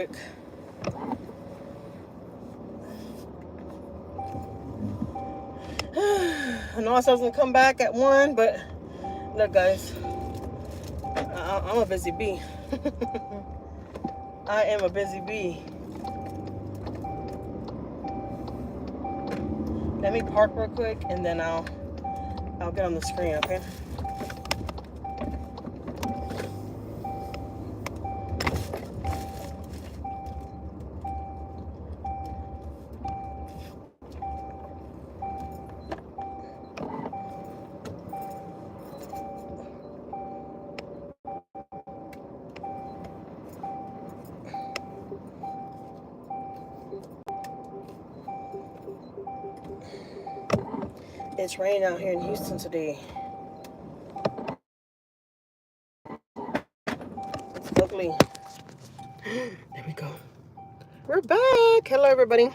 I know I said I was gonna come back at 1, but look, guys, I'm a busy bee. I am a busy bee. Let me park real quick, and then I'll get on the screen, okay? It's raining out here in Houston today. It's ugly. There we go. We're back. Hello, everybody.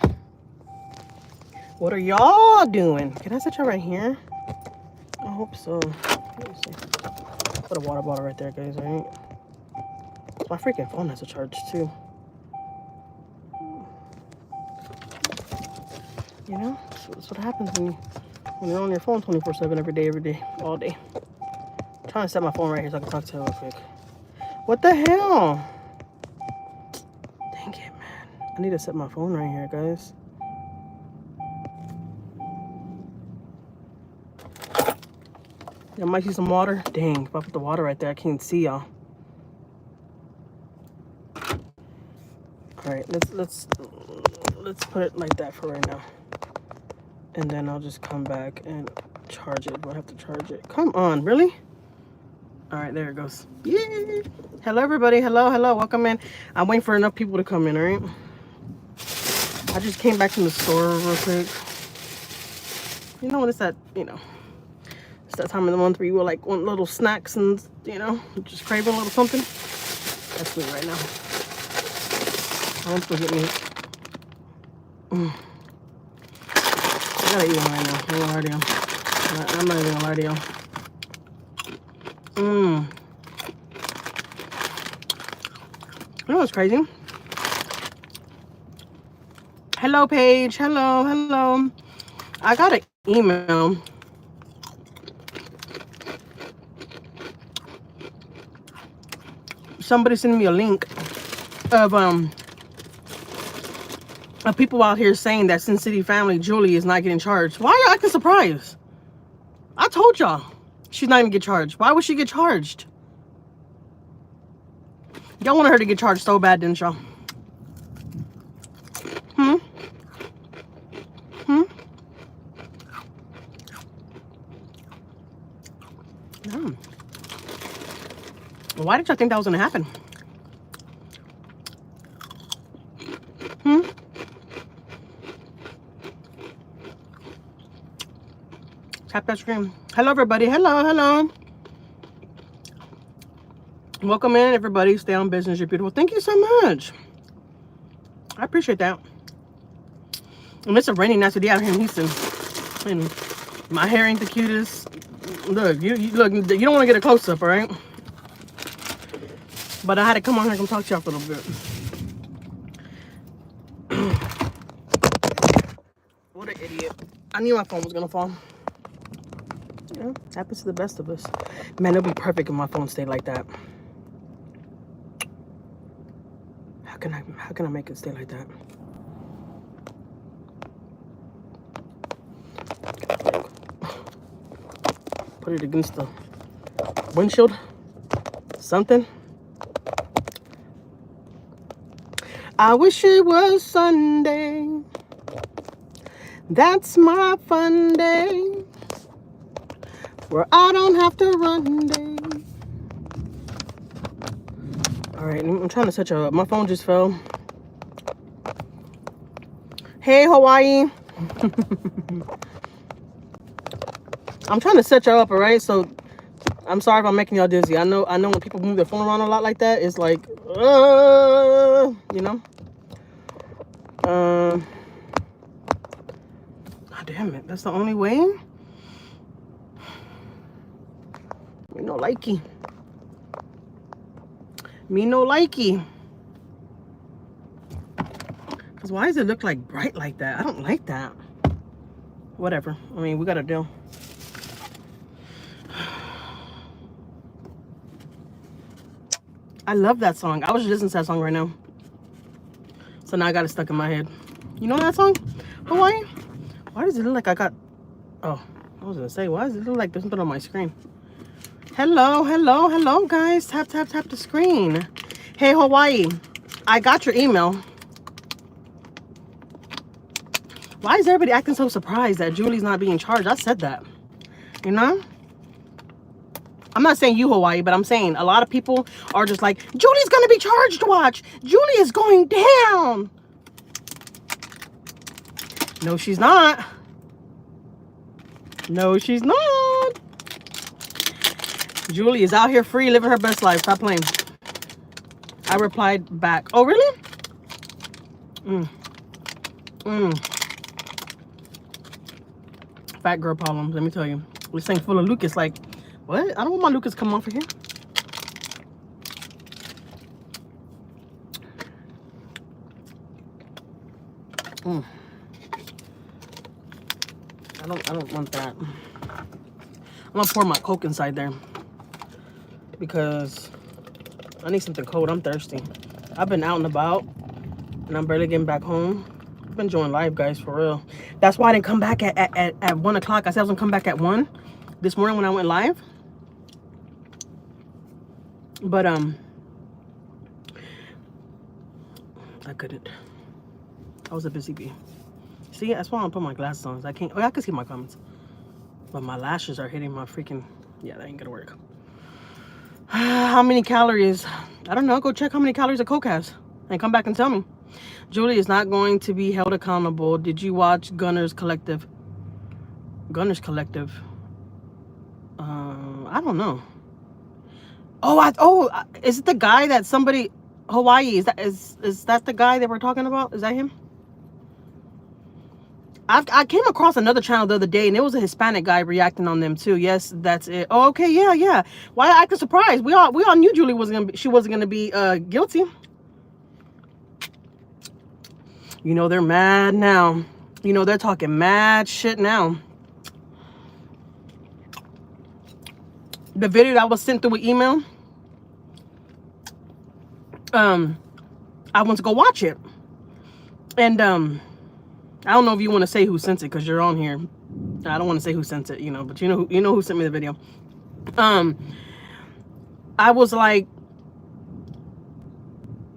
What are y'all doing? Can I set y'all right here? I hope so. Let me see. Put a water bottle right there, guys, alright? My freaking phone has a charge, too. You know? That's what happens when you're on your phone 24/7 every day, all day. I'm trying to set my phone right here so I can talk to her real quick. What the hell? Dang it, man. I need to set my phone right here, guys. Y'all might see some water. Dang, if I put the water right there, I can't see y'all. Alright, let's put it like that for right now. And then I'll just come back and charge it. Do I have to charge it? Come on, really? Alright, there it goes. Yay! Hello, everybody. Hello. Welcome in. I'm waiting for enough people to come in, alright? I just came back from the store real quick. You know when it's that, it's that time of the month where you like want little snacks and, just craving a little something. That's me right now. I'm supposed to get me. I gotta eat one right now. I'm not gonna lie to y'all. I'm not even gonna lie to y'all. You know what's crazy? Hello, Paige. Hello. I got an email. Somebody sent me a link of people out here saying that Sin City family Julie is not getting charged. Why are you acting surprised? I told y'all she's not gonna get charged. Why would she get charged? Y'all wanted her to get charged so bad, didn't y'all? No. Why did y'all think that was gonna happen? Tap that screen. Hello, everybody. Hello. Welcome in, everybody. Stay on business. You're beautiful. Thank you so much. I appreciate that. And it's a rainy, nasty day out here in Houston. And my hair ain't the cutest. Look, you look. You don't want to get a close up, all right? But I had to come on here and talk to y'all for a little bit. What an idiot! I knew my phone was gonna fall. Happens to the best of us. Man, it'll be perfect if my phone stayed like that. How can I make it stay like that? Put it against the windshield. Something. I wish it was Sunday. That's my fun day. Where I don't have to run day. Alright, I'm trying to set you up. My phone just fell. Hey, Hawaii. I'm trying to set y'all up, alright? So, I'm sorry if I'm making y'all dizzy. I know when people move their phone around a lot like that, it's like, you know? Oh, damn it. That's the only way? Me no likey. Me no likey. Because why does it look like bright like that? I don't like that. Whatever. I mean, we got to deal. I love that song. I was just listening to that song right now. So now I got it stuck in my head. You know that song? Hawaii? Why does it look like I got... Oh, I was going to say, why does it look like there's something on my screen? Hello, hello, hello, guys. Tap, tap, tap the screen. Hey, Hawaii. I got your email. Why is everybody acting so surprised that Julie's not being charged? I said that. You know? I'm not saying you, Hawaii, but I'm saying a lot of people are just like, Julie's going to be charged, watch. Julie is going down. No, she's not. No, she's not. Julie is out here free, living her best life. Stop playing. I replied back. Oh, really? Fat girl problems, let me tell you. This thing full of Lucas, like, what? I don't want my Lucas come off of here. I don't want that. I'm gonna pour my Coke inside there because I need something cold. I'm thirsty. I've been out and about and I'm barely getting back home. I've been enjoying life, guys, for real. That's why I didn't come back at 1 o'clock. I said I was gonna come back at 1 this morning when I went live. But I couldn't. I was a busy bee. See, that's why I put my glasses on. I can't. Oh, I can see my comments, but my lashes are hitting my freaking. Yeah, that ain't gonna work. How many calories? I don't know. Go check how many calories a Coke has, and come back and tell me. Julie is not going to be held accountable. Did you watch Gunner's Collective? Gunner's Collective. I don't know. Oh, is it the guy that somebody Hawaii? Is that the guy that we're talking about? Is that him? I came across another channel the other day, and it was a Hispanic guy reacting on them too. Yes, that's it. Oh, okay, yeah. Why I acted surprised? We all knew Julie wasn't gonna be guilty. You know they're mad now. You know they're talking mad shit now. The video that was sent through an email. I went to go watch it, and I don't know if you want to say who sent it because you're on here. I don't want to say who sent it, but you know who sent me the video. I was like,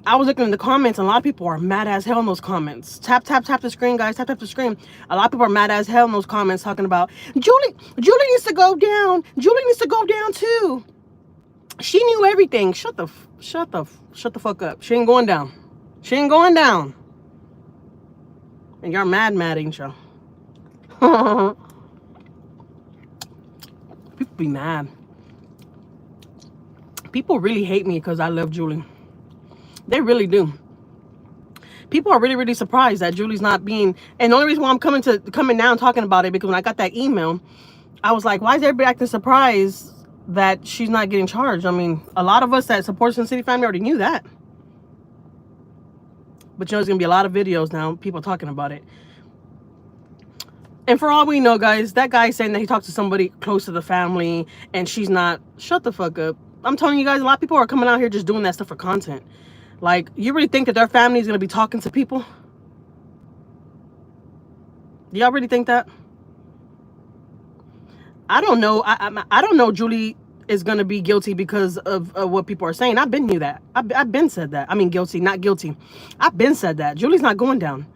I was looking in the comments, and a lot of people are mad as hell in those comments. Tap the screen, guys. Tap the screen. A lot of people are mad as hell in those comments talking about Julie needs to go down. Julie needs to go down too. She knew everything. Shut the fuck up. She ain't going down. She ain't going down. And y'all mad, ain't y'all? People be mad. People really hate me because I love Julie. They really do. People are really, really surprised that Julie's not being... And the only reason why I'm coming now and talking about it, because when I got that email, I was like, why is everybody acting surprised that she's not getting charged? I mean, a lot of us that support Sin City family already knew that. But there's going to be a lot of videos now, people talking about it. And for all we know, guys, that guy saying that he talked to somebody close to the family and she's not... Shut the fuck up. I'm telling you guys, a lot of people are coming out here just doing that stuff for content. Like, you really think that their family is going to be talking to people? Do y'all really think that? I don't know. I don't know Julie is going to be guilty because of what people are saying. I've been knew that. I've been said that. I mean, guilty, not guilty. I've been said that. Julie's not going down.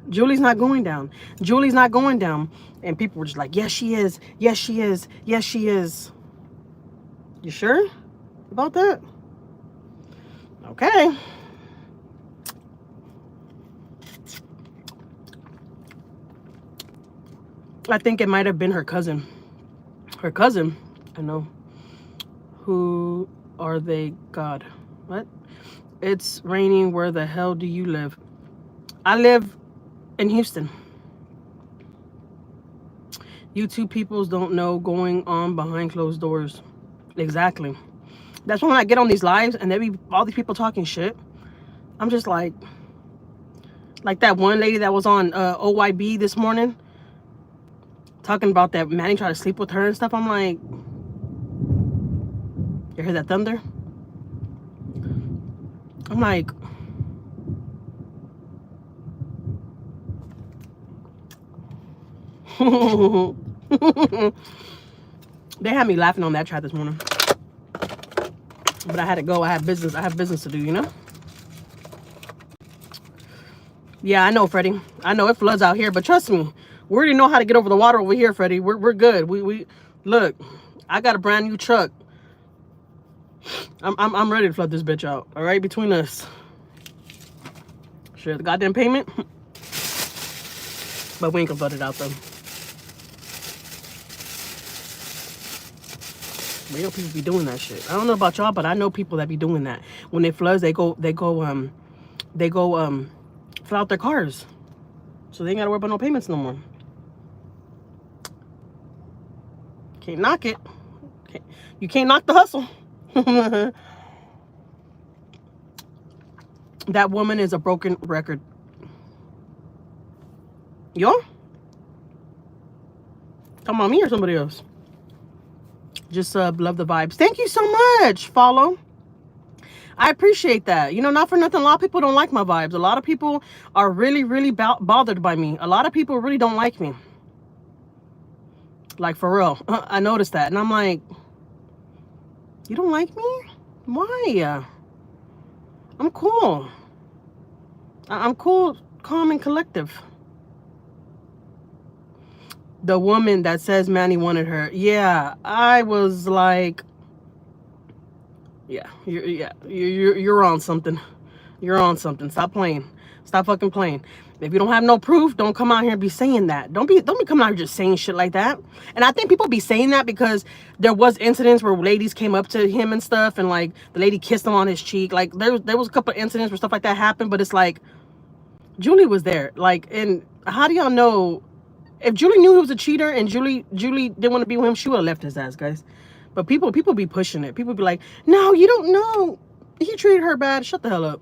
Julie's not going down. Julie's not going down. And people were just like, yes, she is. Yes, she is. Yes, she is. You sure about that? Okay. I think it might have been her cousin. Her cousin. I know. Who are they? God. What? It's raining. Where the hell do you live? I live in Houston. You two peoples don't know going on behind closed doors. Exactly. That's when I get on these lives and there be all these people talking shit. I'm just like Like that one lady that was on OYB this morning, talking about that Manny tried to sleep with her and stuff. I'm like, you hear that thunder? I'm like, they had me laughing on that chat this morning. But I had to go. I have business to do, you know? Yeah, I know, Freddie. I know it floods out here, but trust me, we already know how to get over the water over here, Freddie. We're good. We look, I got a brand new truck. I'm ready to flood this bitch out. All right, between us. Share the goddamn payment. But we ain't gonna flood it out though. Real people be doing that shit. I don't know about y'all, but I know people that be doing that. When it floods, they go fill out their cars. So they ain't gotta worry about no payments no more. Can't knock it. You can't knock the hustle. That woman is a broken record. Y'all? Talking about me or somebody else? Just love the vibes. Thank you so much, Follow. I appreciate that. You know, not for nothing, a lot of people don't like my vibes. A lot of people are really, really bothered by me. A lot of people really don't like me. Like, for real. I noticed that. And I'm like, you don't like me? Why? I'm cool. I'm cool, calm, and collective. The woman that says Manny wanted her. Yeah, I was like, yeah, you're on something. You're on something. Stop playing. Stop fucking playing. If you don't have no proof, don't come out here and be saying that. Don't be coming out here just saying shit like that. And I think people be saying that because there was incidents where ladies came up to him and stuff, and like the lady kissed him on his cheek. Like there was a couple of incidents where stuff like that happened, but it's like Julie was there. Like, and how do y'all know? If Julie knew he was a cheater and Julie didn't want to be with him, she would have left his ass, guys. But people be pushing it. People be like, no, you don't know. He treated her bad. Shut the hell up.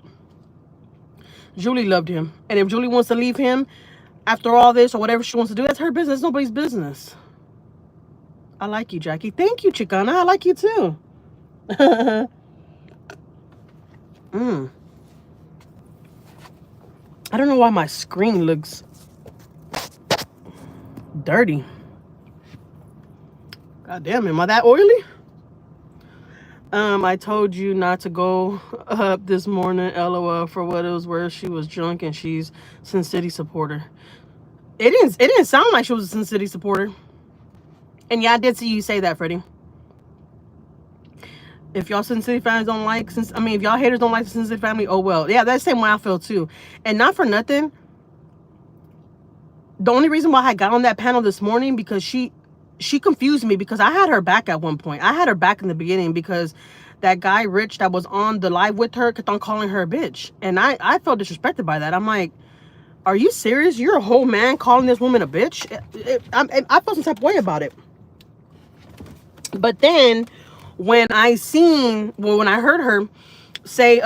Julie loved him. And if Julie wants to leave him after all this or whatever she wants to do, that's her business. It's nobody's business. I like you, Jackie. Thank you, Chicana. I like you too. I don't know why my screen looks dirty. God damn, am I that oily? I told you not to go up this morning, LOL, for what it was worth. She was drunk and she's Sin City supporter. It didn't sound like she was a Sin City supporter. And yeah, I did see you say that, Freddie. If y'all Sin City fans don't like, if y'all haters don't like the Sin City family, oh well. Yeah, that's the same way I feel too. And not for nothing, the only reason why I got on that panel this morning, because she confused me, because I had her back at one point. I had her back in the beginning because that guy, Rich, that was on the live with her, kept on calling her a bitch. And I felt disrespected by that. I'm like, are you serious? You're a whole man calling this woman a bitch? I felt some type of way about it. But then when I heard her say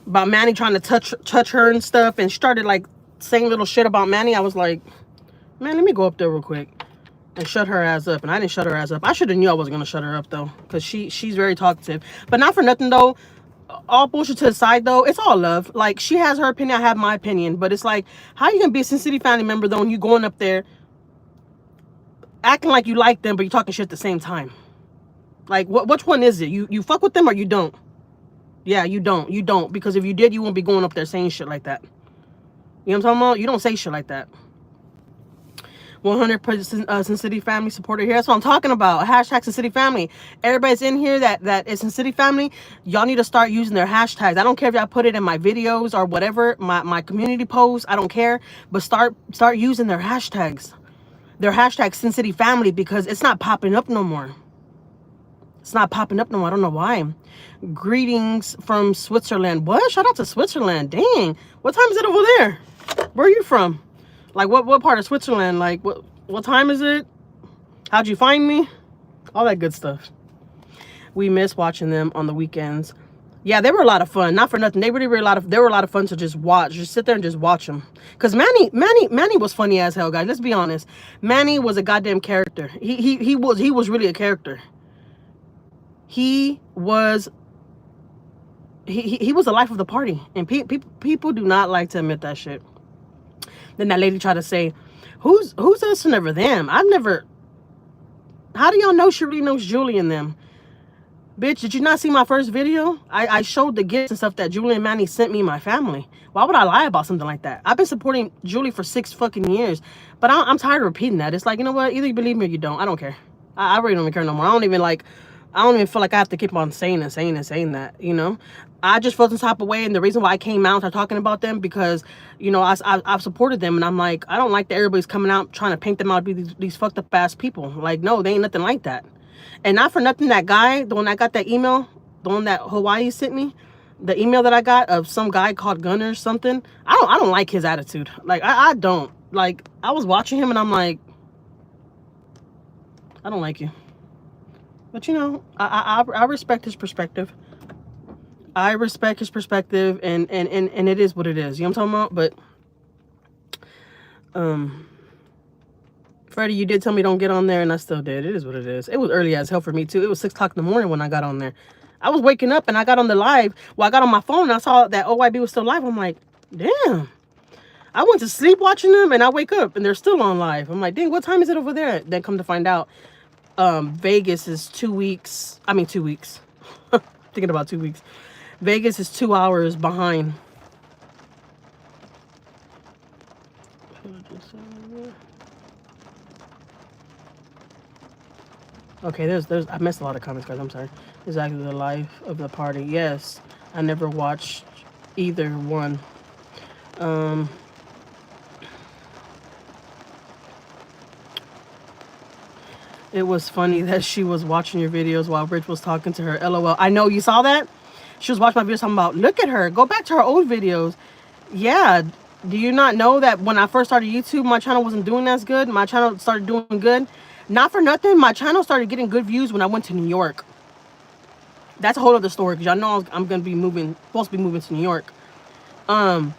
about Manny trying to touch her and stuff, and started like saying little shit about Manny, I was like, man, let me go up there real quick and shut her ass up. And I didn't shut her ass up. I should have knew I wasn't gonna shut her up though, because she's very talkative. But not for nothing though, all bullshit to the side though, it's all love. Like, she has her opinion, I have my opinion. But it's like, how you gonna be a Sin City family member though, and you going up there acting like you like them, but you talking shit at the same time? Like, which one is it? You fuck with them or you don't? Yeah, you don't, because if you did, you won't be going up there saying shit like that. You know what I'm talking about? You don't say shit like that. 100% Sin City family supporter here. That's what I'm talking about. Hashtag Sin City family. Everybody's in here that is Sin City family. Y'all need to start using their hashtags. I don't care if y'all put it in my videos or whatever, my community posts. I don't care. But start using their hashtags. Their hashtag Sin City family, because it's not popping up no more. It's not popping up no more. I don't know why. Greetings from Switzerland. What? Shout out to Switzerland. Dang. What time is it over there? Where are you from? Like, what part of Switzerland? Like, what time is it? How'd you find me? All that good stuff. We miss watching them on the weekends. Yeah, they were a lot of fun. Not for nothing. They really were they were a lot of fun to just watch. Just sit there and just watch them. Cause Manny was funny as hell, guys. Let's be honest. Manny was a goddamn character. He was really a character. He was he was the life of the party, and people do not like to admit that shit. Then that lady tried to say, "Who's us and never them?" I've never. How do y'all know she really knows Julie and them? Bitch, did you not see my first video? I showed the gifts and stuff that Julie and Manny sent me and my family. Why would I lie about something like that? I've been supporting Julie for 6 fucking years. But I'm tired of repeating that. It's like, you know what? Either you believe me or you don't. I don't care. I really don't even care no more. I don't even feel like I have to keep on saying that, you know? I just felt some type of way, and the reason why I came out and started talking about them, because, you know, I've supported them, and I'm like, I don't like that everybody's coming out trying to paint them out to be these fucked up ass people. Like, no, they ain't nothing like that. And not for nothing, that guy, the one I got that email, the one that Hawaii sent me, the email that I got of some guy called Gunner or something, I don't like his attitude. Like, I don't. Like, I was watching him and I'm like, I don't like you. But, you know, I respect his perspective. I respect his perspective, and it is what it is. You know what I'm talking about? But, Freddie, you did tell me don't get on there, and I still did. It is what it is. It was early as hell for me, too. It was 6 o'clock in the morning when I got on there. I was waking up, and I got on the live. Well, I got on my phone, and I saw that OYB was still live. I'm like, damn. I went to sleep watching them, and I wake up, and they're still on live. I'm like, dang, what time is it over there? Then come to find out, Vegas is 2 weeks. I mean, 2 weeks. Thinking about 2 weeks. Vegas is 2 hours behind. Okay, there's I missed a lot of comments, guys. I'm sorry. Exactly, the life of the party. Yes, I never watched either one. It was funny that she was watching your videos while Rich was talking to her. LOL. I know, you saw that? She was watching my videos talking about, look at her. Go back to her old videos. Yeah. Do you not know that when I first started YouTube, my channel wasn't doing as good? My channel started doing good. Not for nothing, my channel started getting good views when I went to New York. That's a whole other story, because y'all know I'm going to be supposed to be moving to New York. But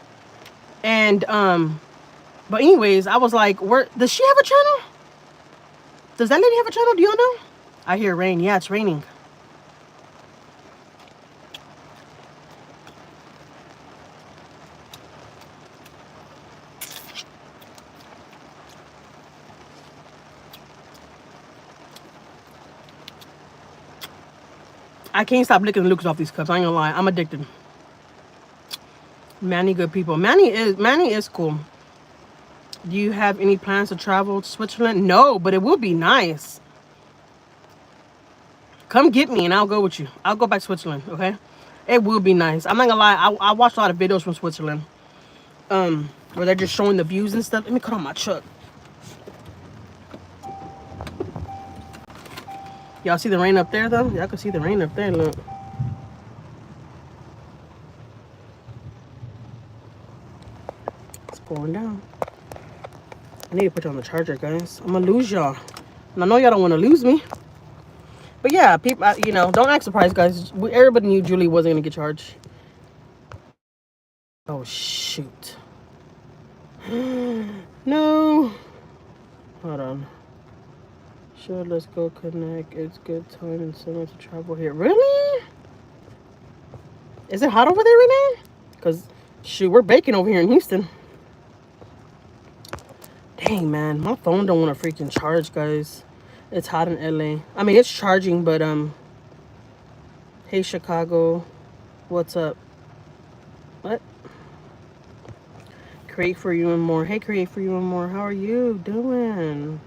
anyways, I was like, does she have a channel? Does that lady have a channel? Do y'all know? I hear rain. Yeah, it's raining. I can't stop licking the liquids off these cups. I ain't gonna lie. I'm addicted. Manny, good people. Manny is cool. Do you have any plans to travel to Switzerland? No, but it would be nice. Come get me and I'll go with you. I'll go back to Switzerland, okay? It would be nice. I'm not gonna lie. I watched a lot of videos from Switzerland. Where they're just showing the views and stuff. Let me cut on my truck. Y'all see the rain up there, though? Y'all can see the rain up there, look. It's pouring down. I need to put you on the charger, guys. I'm gonna lose y'all. And I know y'all don't want to lose me. But yeah, people, you know, don't act surprised, guys. Everybody knew Julie wasn't gonna get charged. Oh, shoot. No. Hold on. Sure, let's go connect. It's good time and summer to travel here. Really? Is it hot over there right now? Because, shoot, we're baking over here in Houston. Dang, man. My phone don't want to freaking charge, guys. It's hot in LA. I mean, it's charging, but, hey, Chicago. What's up? What? Create for you and more. Hey, create for you and more. How are you doing?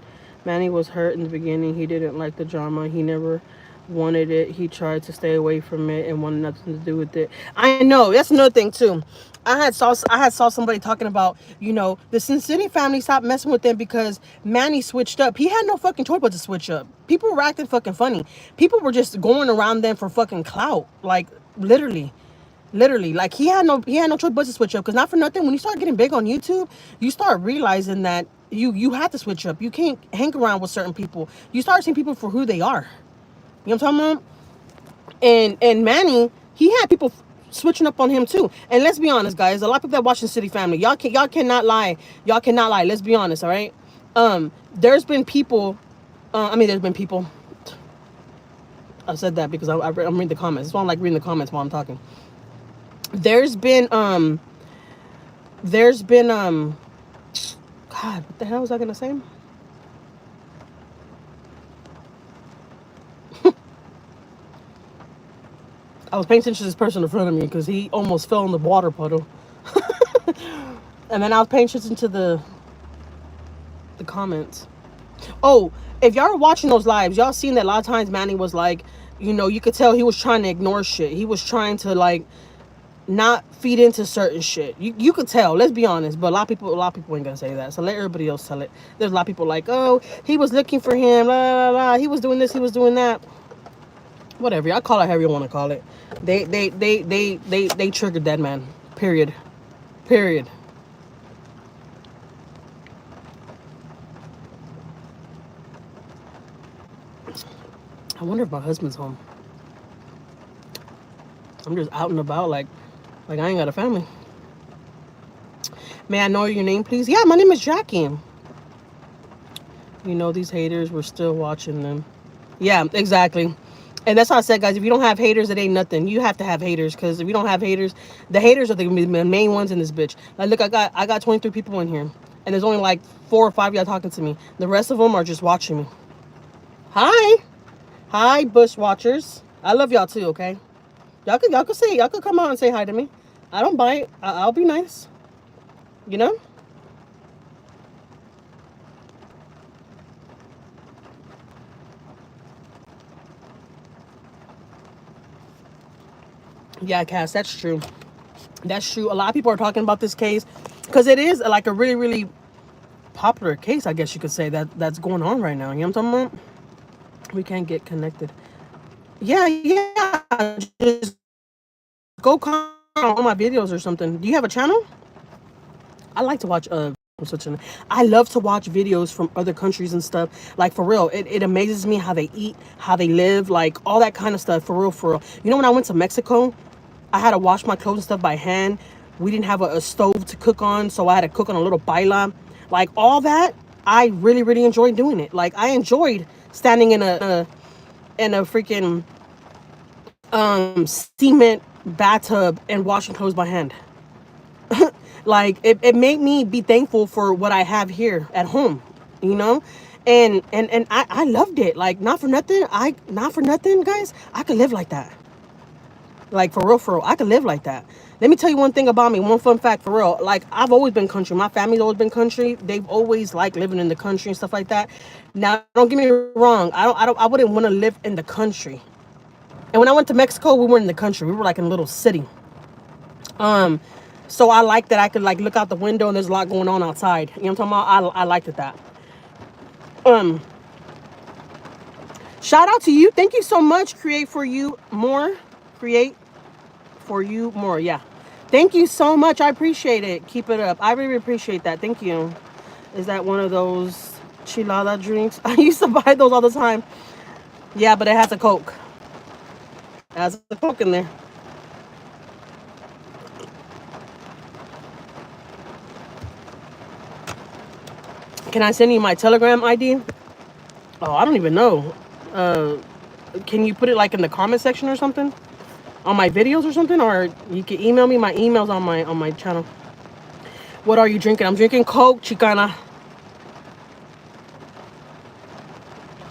Manny was hurt in the beginning. He didn't like the drama. He never wanted it. He tried to stay away from it and wanted nothing to do with it. I know. That's another thing, too. I had saw somebody talking about, you know, the Sin City family stopped messing with them because Manny switched up. He had no fucking choice but to switch up. People were acting fucking funny. People were just going around them for fucking clout. Like, literally. Like, he had no choice but to switch up. Because not for nothing, when you start getting big on YouTube, you start realizing that you have to switch up. You can't hang around with certain people. You start seeing people for who they are. You know what I'm talking about? And Manny, he had people switching up on him too. And let's be honest, guys, a lot of people that watch the City Family, y'all cannot lie. Y'all cannot lie. Let's be honest, all right? There's been people. There's been people. I said that because I'm reading the comments. That's why I'm like reading the comments while I'm talking. There's been God, what the hell was I gonna say? I was paying attention to this person in front of me because he almost fell in the water puddle. And then I was paying attention to the comments. Oh, if y'all are watching those lives, y'all seen that a lot of times Manny was like, you could tell he was trying to ignore shit. He was trying to like not feed into certain shit. You could tell, let's be honest, but a lot of people ain't gonna say that. So let everybody else tell it. There's a lot of people like, oh, he was looking for him, blah, blah, blah. He was doing this, he was doing that. Whatever, y'all call it however you want to call it. They triggered that man. Period. I wonder if my husband's home. I'm just out and about like I ain't got a family. May I know your name, please? Yeah, my name is Jackie. These haters, we're still watching them. Yeah, exactly. And that's how I said, guys, if you don't have haters, it ain't nothing. You have to have haters, because if you don't have haters, the haters are the main ones in this bitch. Like, look, I got 23 people in here, and there's only like 4 or 5 y'all talking to me. The rest of them are just watching me. Hi, bush watchers. I love y'all too, okay? Y'all could come out and say hi to me. I don't bite. I'll be nice. Yeah, Cass, that's true. That's true. A lot of people are talking about this case because it is like a really, really popular case, I guess you could say, that's going on right now. You know what I'm talking about? We can't get connected. Yeah. Just go comment on my videos or something. Do you have a channel? I like to watch I love to watch videos from other countries and stuff. Like, for real, it amazes me how they eat, how they live, like all that kind of stuff. For real. When I went to Mexico, I had to wash my clothes and stuff by hand. We didn't have a stove to cook on, so I had to cook on a little paila. Like, all that, I really, really enjoyed doing it. Like, I enjoyed standing in a freaking cement bathtub and washing clothes by hand. Like, it made me be thankful for what I have here at home, and I loved it. Like, not for nothing, guys, I could live like that. Like, for real, I could live like that. Let me tell you one thing about me, one fun fact, for real. Like, I've always been country. My family's always been country. They've always liked living in the country and stuff like that. Now, don't get me wrong, I wouldn't want to live in the country. And when I went to Mexico, we weren't in the country. We were like in a little city. So I like that I could like look out the window and there's a lot going on outside. You know what I'm talking about? I liked it that. Shout out to you. Thank you so much. Create for you more. Yeah. Thank you so much. I appreciate it. Keep it up. I really appreciate that. Thank you. Is that one of those chilada drinks? I used to buy those all the time. Yeah, but it has a Coke. It has a Coke in there. Can I send you my Telegram ID? Oh, I don't even know. Can you put it like in the comment section or something? On my videos or something? Or you can email me. My email's on my channel. What are you drinking? I'm drinking Coke, Chicana.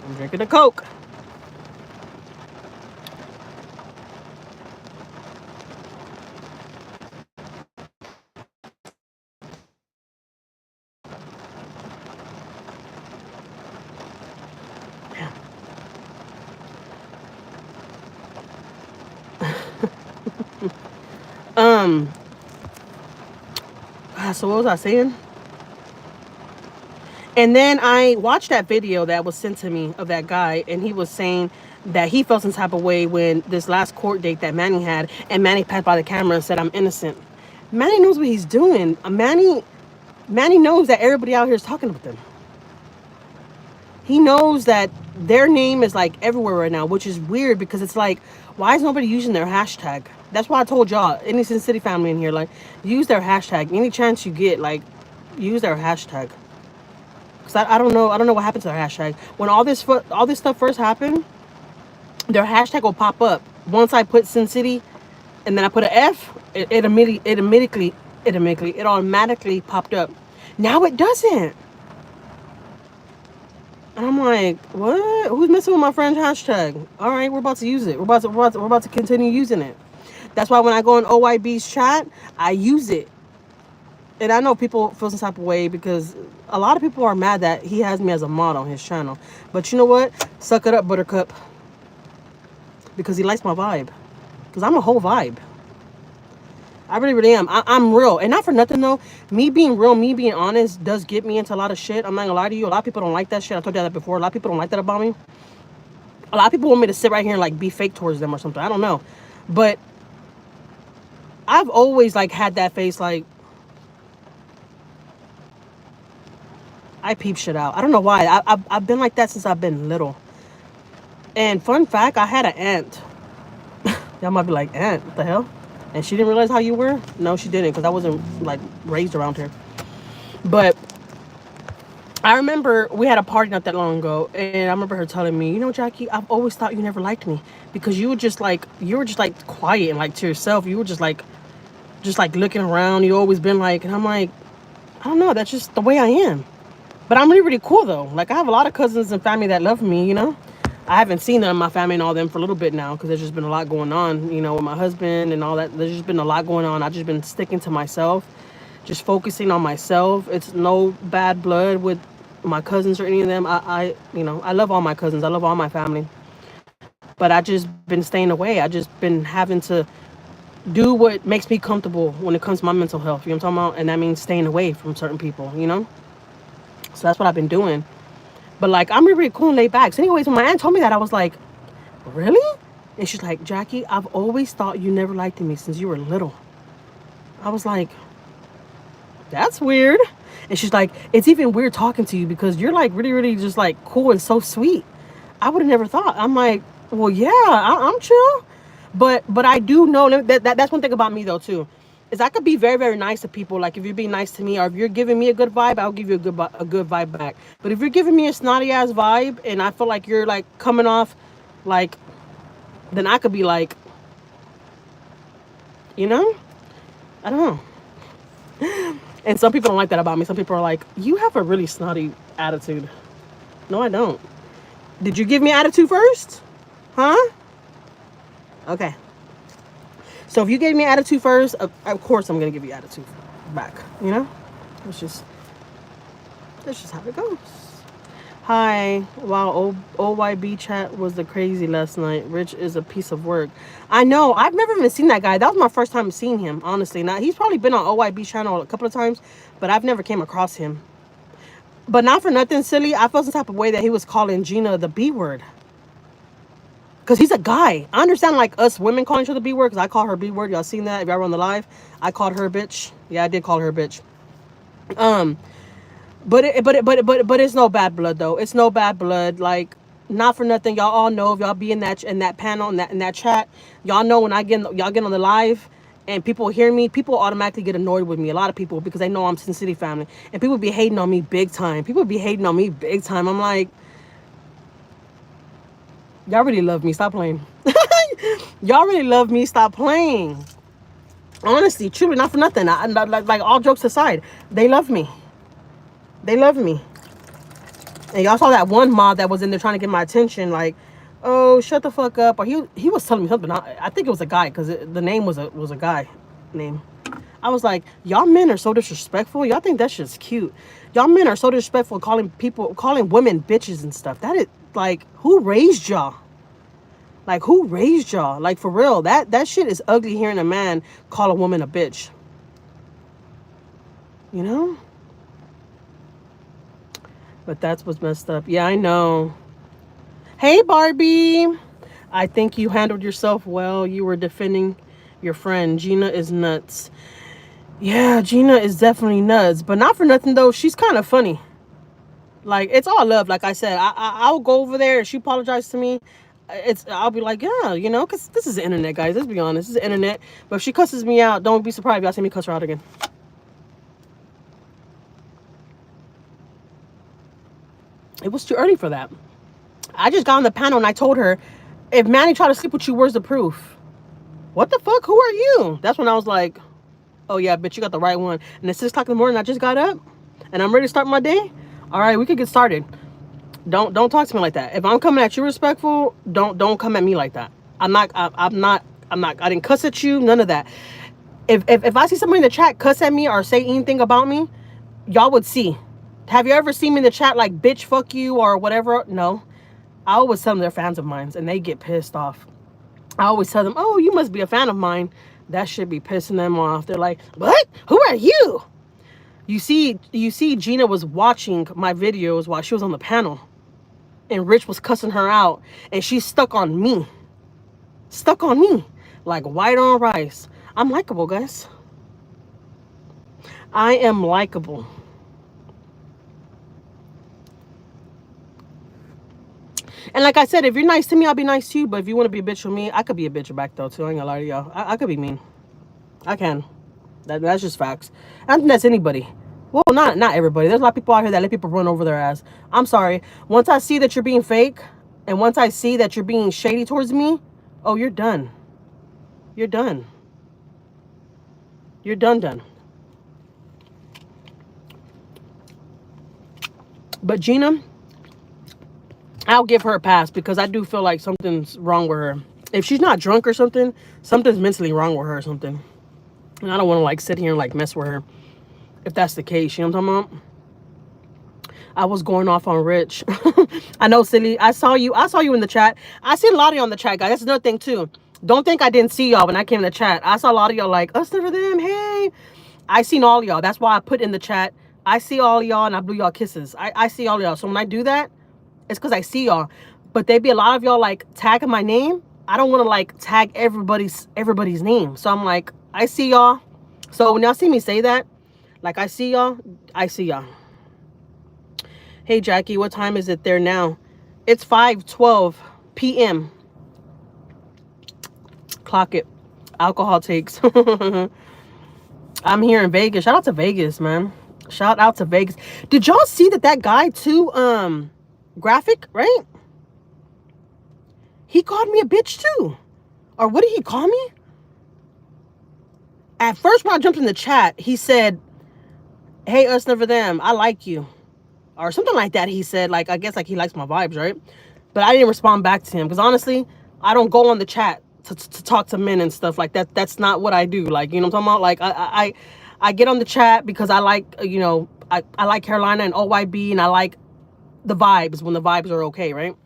I'm drinking a Coke. So what was I saying? And then I watched that video that was sent to me of that guy, and he was saying that he felt some type of way when this last court date that Manny had, and Manny passed by the camera and said, "I'm innocent." Manny knows what he's doing. Manny knows that everybody out here is talking about them. He knows that their name is like everywhere right now, which is weird because it's like, why is nobody using their hashtag? That's why I told y'all, any Sin City family in here, like, use their hashtag. Any chance you get, like, use their hashtag. Cause I don't know what happened to their hashtag. When all this stuff first happened, their hashtag will pop up. Once I put Sin City, and then I put an F, it automatically popped up. Now it doesn't. And I'm like, what? Who's messing with my friend's hashtag? All right, we're about to use it. We're about to continue using it. That's why when I go in OYB's chat, I use it. And I know people feel some type of way because a lot of people are mad that he has me as a mod on his channel. But you know what? Suck it up, Buttercup. Because he likes my vibe. Because I'm a whole vibe. I really, really am. I'm real. And not for nothing, though. Me being real, me being honest does get me into a lot of shit. I'm not going to lie to you. A lot of people don't like that shit. I told you that before. A lot of people don't like that about me. A lot of people want me to sit right here and, like, be fake towards them or something. I don't know. But I've always, like, had that face, like, I peep shit out. I don't know why. I've been like that since I've been little. And fun fact, I had an aunt. Y'all might be like, aunt, what the hell? And she didn't realize how you were? No, she didn't, because I wasn't, like, raised around her. But I remember we had a party not that long ago, and I remember her telling me, you know, Jackie, I've always thought you never liked me because you were just like quiet and like to yourself. You were just like looking around. You always been like, and I'm like, I don't know, that's just the way I am. But I'm really, really cool though. Like I have a lot of cousins and family that love me, you know. I haven't seen them, my family and all them for a little bit now because there's just been a lot going on, you know, with my husband and all that. There's just been a lot going on. I've just been sticking to myself, just focusing on myself. It's no bad blood with my cousins or any of them. I you know, I love all my cousins. I love all my family. But I just been staying away. I just been having to do what makes me comfortable when it comes to my mental health. You know what I'm talking about? And that means staying away from certain people, you know? So that's what I've been doing. But like, I'm really cool and laid back. So anyways, when my aunt told me that, I was like, really? And she's like, Jackie, I've always thought you never liked me since you were little. I was like, that's weird. And she's like, it's even weird talking to you because you're like really, really just like cool and so sweet. I would have never thought. I'm like, well, yeah, I'm chill. But I do know that's one thing about me though too, is I could be very, very nice to people. Like if you're being nice to me or if you're giving me a good vibe, I'll give you a good vibe back. But if you're giving me a snotty ass vibe and I feel like you're like coming off like, then I could be like, you know, I don't know. And some people don't like that about me. Some people are like, you have a really snotty attitude. No, I don't. Did you give me attitude first? Huh? Okay. So if you gave me attitude first, of course I'm going to give you attitude back. You know? That's just how it goes. Hi. Wow, OYB chat was the crazy last night. Rich is a piece of work. I know. I've never even seen that guy. That was my first time seeing him, honestly. Now, he's probably been on OYB channel a couple of times, but I've never came across him. But not for nothing, silly. I felt some type of way that he was calling Gina the B word. Because he's a guy. I understand like us women calling each other B word because I call her B word. Y'all seen that? If y'all were on the live, I called her a bitch. Yeah, I did call her a bitch. But it's no bad blood though. It's no bad blood. Like, not for nothing. Y'all all know if y'all be in that panel in that chat. Y'all know when y'all get on the live and people hear me, people automatically get annoyed with me. A lot of people because they know I'm Sin City family, and people be hating on me big time. I'm like, y'all really love me. Stop playing. Y'all really love me. Stop playing. Honestly, truly, not for nothing. Like all jokes aside, they love me. They love me. And y'all saw that one mob that was in there trying to get my attention, like, oh, shut the fuck up. Or he was telling me something. I think it was a guy because the name was a guy name. I was like, y'all men are so disrespectful. Y'all think that shit's cute. Y'all men are so disrespectful calling women bitches and stuff. That is, like, who raised y'all? Like, who raised y'all? Like, for real, that shit is ugly hearing a man call a woman a bitch. You know? But that's what's messed up. Yeah, I know. Hey, Barbie. I think you handled yourself well. You were defending your friend. Gina is nuts. Yeah, Gina is definitely nuts. But not for nothing, though. She's kind of funny. Like, it's all love. Like I said, I'll go over there. If she apologized to me, I'll be like, yeah, you know, because this is the internet, guys. Let's be honest, this is the internet. But if she cusses me out, don't be surprised if y'all see me cuss her out again. It was too early for that. I just got on the panel and I told her, if Manny tried to sleep with you, where's the proof? What the fuck? Who are you? That's when I was like, oh yeah, bitch, you got the right one. And at 6 o'clock in the morning, I just got up and I'm ready to start my day. All right, we could get started. Don't talk to me like that. If I'm coming at you respectful, don't come at me like that. I'm not. I didn't cuss at you. None of that. If I see somebody in the chat cuss at me or say anything about me, y'all would see. Have you ever seen me in the chat like, bitch, fuck you or whatever? No. I always tell them they're fans of mine and they get pissed off. I always tell them, oh, you must be a fan of mine. That should be pissing them off. They're like, what? Who are you? You see, Gina was watching my videos while she was on the panel. And Rich was cussing her out. And she's stuck on me. Stuck on me. Like white on rice. I'm likable, guys. I am likable. And like I said, if you're nice to me, I'll be nice to you. But if you want to be a bitch with me, I could be a bitch back though too. I ain't gonna lie to y'all. I could be mean. I can. That's just facts. I don't think that's anybody. Well, not everybody. There's a lot of people out here that let people run over their ass. I'm sorry. Once I see that you're being fake, and once I see that you're being shady towards me, oh, you're done. You're done. You're done. But Gina, I'll give her a pass because I do feel like something's wrong with her. If she's not drunk or something, something's mentally wrong with her or something. And I don't want to like sit here and like mess with her. If that's the case, you know what I'm talking about? I was going off on Rich. I know, silly. I saw you in the chat. I see a lot of you on the chat, guys. That's another thing too. Don't think I didn't see y'all when I came in the chat. I saw a lot of y'all like, us never them, hey. I seen all y'all. That's why I put in the chat, I see all y'all and I blew y'all kisses. I see all y'all. So when I do that, it's because I see y'all. But they be a lot of y'all like tagging my name. I don't want to like tag everybody's name. So I'm like, I see y'all. So when y'all see me say that, like I see y'all, I see y'all. Hey Jackie, what time is it there now? It's 5:12 p.m. Clock it. Alcohol takes. I'm here in Vegas. Shout out to Vegas, man. Shout out to Vegas. Did y'all see that guy too, Graphic, right? He called me a bitch too. Or what did he call me? At first when I jumped in the chat, he said, hey, us never them, I like you. Or something like that he said. Like, I guess like he likes my vibes, right? But I didn't respond back to him. Because honestly, I don't go on the chat to talk to men and stuff like that. That's not what I do. Like, you know what I'm talking about? Like, I get on the chat because I like, you know, I like Carolina and OYB. And I like the vibes when the vibes are okay, right?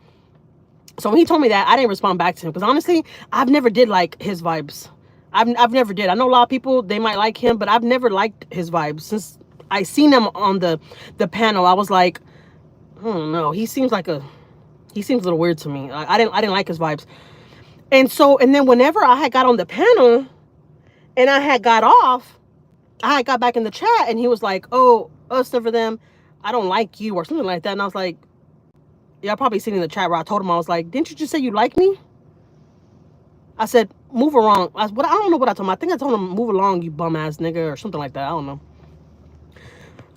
So when he told me that, I didn't respond back to him. Because honestly, I've never did like his vibes. I've never did. I know a lot of people, they might like him, but I've never liked his vibes. Since I seen him on the panel, I was like, I don't know. He seems a little weird to me. I didn't like his vibes. And so, and then whenever I had got on the panel and I had got off, I had got back in the chat and he was like, oh, us over them, I don't like you or something like that. And I was like, y'all probably seen in the chat where I told him, I was like, didn't you just say you like me? I said, move along. I don't know what I told him. I think I told him, move along, you bum ass nigga, or something like that. I don't know.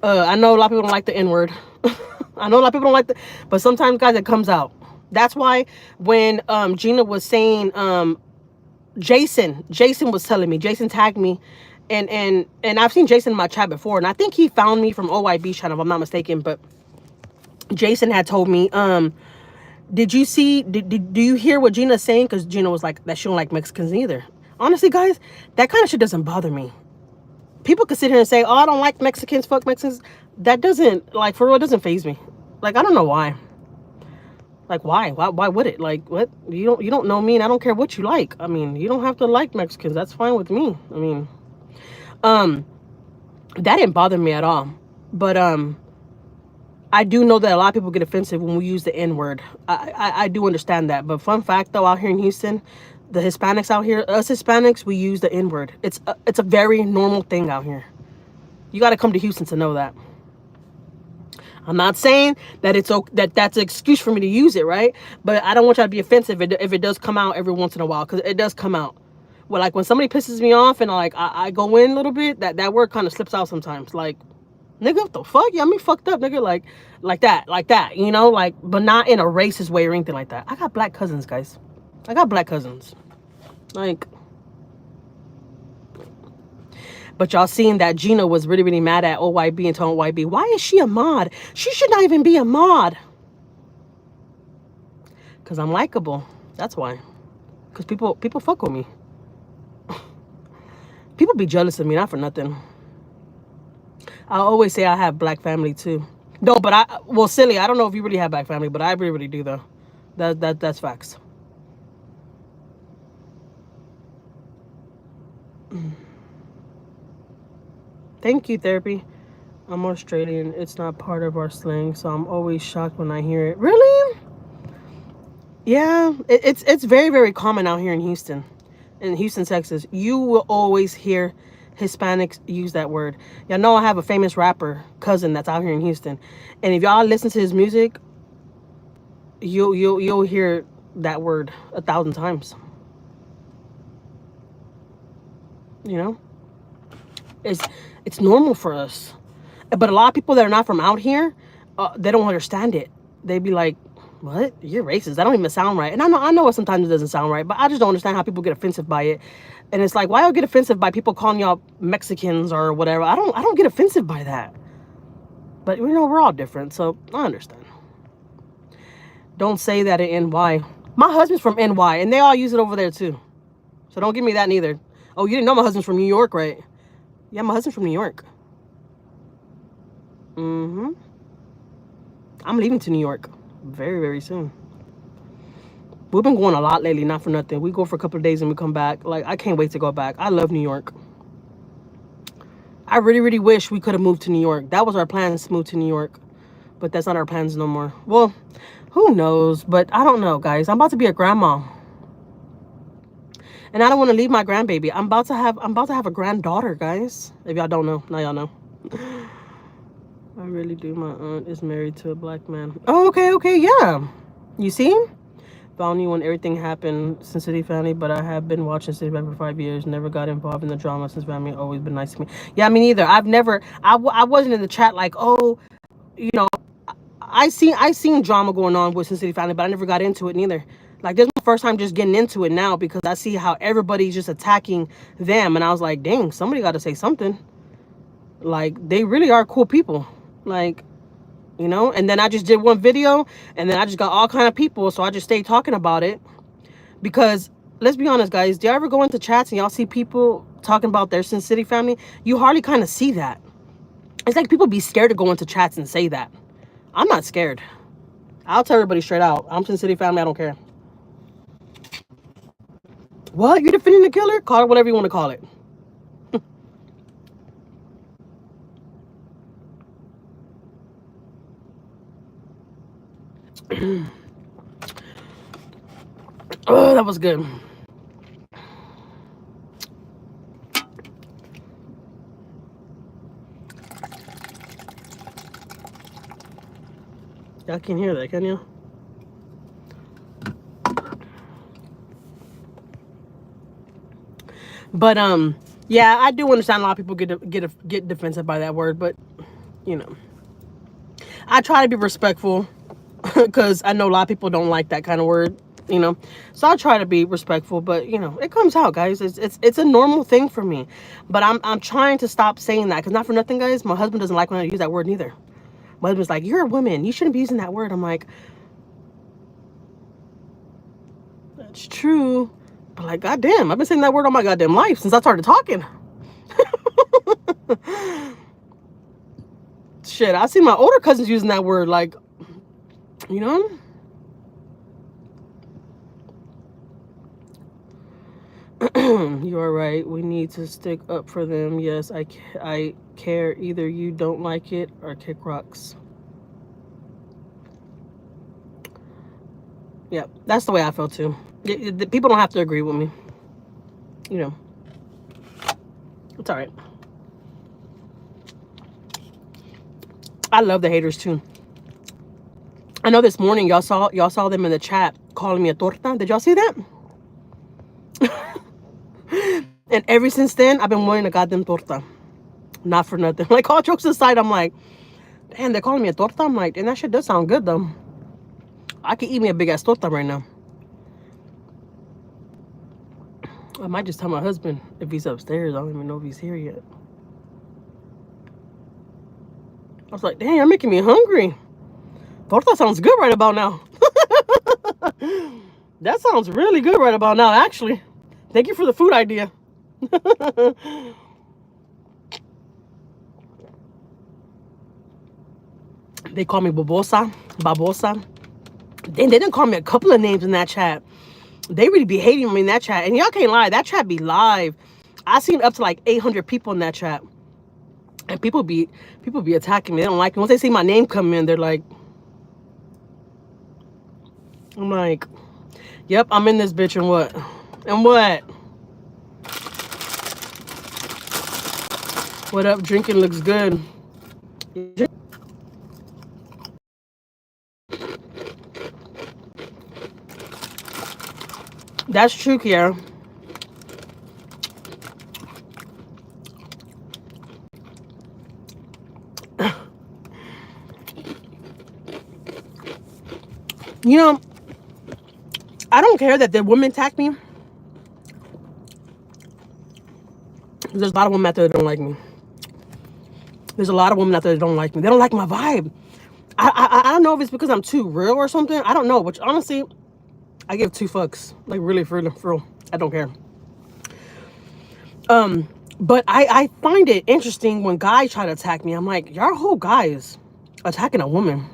I know a lot of people don't like the N-word. I know a lot of people don't like but sometimes, guys, it comes out. That's why when Gina was saying, Jason was telling me, Jason tagged me, and I've seen Jason in my chat before, and I think he found me from OYB's channel, if I'm not mistaken, but Jason had told me, did you see, do you hear what Gina's saying? Because Gina was like, that she don't like Mexicans either. Honestly, guys, that kind of shit doesn't bother me. People could sit here and say, oh, I don't like Mexicans, fuck Mexicans. That doesn't, like, for real, it doesn't faze me. Like, I don't know why. Like, why would it? Like, what? You don't know me, and I don't care what you like. I mean, you don't have to like Mexicans. That's fine with me. I mean, that didn't bother me at all. But, I do know that a lot of people get offensive when we use the N-word. I do understand that. But fun fact, though, out here in Houston, the Hispanics out here, us Hispanics, we use the N-word. It's a very normal thing out here. You got to come to Houston to know that. I'm not saying that that's an excuse for me to use it, right? But I don't want y'all to be offensive if it does come out every once in a while, because it does come out. Well, like when somebody pisses me off and I go in a little bit, that word kind of slips out sometimes. Like, nigga, what the fuck? Yeah, me fucked up, nigga. Like that, you know, like, but not in a racist way or anything like that. I got black cousins, guys. I got black cousins. Like, but y'all seen that Gina was really, really mad at OYB and telling OYB, why is she a mod? She should not even be a mod. Because I'm likable. That's why. Because people fuck with me. People be jealous of me, not for nothing. I always say I have black family too. No, but well, silly. I don't know if you really have black family, but I really, really do though. That's facts. Thank you, therapy. I'm Australian. It's not part of our slang, so I'm always shocked when I hear it. Really? Yeah, it's very, very common out here in Houston, Texas. You will always hear Hispanics use that word. Y'all know I have a famous rapper cousin that's out here in Houston, and if y'all listen to his music, you'll hear that word 1,000 times. You know, it's normal for us, but a lot of people that are not from out here, they don't understand it. They be like, what? You're racist. That don't even sound right. And I know sometimes it doesn't sound right, but I just don't understand how people get offensive by it. And it's like, why y'all get offensive by people calling y'all Mexicans or whatever? I don't get offensive by that. But you know, we're all different, so I understand. Don't say that in NY. My husband's from NY, and they all use it over there too. So don't give me that neither. Oh, you didn't know my husband's from New York, right? Yeah, my husband's from New York. Mm-hmm. I'm leaving to New York very, very soon. We've been going a lot lately, not for nothing. We go for a couple of days and we come back. Like, I can't wait to go back. I love New York. I really, really wish we could have moved to New York. That was our plans, to move to New York. But that's not our plans no more. Well, who knows? But I don't know, guys. I'm about to be a grandma. And I don't want to leave my grandbaby. I'm about to have a granddaughter, guys. If y'all don't know, now y'all know. I really do. My aunt is married to a black man. Oh, okay, yeah. You see? Found you when everything happened, Sin City Family, but I have been watching City Family for 5 years. Never got involved in the drama since family. Always been nice to me. Yeah, me neither. I wasn't in the chat like, oh, you know, I seen drama going on with Sin City Family, but I never got into it neither. Like, this is my first time just getting into it now because I see how everybody's just attacking them. And I was like, dang, somebody got to say something. Like, they really are cool people. Like, you know, and then I just did one video and then I just got all kind of people. So I just stayed talking about it because let's be honest, guys. Do y'all ever go into chats and y'all see people talking about their Sin City Family? You hardly kind of see that. It's like people be scared to go into chats and say that. I'm not scared. I'll tell everybody straight out. I'm Sin City Family. I don't care. What? You're defending the killer? Call it whatever you want to call it. Oh, that was good. Y'all can't hear that, can you? But yeah, I do understand a lot of people get defensive by that word, but you know, I try to be respectful because I know a lot of people don't like that kind of word, you know. So I try to be respectful, but you know, it comes out, guys. It's a normal thing for me, but I'm trying to stop saying that because not for nothing, guys. My husband doesn't like when I use that word neither. My husband's like, "You're a woman. You shouldn't be using that word." I'm like, "That's true." But like, goddamn, I've been saying that word all my goddamn life since I started talking. Shit, I see my older cousins using that word, like, you know. You are right. We need to stick up for them. Yes, I care. Either you don't like it or kick rocks. Yeah, that's the way I feel too. The people don't have to agree with me. You know, it's all right. I love the haters too. I know this morning y'all saw them in the chat calling me a torta. Did y'all see that? And ever since then, I've been wanting a goddamn torta. Not for nothing. Like, all jokes aside, I'm like, damn, they're calling me a torta? I'm like, and that shit does sound good, though. I could eat me a big-ass torta right now. I might just tell my husband if he's upstairs. I don't even know if he's here yet. I was like, damn, you're making me hungry. Torta sounds good right about now. That sounds really good right about now, actually. Thank you for the food idea. They call me babosa. They didn't call me a couple of names in that chat. They really be hating me in that chat. And y'all can't lie, that chat be live. I seen up to like 800 people in that chat. And people be attacking me. They don't like me. Once they see my name come in, they're like, I'm like, yep, I'm in this bitch, and what? And what? What up? Drinking looks good. That's true, Kiara. You know, I don't care that the women attack me. There's a lot of women out there that don't like me. There's a lot of women out there that don't like me. They don't like my vibe. I don't know if it's because I'm too real or something. I don't know. But honestly, I give two fucks. Like, really, for real. I don't care. But I find it interesting when guys try to attack me. I'm like, y'all whole guys attacking a woman.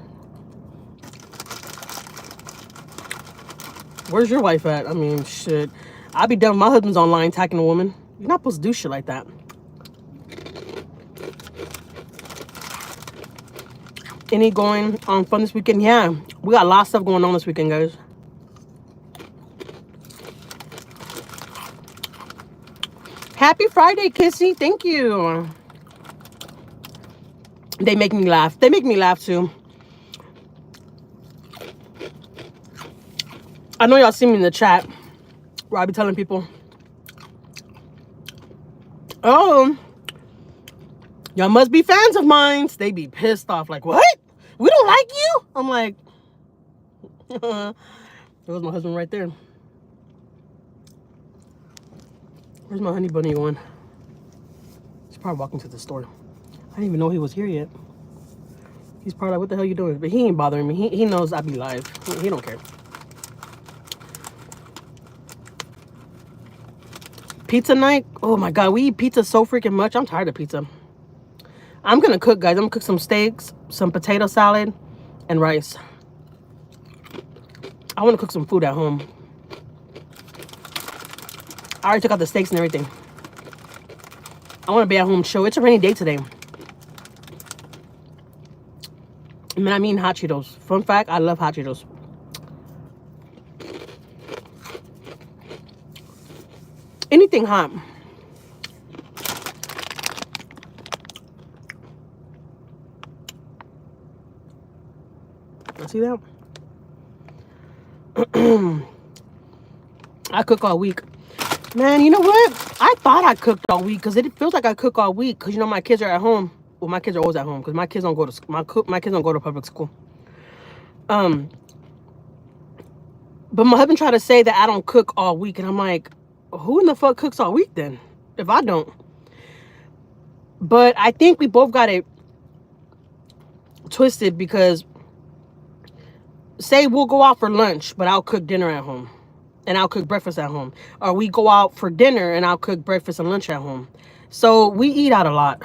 Where's your wife at? I mean, shit. I'd be done. My husband's online attacking a woman. You're not supposed to do shit like that. Any going on fun this weekend? Yeah, we got a lot of stuff going on this weekend, guys. Happy Friday, Kissy. Thank you. They make me laugh. They make me laugh too. I know y'all see me in the chat where I be telling people, oh, y'all must be fans of mine. They be pissed off. Like, what? We don't like you? I'm like, there was my husband right there. Where's my honey bunny going? He's probably walking to the store. I didn't even know he was here yet. He's probably like, what the hell you doing? But he ain't bothering me. He knows I be live. He don't care. Pizza night? Oh my God, we eat pizza so freaking much. I'm tired of pizza. I'm gonna cook, guys. I'm gonna cook some steaks, some potato salad, and rice. I wanna cook some food at home. I already took out the steaks and everything. I wanna be at home chill. It's a rainy day today. Man, I mean hot Cheetos. Fun fact, I love hot Cheetos. Anything hot. See that? I cook all week. Man, you know what? I thought I cooked all week because it feels like I cook all week because, you know, my kids are at home. Well, my kids are always at home because my kids don't go to school. My kids don't go to public school. But my husband tried to say that I don't cook all week, and I'm like, who in the fuck cooks all week then? If I don't. But I think we both got it twisted because, say we'll go out for lunch, but I'll cook dinner at home. And I'll cook breakfast at home. Or we go out for dinner and I'll cook breakfast and lunch at home. So we eat out a lot.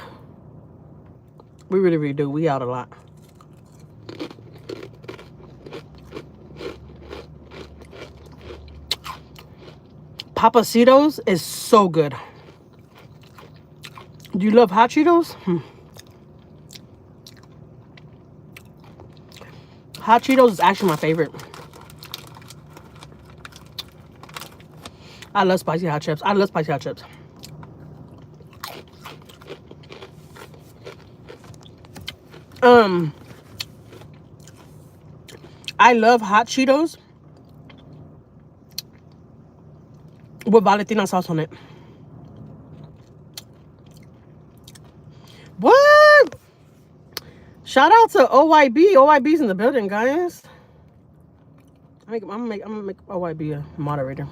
We really, really do. We out a lot. Papacitos is so good. Do you love hot Cheetos? Hot Cheetos is actually my favorite. I love spicy hot chips. I love spicy hot chips. I love hot Cheetos with Valentina sauce on it. What? Shout out to OYB. OYB's in the building, guys. I'm gonna make OYB a moderator.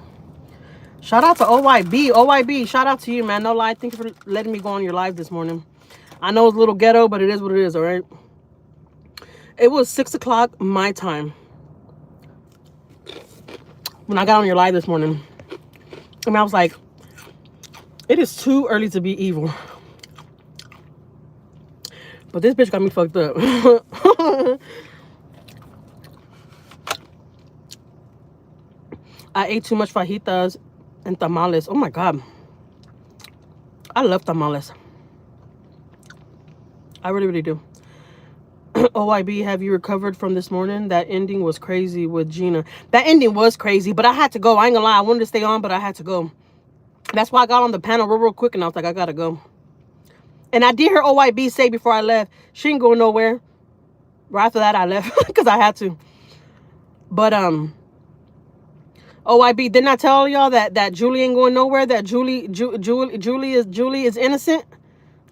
Shout out to OYB. OYB, shout out to you, man. No lie. Thank you for letting me go on your live this morning. I know it's a little ghetto, but it is what it is, all right? It was 6 o'clock my time when I got on your live this morning. I mean, I was like, it is too early to be evil. But this bitch got me fucked up. I ate too much fajitas and tamales. Oh my God. I love tamales. I really, really do. OYB, have you recovered from this morning? That ending was crazy with Gina. That ending was crazy, but I had to go. I ain't gonna lie. I wanted to stay on, but I had to go. That's why I got on the panel real quick, and I was like, I gotta go. And I did hear OYB say before I left, she ain't going nowhere. Right after that, I left because I had to. But OYB, didn't I tell y'all that Julie ain't going nowhere? That Julie is innocent.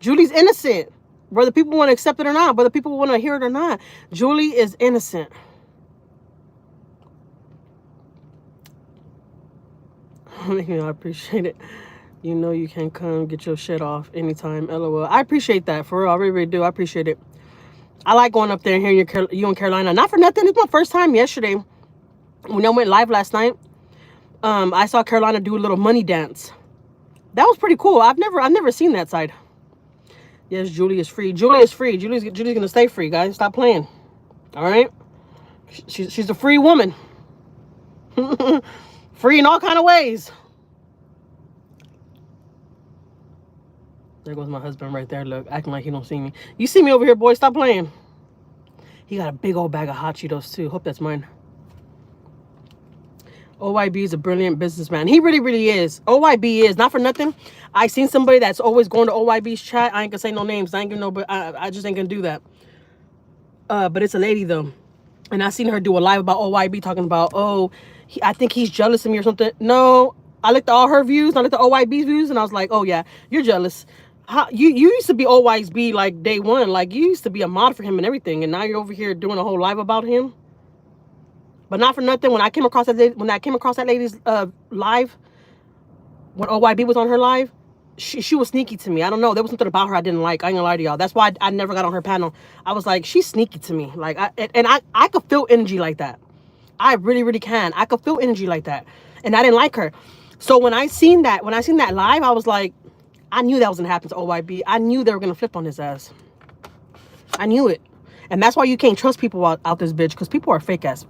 Julie's innocent. Whether people want to accept it or not, whether people want to hear it or not, Julie is innocent. I appreciate it. You know you can come get your shit off anytime. LOL. I appreciate that, for real. I really, really do. I appreciate it. I like going up there and hearing you in Carolina. Not for nothing. It's my first time yesterday. When I went live last night, I saw Carolina do a little money dance. That was pretty cool. I've never seen that side. Yes, Julie is free. Julie is free. Julie's gonna stay free, guys. Stop playing. All right. She's a free woman. Free in all kind of ways. There goes my husband right there. Look, acting like he don't see me. You see me over here, boy? Stop playing. He got a big old bag of hot Cheetos too. Hope that's mine. OYB is a brilliant businessman. He really, really is. OYB is. Not for nothing. I seen somebody that's always going to OYB's chat. I ain't gonna say no names. I ain't gonna know, but I just ain't gonna do that. But it's a lady though. And I seen her do a live about OYB talking about, oh, I think he's jealous of me or something. No, I looked at all her views. I looked at OYB's views and I was like, oh yeah, you're jealous. How, you used to be OYB like day one. Like you used to be a mod for him and everything. And now you're over here doing a whole live about him. But not for nothing, when I came across that lady's live, when OYB was on her live, she was sneaky to me. I don't know. There was something about her I didn't like. I ain't gonna lie to y'all. That's why I never got on her panel. I was like, she's sneaky to me. Like, I could feel energy like that. I really, really can. I could feel energy like that. And I didn't like her. So when I seen that live, I was like, I knew that was gonna happen to OYB. I knew they were gonna flip on his ass. I knew it. And that's why you can't trust people out this bitch, because people are fake ass.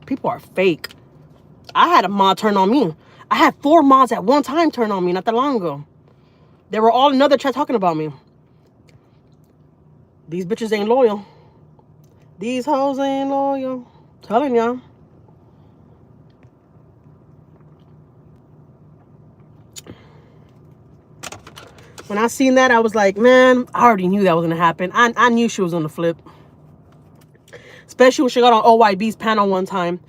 People are fake. I had a mod turn on me. I had 4 mods at one time turn on me not that long ago. They were all in another chat talking about me. These bitches ain't loyal. These hoes ain't loyal. Telling y'all. When I seen that, I was like, man, I already knew that was gonna happen. I knew she was on the flip. Especially when she got on OYB's panel one time.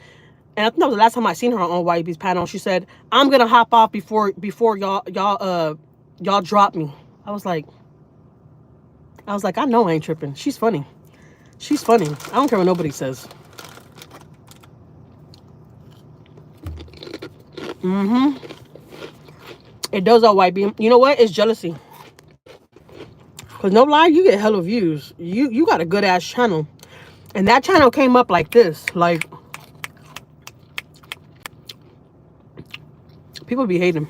And I think that was the last time I seen her on OYB's panel. She said, I'm gonna hop off before y'all drop me. I was like, I know I ain't tripping. She's funny. She's funny. I don't care what nobody says. It does OYB. You know what? It's jealousy. Cause no lie, you get hella views. You got a good ass channel. And that channel came up like this. Like, people be hating.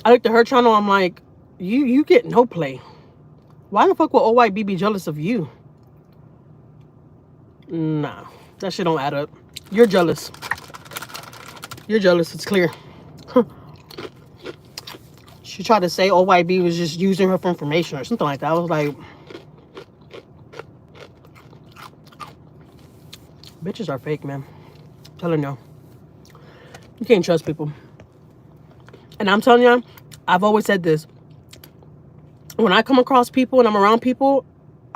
I looked at her channel, I'm like, you get no play. Why the fuck would OYB be jealous of you? Nah, that shit don't add up. You're jealous. You're jealous, it's clear. She tried to say OYB was just using her for information or something like that. I was like, bitches are fake, man. I'm telling y'all. You can't trust people. And I'm telling y'all, I've always said this. When I come across people and I'm around people,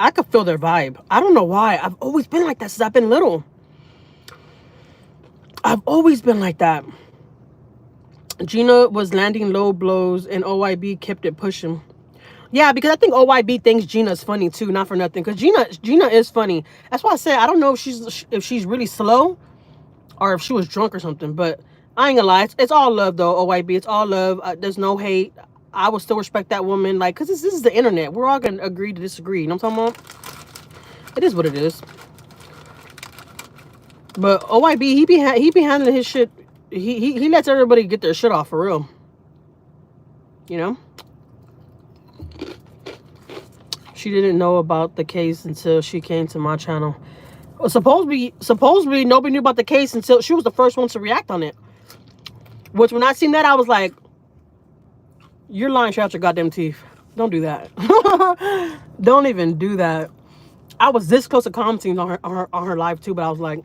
I could feel their vibe. I don't know why. I've always been like that since I've been little. I've always been like that. Gina was landing low blows and OYB kept it pushing. Yeah, because I think OYB thinks Gina's funny too, not for nothing. Because Gina is funny. That's why I said I don't know if she's really slow or if she was drunk or something. But I ain't gonna lie, it's all love though. OYB, it's all love. There's no hate. I would still respect that woman, like, because this is the internet. We're all gonna agree to disagree. You know what I'm talking about? It is what it is. But OYB, he be handling his shit. He lets everybody get their shit off for real. You know. She didn't know about the case until she came to my channel. Well, supposedly nobody knew about the case until she was the first one to react on it. Which when I seen that, I was like, "You're lying out your goddamn teeth. Don't do that. Don't even do that." I was this close to commenting on her live too, but I was like,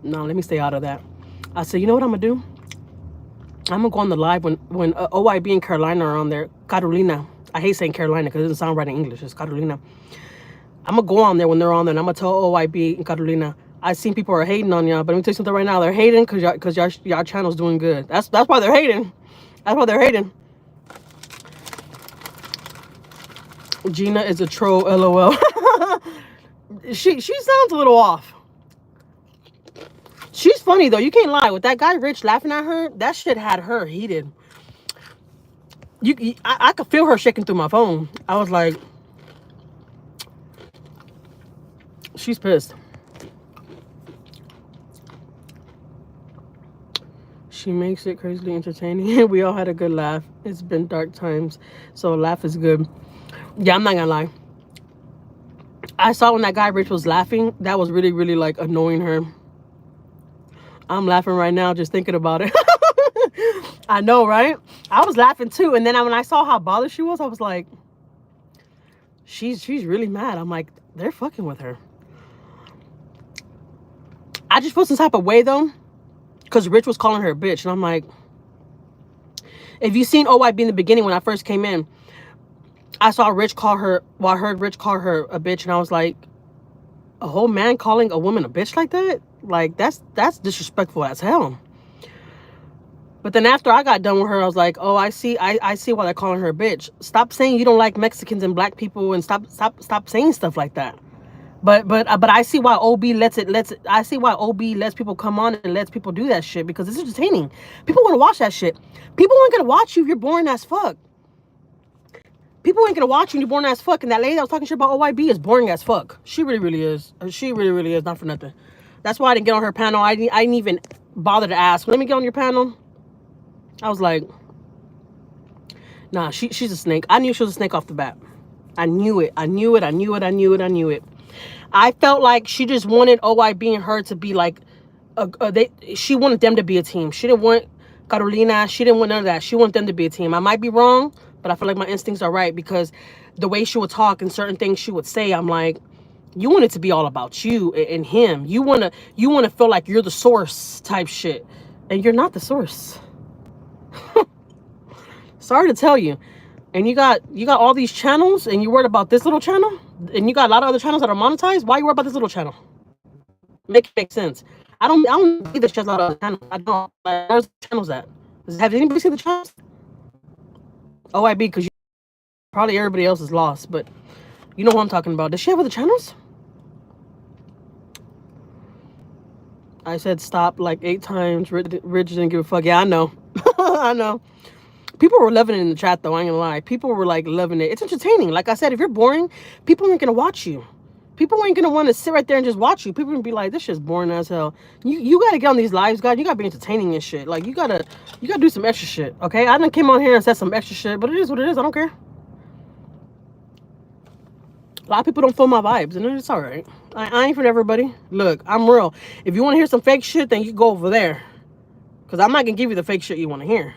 "No, let me stay out of that." I said, "You know what I'm gonna do? I'm gonna go on the live when OYB and Carolina are on there. Carolina. I hate saying Carolina because it doesn't sound right in English. It's Carolina. I'm gonna go on there when they're on there, and I'm gonna tell OYB and Carolina, I seen people are hating on y'all, but let me tell you something right now. They're hating because y'all channel's doing good. That's why they're hating. That's why they're hating." Gina is a troll, LOL. She sounds a little off. She's funny though. You can't lie. With that guy Rich laughing at her, that shit had her heated. I could feel her shaking through my phone. I was like, she's pissed. She makes it crazily entertaining. We all had a good laugh. It's been dark times, so a laugh is good. Yeah, I'm not gonna lie. I saw when that guy Rich was laughing, that was really, really like annoying her. I'm laughing right now just thinking about it. I know, right? I was laughing too, and then when I saw how bothered she was, I was like, she's really mad. I'm like, they're fucking with her. I just feel some type of way though, because Rich was calling her a bitch, and I'm like, if you seen OYB in the beginning when I first came in, I saw Rich call her, well, I heard Rich call her a bitch, and I was like, a whole man calling a woman a bitch like that? Like, that's disrespectful as hell. But then after I got done with her, I was like, oh, I see why they're calling her a bitch. Stop saying you don't like Mexicans and black people, and stop saying stuff like that. But I see why OB I see why OB lets people come on and lets people do that shit, because it's entertaining. People want to watch that shit. People aren't gonna watch you if you're boring as fuck. People ain't gonna watch you when you're boring as fuck. And that lady that was talking shit about OYB is boring as fuck. She really, really is. She really, really is. Not for nothing. That's why I didn't get on her panel. I didn't even bother to ask, let me get on your panel. I was like, nah, she's a snake. I knew she was a snake off the bat. I knew it. I knew it. I knew it. I knew it. I knew it. I felt like she just wanted OYB and her to be like, she wanted them to be a team. She didn't want Carolina. She didn't want none of that. She wanted them to be a team. I might be wrong, but I feel like my instincts are right, because the way she would talk and certain things she would say, I'm like, you want it to be all about you and him. You wanna feel like you're the source type shit, and you're not the source. Sorry to tell you. And you got all these channels, and you're worried about this little channel, and you got a lot of other channels that are monetized. Why are you worried about this little channel? Make sense. I don't see this channel. A lot of other channels. I don't. Like, where's the channels at? Have anybody seen the channels? OYB, because probably everybody else is lost, but you know who I'm talking about. Does she have other channels? I said stop like 8 times. Rich didn't give a fuck. Yeah, I know. I know. People were loving it in the chat, though. I ain't gonna lie. People were like loving it. It's entertaining. Like I said, if you're boring, people aren't gonna watch you. People ain't gonna want to sit right there and just watch you. People are gonna be like, this shit's boring as hell. You gotta get on these lives, guys. You gotta be entertaining and shit. Like, you gotta do some extra shit. Okay, I done came on here and said some extra shit, but it is what it is. I don't care. A lot of people don't feel my vibes, and it's all right. I ain't for everybody. Look, I'm real. If you want to hear some fake shit, then you go over there, because I'm not gonna give you the fake shit you want to hear.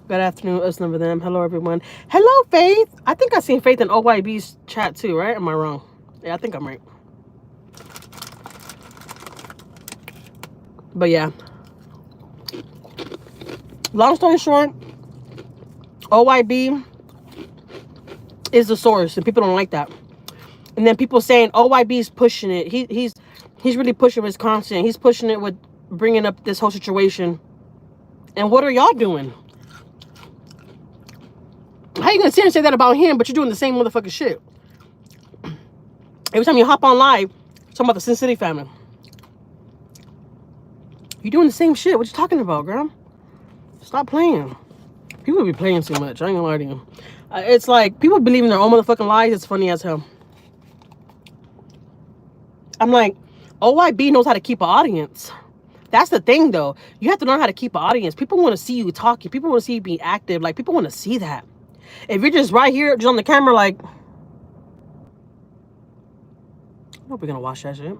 Good afternoon, us number them. Hello, everyone. Hello, Faith. I think I seen Faith in OYB's chat too, right? Am I wrong? Yeah, I think I'm right. But yeah. Long story short, OYB is the source, and people don't like that. And then people saying OYB is pushing it. He's really pushing Wisconsin. He's pushing it with bringing up this whole situation. And what are y'all doing? How you gonna sit and say that about him, but you're doing the same motherfucking shit? Every time you hop on live, talking about the Sin City family. You're doing the same shit. What you talking about, girl? Stop playing. People be playing too much. I ain't gonna lie to you. It's like, people believe in their own motherfucking lies. It's funny as hell. I'm like, OYB knows how to keep an audience. That's the thing, though. You have to learn how to keep an audience. People want to see you talking. People want to see you be active. Like, people want to see that. If you're just right here, just on the camera, like... I hope we're gonna watch that shit.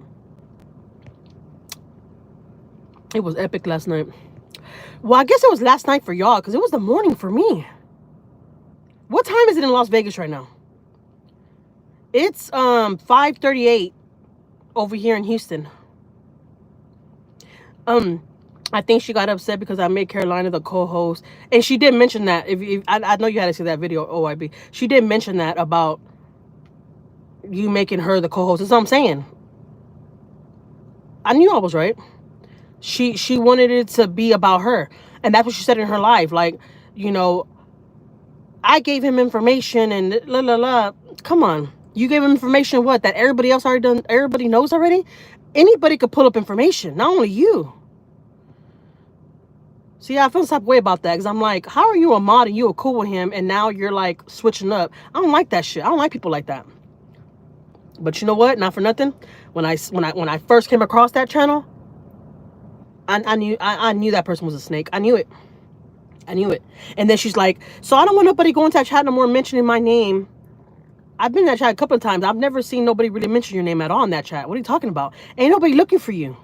It was epic last night. Well, I guess it was last night for y'all, because it was the morning for me. What time is it in Las Vegas right now? It's 5:38 over here in Houston. I think she got upset because I made Carolina the co-host, and she did mention that. I know you had to see that video, OYB. She did mention that about you making her the co-host. That's what I'm saying. I knew I was right. She wanted it to be about her, and that's what she said in her live. Like, you know, I gave him information and la la la. Come on, you gave him information what that everybody else already done. Everybody knows already. Anybody could pull up information, not only you. See, I feel some type of way about that, because I'm like, how are you a mod and you were cool with him, and now you're like switching up? I don't like that shit. I don't like people like that. But you know what? Not for nothing. When I first came across that channel, I knew that person was a snake. I knew it. I knew it. And then she's like, so I don't want nobody going to that chat no more mentioning my name. I've been in that chat a couple of times. I've never seen nobody really mention your name at all in that chat. What are you talking about? Ain't nobody looking for you.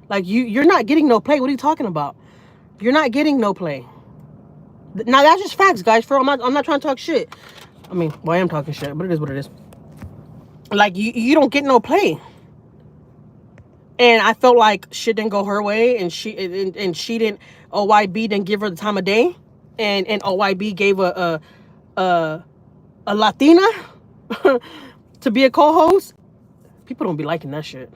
Like, you're not getting no play. What are you talking about? You're not getting no play. Now, that's just facts, guys. I'm not trying to talk shit. I mean, well, I am talking shit, but it is what it is. Like, you don't get no play. And I felt like shit didn't go her way, and she didn't. OYB didn't give her the time of day, and OYB gave a Latina to be a co-host. People don't be liking that shit.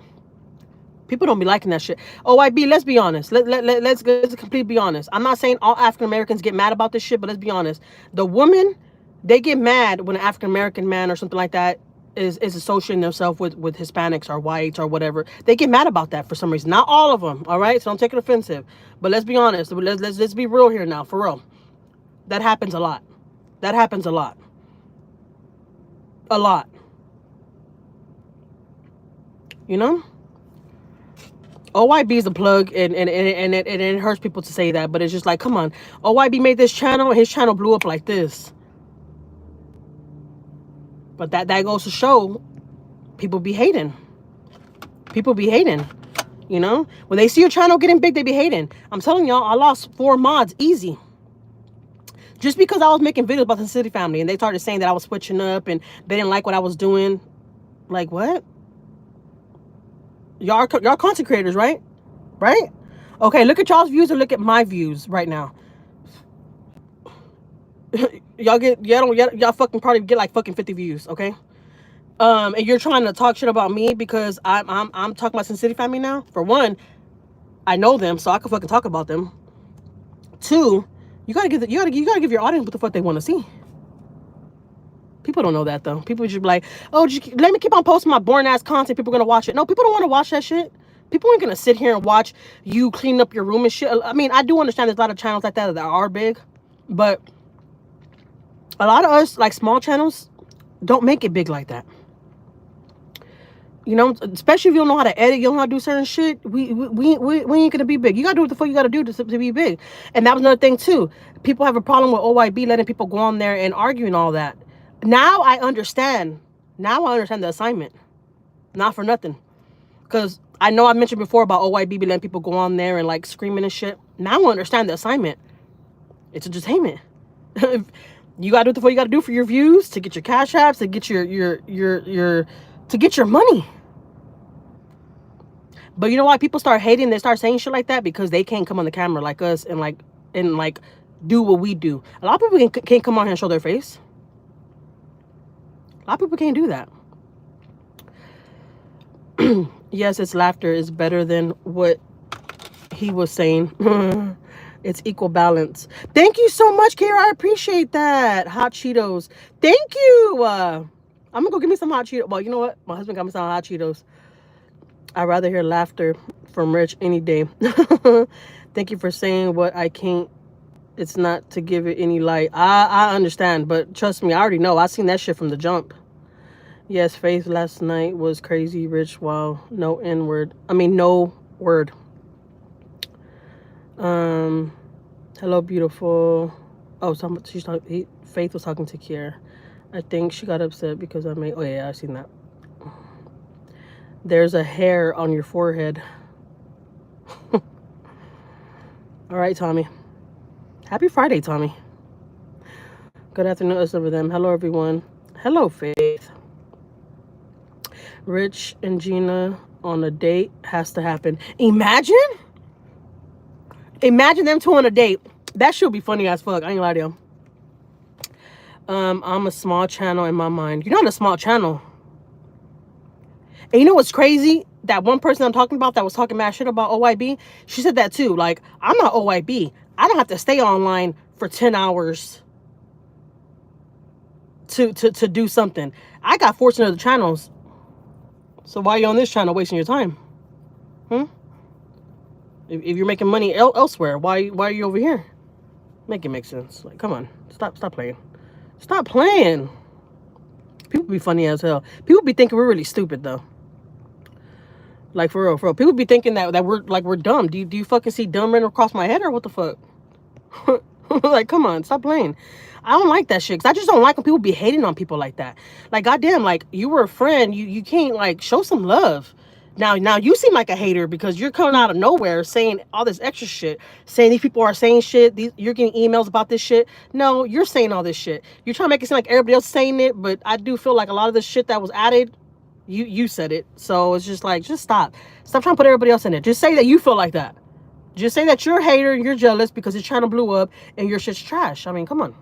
People don't be liking that shit. OYB, let's be honest. Let's completely be honest. I'm not saying all African Americans get mad about this shit, but let's be honest. The women, they get mad when an African American man or something like that is associating themselves with Hispanics or whites or whatever. They get mad about that for some reason. Not all of them, all right? So don't take it offensive. But let's be honest. Let's be real here now, for real. That happens a lot. That happens a lot. A lot. You know? OYB is a plug, and it hurts people to say that, but it's just like, come on. OYB made this channel, and his channel blew up like this. But that goes to show people be hating. People be hating. You know? When they see your channel getting big, they be hating. I'm telling y'all, I lost 4 mods easy. Just because I was making videos about the City family, and they started saying that I was switching up, and they didn't like what I was doing. Like, what? Y'all content creators, right? Right? Okay, look at y'all's views and look at my views right now. y'all fucking probably get like fucking 50 views, okay? And you're trying to talk shit about me because I'm talking about Sin City family now. For one, I know them, so I can fucking talk about them. 2, you gotta give your audience what the fuck they want to see. People don't know that, though. People just be like, oh, let me keep on posting my boring ass content. People are gonna watch it. No, people don't want to watch that shit. People ain't gonna sit here and watch you clean up your room and shit. I mean, I do understand there's a lot of channels like that are big, but a lot of us, like small channels, don't make it big like that. You know, especially if you don't know how to edit, you don't know how to do certain shit. We ain't gonna be big. You gotta do what the fuck you gotta do to be big. And that was another thing too. People have a problem with OYB letting people go on there and argue and all that. Now I understand. Now I understand the assignment. Not for nothing. Because I know I mentioned before about OYB letting people go on there and like screaming and shit. Now I understand the assignment. It's entertainment. You gotta do what the fuck you gotta do for your views, to get your cash apps, to get to get your money. But you know why people start hating? They start saying shit like that because they can't come on the camera like us and do what we do. A lot of people can't come on here and show their face. A lot of people can't do that. Yes, it's laughter is better than what he was saying. It's equal balance. Thank you so much, Kara. I appreciate that. Hot Cheetos. Thank you. I'm gonna go get me some hot Cheetos. Well, you know what? My husband got me some hot Cheetos. I'd rather hear laughter from Rich any day. Thank you for saying what I can't. It's not to give it any light. I understand, but trust me, I already know. I seen that shit from the jump. Yes, Faith last night was crazy rich. Wow, no N word. I mean, no word. Hello, beautiful. Oh, Faith was talking to Kier. I think she got upset because I made. Oh yeah, I seen that. There's a hair on your forehead. All right, Tommy. Happy Friday, Tommy. Good afternoon, us over them. Hello, everyone. Hello, Faith. Rich and Gina on a date has to happen. Imagine them two on a date. That should be funny as fuck. I ain't gonna lie to you. I'm a small channel in my mind. You're not a small channel. And you know what's crazy? That one person I'm talking about that was talking mad shit about OYB, she said that too. Like, I'm not OYB. I don't have to stay online for 10 hours to do something. I got 14 other channels. So why are you on this channel wasting your time? If you're making money elsewhere, why are you over here? Make it make sense. Like, come on. Stop playing. Stop playing. People be funny as hell. People be thinking we're really stupid though. Like, for real. People be thinking that we're dumb. Do you fucking see dumb running across my head or what the fuck? Like, come on, stop playing. I don't like that shit. Cause I just don't like when people be hating on people like that. Like, goddamn, like, you were a friend. You can't, like, show some love. Now you seem like a hater because you're coming out of nowhere saying all this extra shit, saying these people are saying shit. You're getting emails about this shit. No, you're saying all this shit. You're trying to make it seem like everybody else saying it, but I do feel like a lot of the shit that was added, you said it. So it's just like, just stop trying to put everybody else in it. Just say that you feel like that. Just say that you're a hater and you're jealous because your channel blew up and your shit's trash. I mean, come on.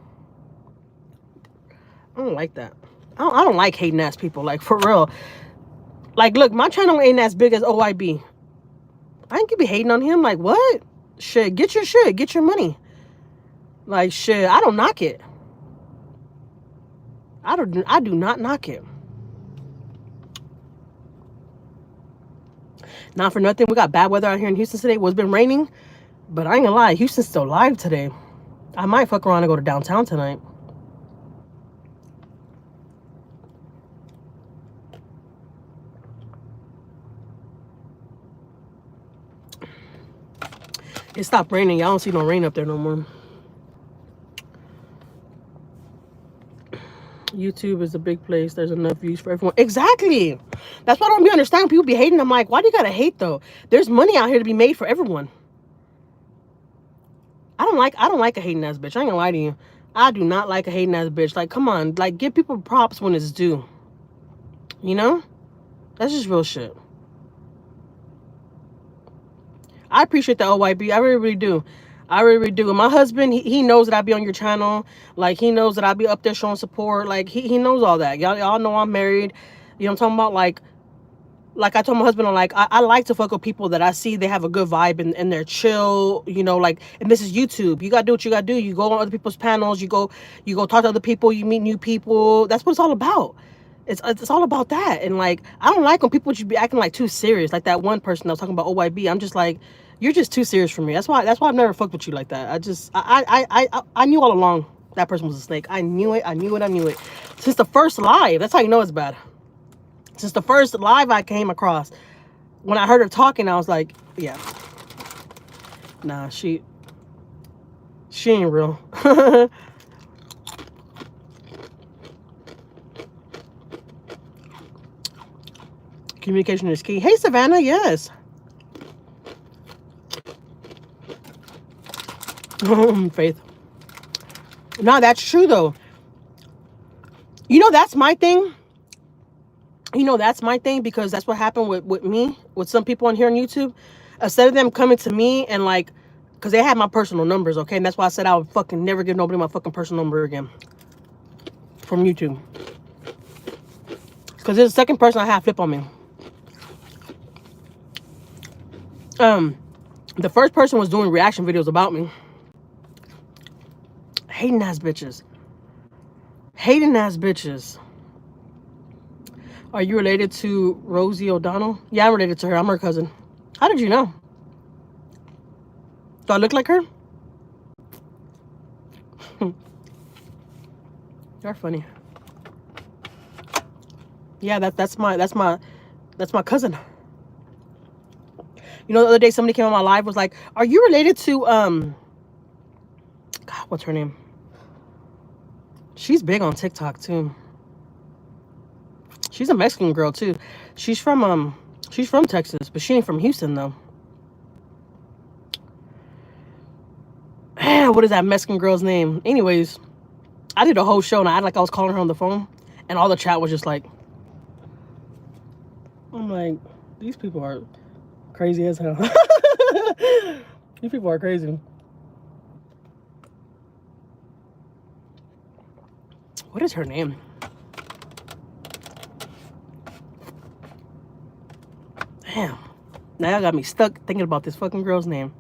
I don't like that. I don't like hating ass people. Like, for real. Like, look, my channel ain't as big as OYB. I ain't gonna be hating on him. Like, what? Shit, get your shit. Get your money. Like, shit, I don't knock it. I do not knock it. Not for nothing. We got bad weather out here in Houston today. Well, it's been raining. But I ain't gonna lie. Houston's still live today. I might fuck around and go to downtown tonight. It stopped raining. Y'all don't see no rain up there no more. YouTube is a big place. There's enough views for everyone. Exactly. That's why I don't be understanding. People be hating. I'm like, why do you gotta hate though? There's money out here to be made for everyone. I don't like a hating ass bitch. I ain't gonna lie to you. I do not like a hating ass bitch. Like, come on. Like, give people props when it's due. You know? That's just real shit. I appreciate the OYB. I really, really do. I really, really do. And my husband, he knows that I be on your channel. Like, he knows that I be up there showing support. Like, he knows all that. Y'all know I'm married. You know what I'm talking about? Like I told my husband, I'm like, I like to fuck with people that I see they have a good vibe and they're chill, you know, like, and this is YouTube. You gotta do what you gotta do. You go on other people's panels, you go talk to other people, you meet new people. That's what it's all about. It's all about that. And like, I don't like when people should be acting like too serious. Like that one person that was talking about OYB. I'm just like, you're just too serious for me. That's why I've never fucked with you like that. I knew all along that person was a snake. I knew it. Since the first live, that's how you know it's bad. Since the first live I came across, when I heard her talking, I was like, yeah. Nah, she ain't real. Communication is key. Hey, Savannah, yes. Faith. No, that's true, though. You know, that's my thing. Because that's what happened with me, with some people on here on YouTube. Instead of them coming to me and like Because they had my personal numbers, okay? And that's why I said I would fucking never give nobody my fucking personal number again. From YouTube. Because there's a second person I have flip on me. The first person was doing reaction videos about me. Hating ass bitches. Hating ass bitches. Are you related to Rosie O'Donnell? Yeah, I'm related to her. I'm her cousin. How did you know? Do I look like her? You're funny. Yeah, that's my cousin. You know, the other day somebody came on my live was like, "Are you related to God, what's her name?" She's big on TikTok too. She's a Mexican girl too. She's from Texas, but she ain't from Houston though. What is that Mexican girl's name? Anyways, I did a whole show and I acted like I was calling her on the phone, and all the chat was just like, I'm like, these people are crazy as hell. These people are crazy. What is her name? Damn. Now y'all got me stuck thinking about this fucking girl's name.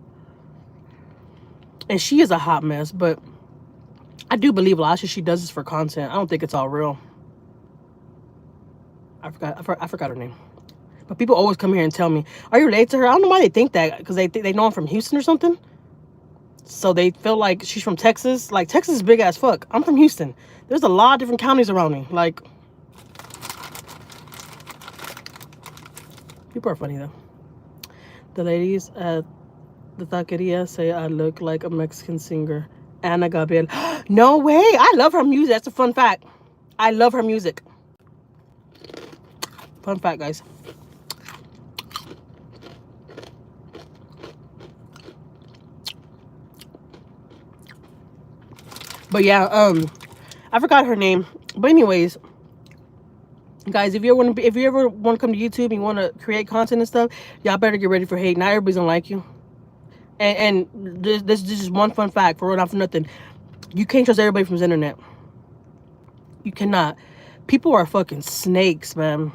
And she is a hot mess, but I do believe a lot of shit she does is for content. I don't think it's all real. I forgot her name. But people always come here and tell me, "Are you related to her?" I don't know why they think that, because they know I'm from Houston or something. So they feel like she's from Texas. Like, Texas is big as fuck. I'm from Houston. There's a lot of different counties around me. Like, people are funny though. The ladies at the taqueria say I look like a Mexican singer, Ana Gabriel. No way! I love her music. That's a fun fact. I love her music. Fun fact, guys. But yeah, I forgot her name. But anyways, guys, if you ever want to come to YouTube and you want to create content and stuff, y'all better get ready for hate. Not everybody's gonna like you. And this is just one fun fact, for real, not for nothing. You can't trust everybody from the internet. You cannot. People are fucking snakes, man.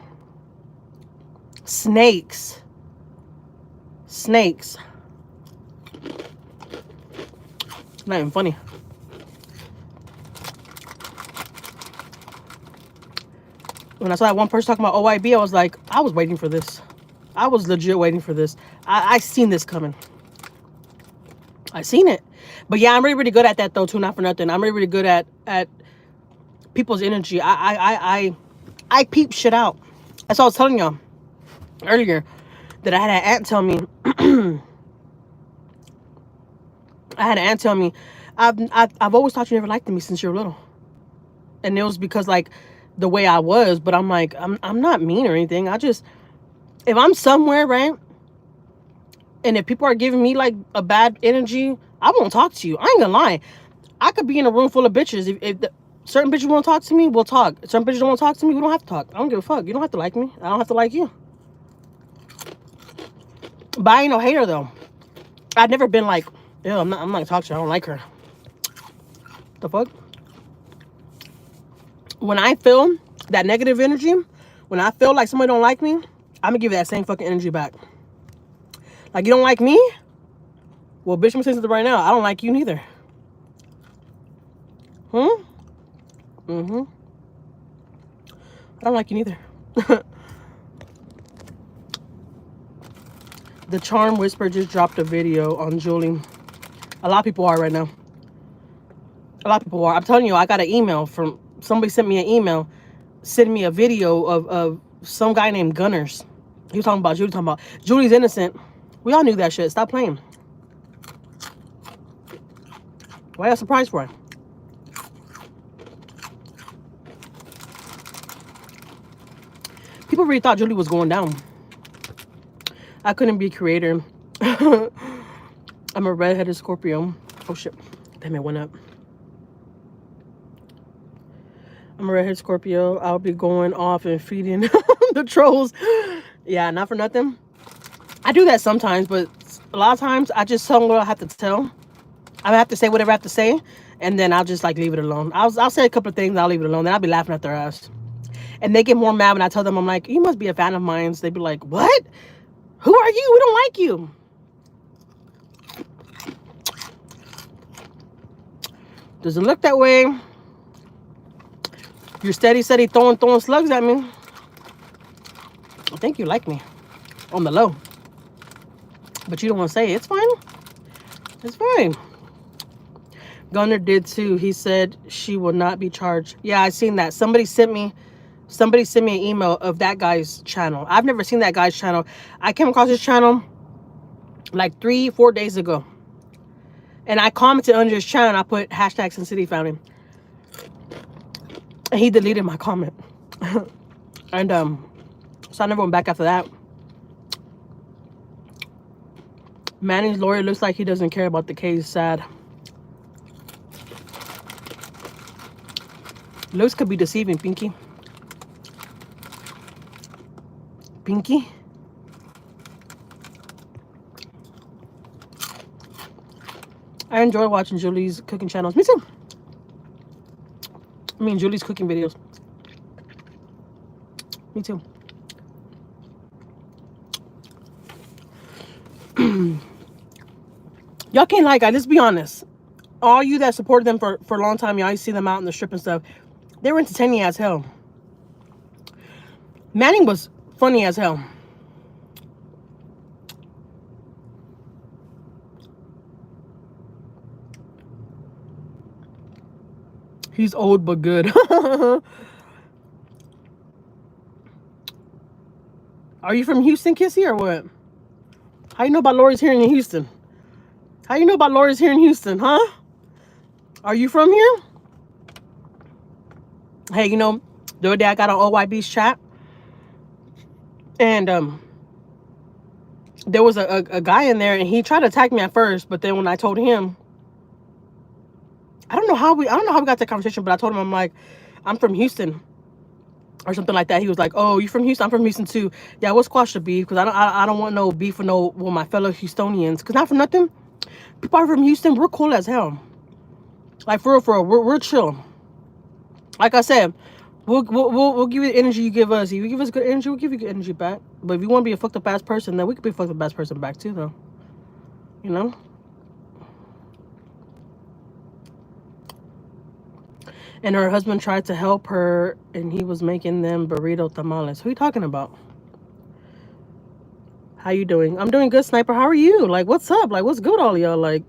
Snakes. Snakes. Not even funny. When I saw that one person talking about OIB, I was like, I was waiting for this. I was legit waiting for this. I seen this coming. I seen it. But yeah, I'm really, really good at that though too, not for nothing. I'm really, really good at people's energy. I peep shit out. That's what I was telling y'all earlier, that I had an aunt tell me. I've always thought you never liked me since you were little. And it was because, like, the way I was, but I'm like, I'm not mean or anything. I just, if I'm somewhere, right, and if people are giving me like a bad energy, I won't talk to you. I ain't gonna lie. I could be in a room full of bitches. If certain bitches want to talk to me, we'll talk. If certain bitches don't want to talk to me, we don't have to talk. I don't give a fuck. You don't have to like me. I don't have to like you. But I ain't no hater though. I've never been like, ew, I'm not gonna talk to her. I don't like her. The fuck? When I feel that negative energy, when I feel like somebody don't like me, I'm gonna give you that same fucking energy back. Like, you don't like me? Well, bitch, I'm saying something right now. I don't like you neither. I don't like you neither. The Charm Whisper just dropped a video on Julie. A lot of people are right now. A lot of people are. I'm telling you, I got an email from... Somebody sent me an email, sending me a video of some guy named Gunners. He was talking about Julie, talking about Julie's innocent. We all knew that shit. Stop playing. Why are you surprised for it? People really thought Julie was going down. I couldn't be a creator. I'm a redheaded Scorpio. Oh shit. Damn, it went up. I'm a redhead Scorpio. I'll be going off and feeding the trolls. Yeah, not for nothing. I do that sometimes, but a lot of times I just tell them what I have to tell. I have to say whatever I have to say, and then I'll just like leave it alone. I'll say a couple of things, and I'll leave it alone. Then I'll be laughing at their ass, and they get more mad when I tell them I'm like, you must be a fan of mine. So they be like, what? Who are you? We don't like you. Doesn't look that way. You're steady throwing slugs at me. I think you like me on the low, but you don't want to say it. It's fine. It's fine. Gunner did too. He said she will not be charged. Yeah, I seen that. Somebody sent me an email of that guy's channel. I've never seen that guy's channel. I came across his channel like 3-4 days ago. And I commented under his channel and I put hashtag Sin City found him. And he deleted my comment. And so I never went back after that. Manning's lawyer looks like he doesn't care about the case. Sad. Looks could be deceiving, Pinky. Pinky? I enjoy watching Julie's cooking channels. Me too. I mean, Julie's cooking videos. Me too. Y'all can't lie, guys. Let's be honest. All you that supported them for a long time, y'all see them out in the strip and stuff. They were entertaining as hell. Manning was funny as hell. He's old but good. Are you from Houston, Kissy, or what? How you know about Lori's here in Houston? How you know about Lori's here in Houston, huh? Are you from here? Hey, you know, the other day I got on OYB's chat. And there was a guy in there, and he tried to attack me at first, but then when I told him, I don't know how we got that conversation, but I told him, I'm like, I'm from Houston or something like that. He was like, oh, you from Houston? I'm from Houston too. Yeah, we'll squash the beef, because I don't want no beef with my fellow Houstonians, because not for nothing, people are from Houston, we're cool as hell. Like, for real, we're chill. Like I said, we'll give you the energy you give us. If you give us good energy, we'll give you good energy back. But if you want to be a fucked up ass person, then we could be a fucked up ass person back too, though. You know? And her husband tried to help her, and he was making them burrito tamales. Who are you talking about? How you doing? I'm doing good, Sniper. How are you? Like, what's up? Like, what's good, all y'all? Like,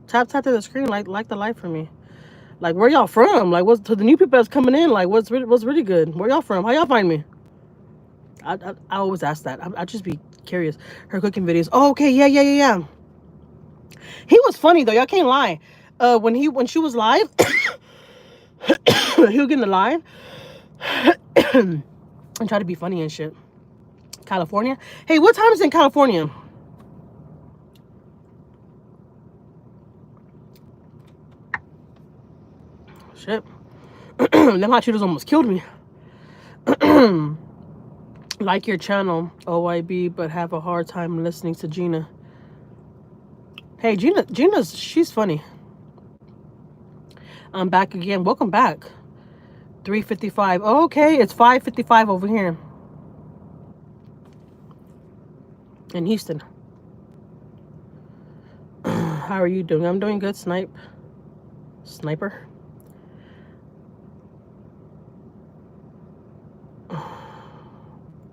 tap to the screen, like the light for me. Like, where y'all from? Like, what's to the new people that's coming in? Like, what's really good? Where y'all from? How y'all find me? I always ask that. I just be curious. Her cooking videos. Oh, okay, yeah. He was funny though. Y'all can't lie. When she was live, he would get in the live and try to be funny and shit. California. Hey, what time is it in California? Shit. Them hot Cheetos almost killed me. Like your channel, OYB, but have a hard time listening to Gina. Hey, she's funny. I'm back again. Welcome back. 3:55. Oh, okay, it's 5:55 over here in Houston. How are you doing? I'm doing good, Sniper.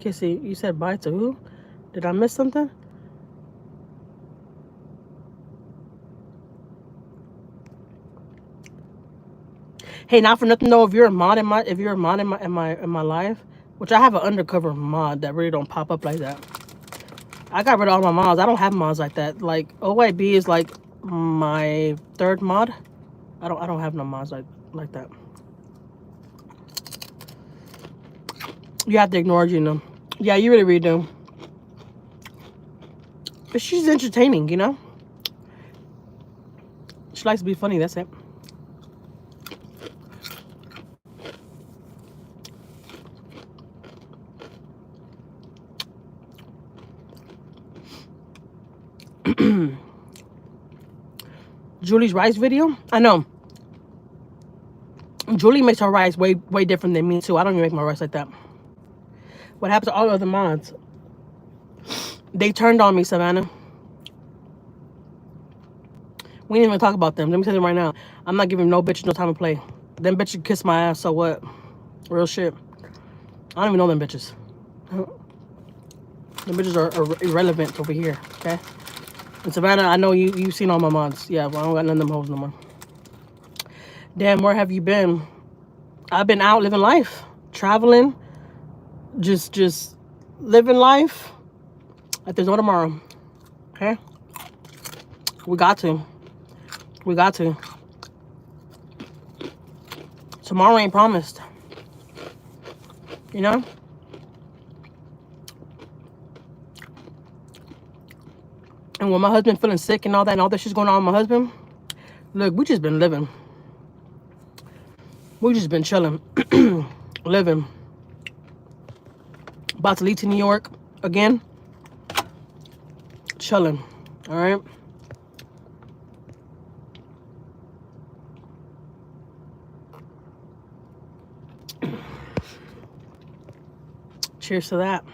Kissy, you said bye to who? Did I miss something? Hey, not for nothing though. If you're a mod in my live, which I have an undercover mod that really don't pop up like that. I got rid of all my mods. I don't have mods like that. Like OYB is like my third mod. I don't have no mods like that. You have to ignore Gina. Yeah, you really do. But she's entertaining, you know? She likes to be funny, that's it. Julie's rice video. I know. Julie makes her rice way different than me too. I don't even make my rice like that. What happens to all the other mods? They turned on me, Savannah. We didn't even talk about them. Let me tell you right now. I'm not giving no bitches no time to play. Them bitches kiss my ass, so what? Real shit. I don't even know them bitches. The bitches are irrelevant over here, okay? And Savannah, I know you've seen all my mods. Yeah, well, I don't got none of them hoes no more. Damn, where have you been? I've been out living life. Traveling. Just living life. Like there's no tomorrow. Okay? We got to. We got to. Tomorrow ain't promised. You know? And when my husband feeling sick and all that shit's going on with my husband, look, we just been living. We just been chilling. Living. About to leave to New York again. Chilling. Alright? Cheers to that.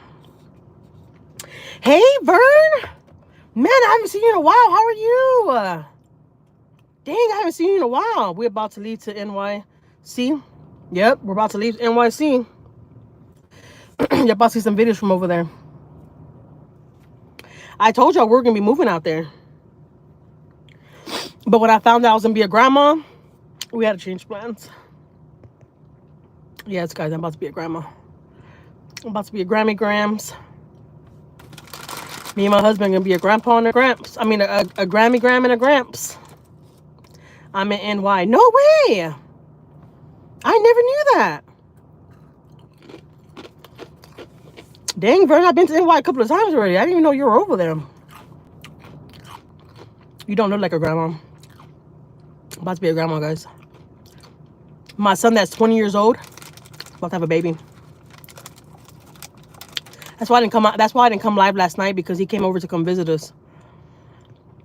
Hey, Vern! Man, I haven't seen you in a while. How are you? Dang, I haven't seen you in a while. We're about to leave to NYC. Yep, we're about to leave NYC. You're about to see some videos from over there. I told y'all we're going to be moving out there. But when I found out I was going to be a grandma, we had to change plans. Yes, guys, I'm about to be a grandma. I'm about to be a Grammy Grams. Me and my husband are going to be a grandpa and a gramps. I mean, a Grammy Gram and a gramps. I'm in NY. No way! I never knew that. Dang, Vern, I've been to NY a couple of times already. I didn't even know you were over there. You don't look like a grandma. I'm about to be a grandma, guys. My son that's 20 years old, about to have a baby. That's why I didn't come out. That's why I didn't come live last night, because he came over to come visit us.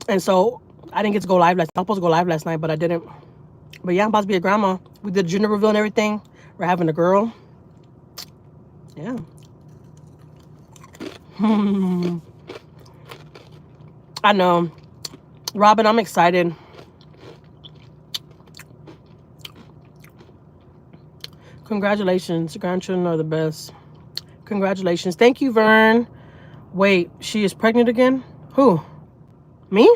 And so I didn't get to go live last night. I was supposed to go live last night, but I didn't. But yeah, I'm about to be a grandma. We did gender reveal and everything. We're having a girl. Yeah. I know. Robin, I'm excited. Congratulations. Grandchildren are the best. Congratulations. Thank you, Vern. Wait, she is pregnant again? Who? Me?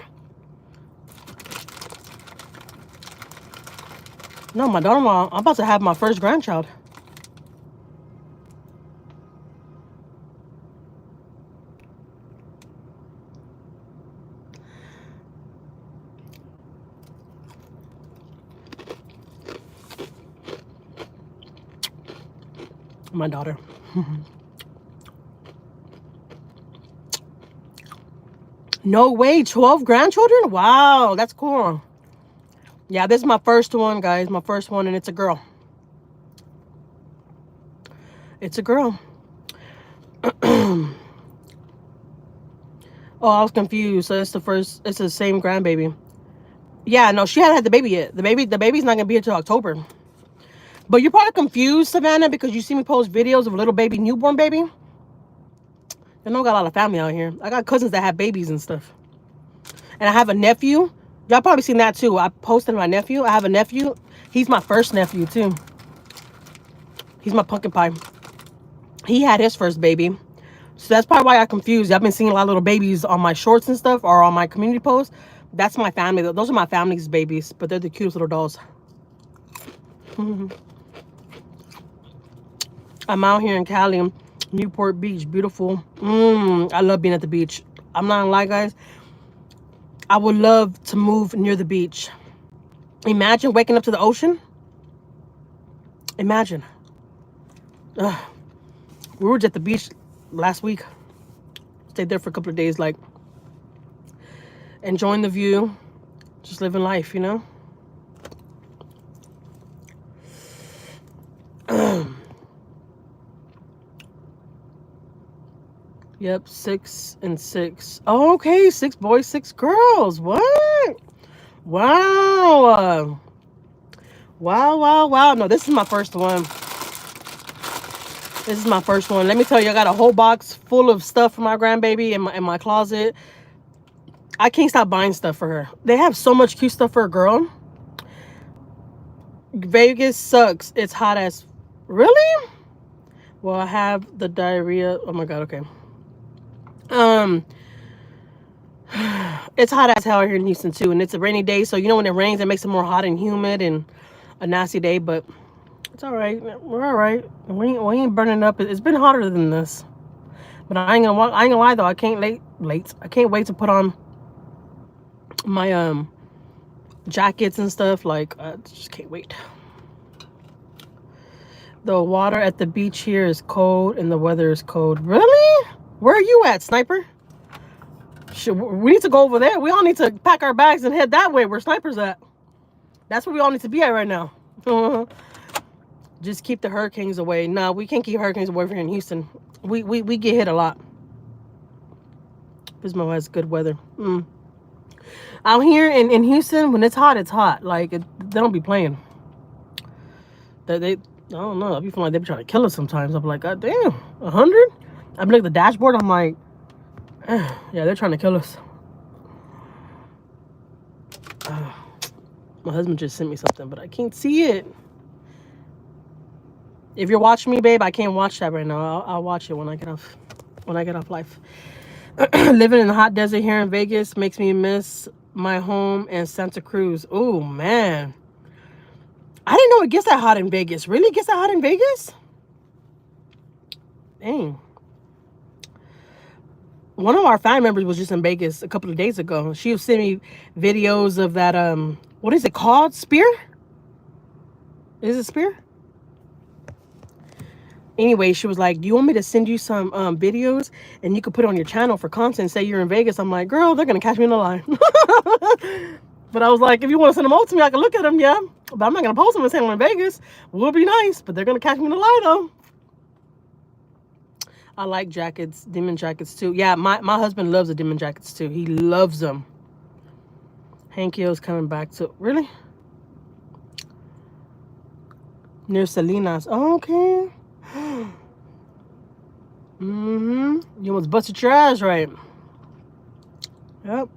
No, my daughter-in-law. I'm about to have my first grandchild. My daughter. No way, 12 grandchildren? Wow, that's cool. Yeah, this is my first one, guys. My first one, and it's a girl. It's a girl. Oh, I was confused. So it's the same grandbaby. Yeah, no, she hadn't had the baby yet. The baby's not gonna be here till October. But you're probably confused, Savannah, because you see me post videos of a little baby, newborn baby. I know I got a lot of family out here. I got cousins that have babies and stuff. And I have a nephew. Y'all probably seen that too. I posted my nephew. I have a nephew. He's my first nephew too. He's my pumpkin pie. He had his first baby. So that's probably why I confused. I've been seeing a lot of little babies on my shorts and stuff, or on my community posts. That's my family. Those are my family's babies, but they're the cutest little dolls. I'm out here in Cali, Newport Beach, beautiful. I love being at the beach. I'm not gonna lie, guys. I would love to move near the beach. Imagine waking up to the ocean. Imagine. Ugh. We were just at the beach last week. Stayed there for a couple of days, like enjoying the view, just living life, you know. Yep, 6 and 6. Oh, okay, 6 boys, 6 girls. What? Wow. Wow, wow, wow. No, this is my first one. This is my first one. Let me tell you, I got a whole box full of stuff for my grandbaby in my closet. I can't stop buying stuff for her. They have so much cute stuff for a girl. Vegas sucks. It's hot as... Really? Well, I have the diarrhea. Oh my God, okay. It's hot as hell here in Houston too, and it's a rainy day, so you know when it rains it makes it more hot and humid and a nasty day, but it's all right. We're all right. We ain't burning up. It's been hotter than this, but I ain't gonna lie though. I can't I can't wait to put on my jackets and stuff. Like I just can't wait. The water at the beach here is cold and the weather is cold. Really? Where are you at, Sniper? We need to go over there. We all need to pack our bags and head that way where Sniper's at. That's where we all need to be at right now. Just keep the hurricanes away. No, we can't keep hurricanes away from here in Houston. We get hit a lot. Pismo has good weather. Out here in Houston, when it's hot. Like, they don't be playing. They I don't know. I be feeling like they be trying to kill us sometimes. I'm like, God damn, 100? I be looking at the dashboard. I'm like, yeah, they're trying to kill us. My husband just sent me something, but I can't see it. If you're watching me, babe, I can't watch that right now. I'll watch it when I get off live. Living in the hot desert here in Vegas makes me miss my home in Santa Cruz. Oh man, I didn't know it gets that hot in Vegas. Really, it gets that hot in Vegas? Dang. One of our family members was just in Vegas a couple of days ago. She was sending me videos of that, what is it called? Spear? Is it Spear? Anyway, she was like, do you want me to send you some videos and you could put it on your channel for content? Say you're in Vegas. I'm like, girl, they're going to catch me in the lie. But I was like, if you want to send them over to me, I can look at them, yeah. But I'm not going to post them and say I'm in Vegas. Will be nice, but they're going to catch me in the lie, though. I like jackets, denim jackets too. Yeah, my husband loves the denim jackets too. He loves them. Hank Hill's coming back to... Really? Near Salinas. Oh, okay. You almost busted your ass, right? Yep.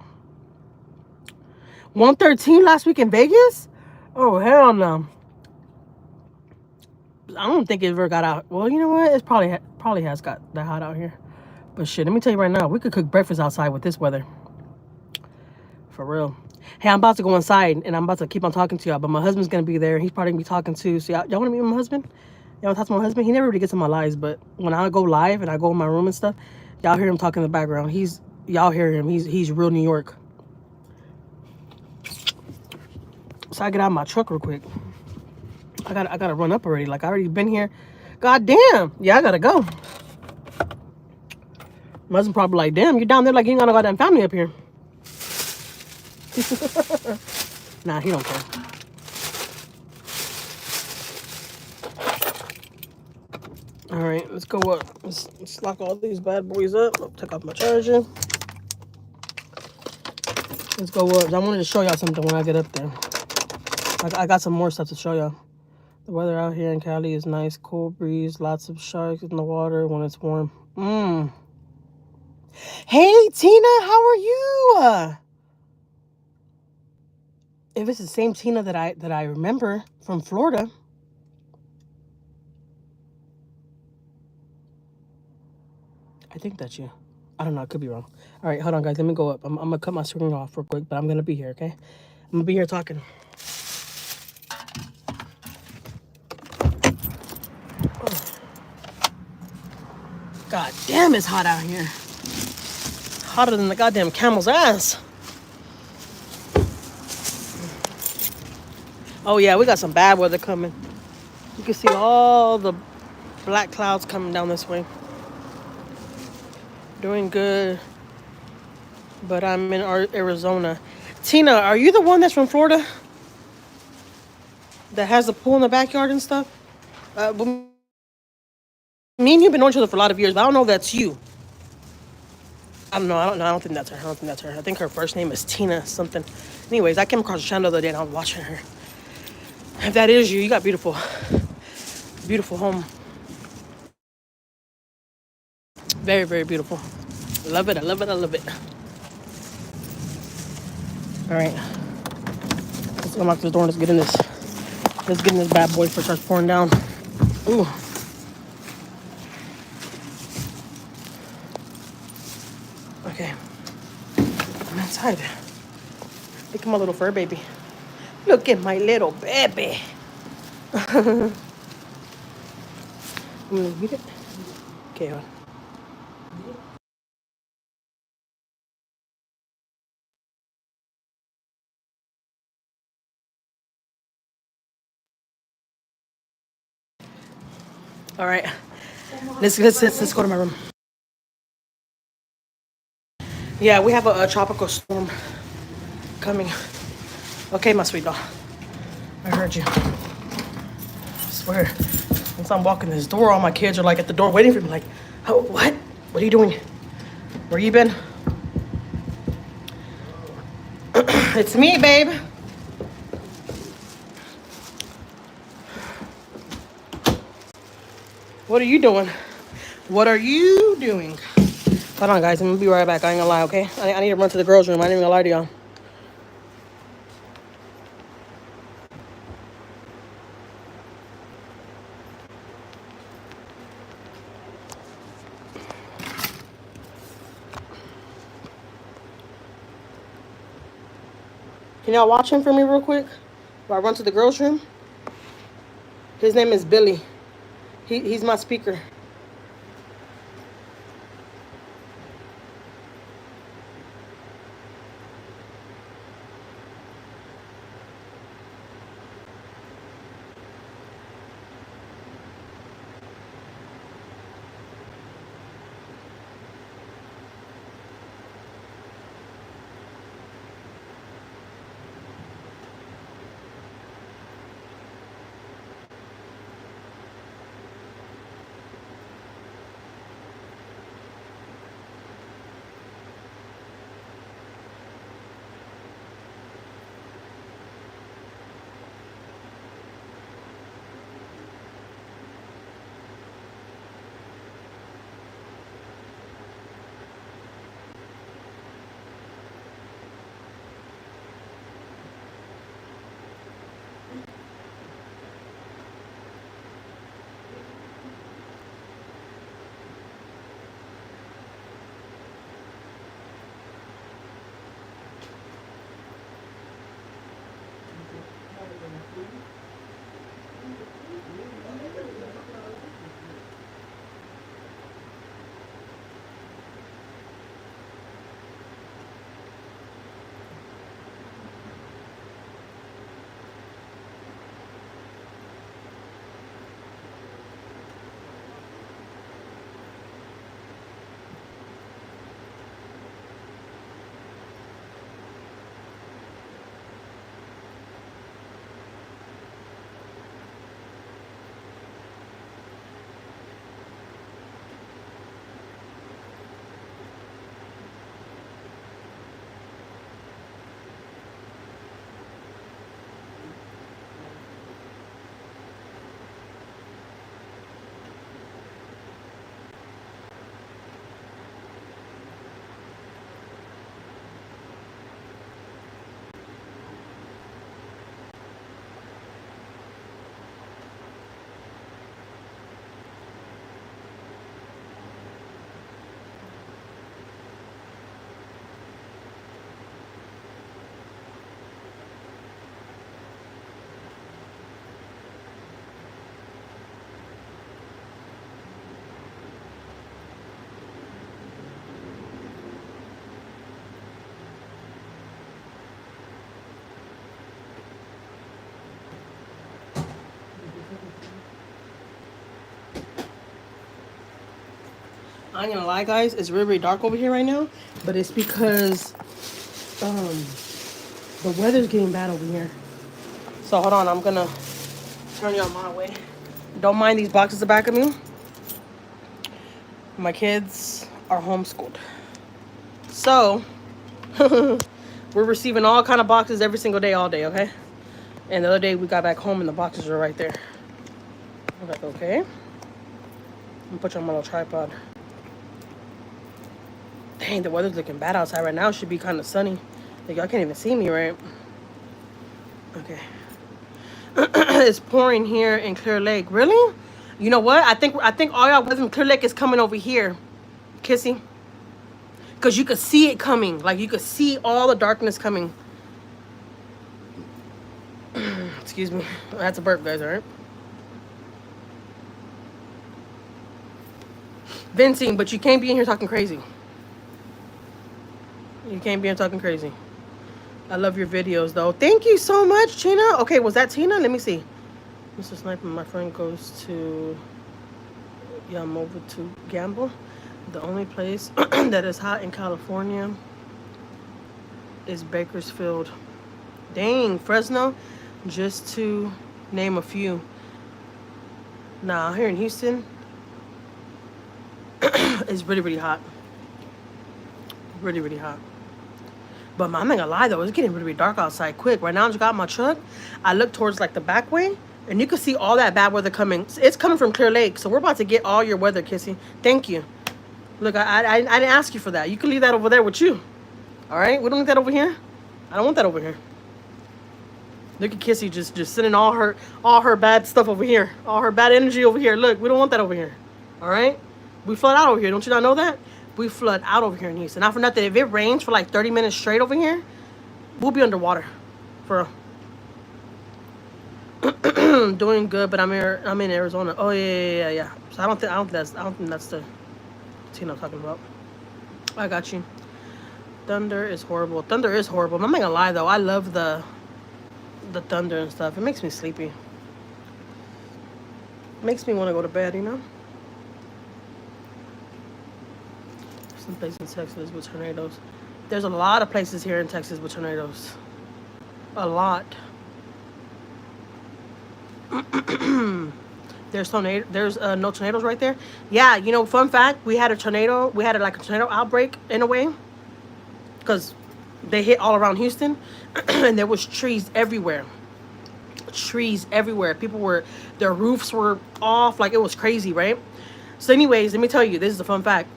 113 last week in Vegas? Oh, hell no. I don't think it ever got out. Well, you know what? It's probably has got that hot out here. But shit, let me tell you right now, we could cook breakfast outside with this weather. For real. Hey, I'm about to go inside, and I'm about to keep on talking to y'all, but my husband's going to be there. He's probably going to be talking too. So y'all want to meet my husband? Y'all want to talk to my husband? He never really gets in my lives, but when I go live and I go in my room and stuff, y'all hear him talking in the background. Y'all hear him. He's real New York. So I get out of my truck real quick. I gotta run up already. Like, I already been here. God damn. Yeah, I gotta go. My husband probably like, damn, you're down there like you ain't got no goddamn family up here. Nah, he don't care. All right, let's go up. Let's lock all these bad boys up. I'll take off my charger. Let's go up. I wanted to show y'all something when I get up there. I got some more stuff to show y'all. The weather out here in Cali is nice. Cool breeze. Lots of sharks in the water when it's warm. Hey, Tina, how are you? If it's the same Tina that I remember from Florida. I think that's you. I don't know. I could be wrong. All right, hold on, guys. Let me go up. I'm going to cut my screen off real quick, but I'm going to be here, okay? I'm going to be here talking. God damn, it's hot out here. Hotter than the goddamn camel's ass. Oh, yeah, we got some bad weather coming. You can see all the black clouds coming down this way. Doing good. But I'm in Arizona. Tina, are you the one that's from Florida? That has the pool in the backyard and stuff? Me and you've been knowing each other for a lot of years, but I don't know if that's you. I don't know. I don't think that's her. I don't think that's her. I think her first name is Tina something. Anyways, I came across the channel the other day and I was watching her. If that is you, you got beautiful, beautiful home. Very, very beautiful. Love it. I love it. I love it. All right. Let's unlock this door and let's get in this. Let's get in this bad boy before it starts pouring down. Ooh. Okay. I'm inside. Look at my little fur baby. Look at my little baby. I'm gonna eat it. Okay, hold on. All right. Let's go to my room. Yeah, we have a tropical storm coming. Okay, my sweet doll. I heard you. I swear. Once I'm walking this door, all my kids are like at the door waiting for me. Like, oh, what? What are you doing? Where you been? It's me, babe. What are you doing? What are you doing? Hold on, guys. I'm gonna be right back. I ain't gonna lie, okay? I need to run to the girls' room. I ain't even gonna lie to y'all. Can y'all watch him for me real quick? While I run to the girls' room? His name is Billy. He's my speaker. I ain't gonna lie, guys. It's really, really dark over here right now, but it's because the weather's getting bad over here. So hold on, I'm gonna turn y'all my way. Don't mind these boxes at the back of me. My kids are homeschooled. So we're receiving all kind of boxes every single day, all day, okay? And the other day we got back home and the boxes were right there. I was like, okay. I'm gonna put you on my little tripod. Dang, the weather's looking bad outside right now. It should be kind of sunny. Like, y'all can't even see me, right? Okay. It's pouring here in Clear Lake. Really? You know what? I think all y'all weather in Clear Lake is coming over here, Kissy. Because you could see it coming. Like, you could see all the darkness coming. Excuse me. That's a burp, guys, all right? Venting, but you can't be in here talking crazy. You can't be in talking crazy. I love your videos, though. Thank you so much, Tina. Okay, was that Tina? Let me see. Mr. Sniper, my friend goes to Yamovo to gamble. The only place that is hot in California is Bakersfield. Dang, Fresno, just to name a few. Nah, here in Houston, it's really, really hot. Really, really hot. But I'm not gonna lie though, it's getting really, really dark outside quick. Right now, I just got my truck. I look towards like the back way, and you can see all that bad weather coming. It's coming from Clear Lake, so we're about to get all your weather, Kissy. Thank you. Look, I didn't ask you for that. You can leave that over there with you. All right, we don't need that over here. I don't want that over here. Look at Kissy just sending all her bad stuff over here, all her bad energy over here. Look, we don't want that over here. All right, we flood out over here. Don't you not know that? We flood out over here in Houston. Not for nothing. If it rains for like 30 minutes straight over here, we'll be underwater. For real. Doing good, but I'm in Arizona. Oh yeah. So I don't think that's the team I'm talking about. I got you. Thunder is horrible. Thunder is horrible. I'm not gonna lie though. I love the thunder and stuff. It makes me sleepy. It makes me want to go to bed, you know? Some places in Texas with tornadoes. There's a lot of places here in Texas with tornadoes. A lot. There's no tornadoes right there. Yeah, you know, fun fact, we had a tornado. We had like a tornado outbreak in a way. Because they hit all around Houston. And there was trees everywhere. Trees everywhere. Their roofs were off. Like, it was crazy, right? So anyways, let me tell you, this is a fun fact.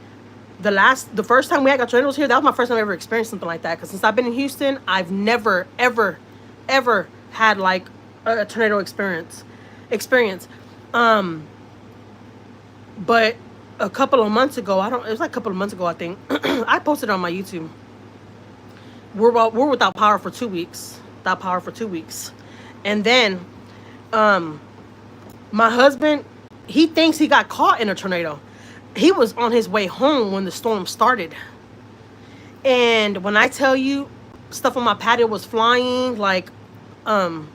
The first time we had tornadoes here, that was my first time I ever experienced something like that. Because since I've been in Houston, I've never, ever, ever had like a tornado experience. But a couple of months ago, it was like a couple of months ago, I think. I posted it on my YouTube. We're without power for 2 weeks. And then, my husband, he thinks he got caught in a tornado. He was on his way home when the storm started. And when I tell you, stuff on my patio was flying, like, hold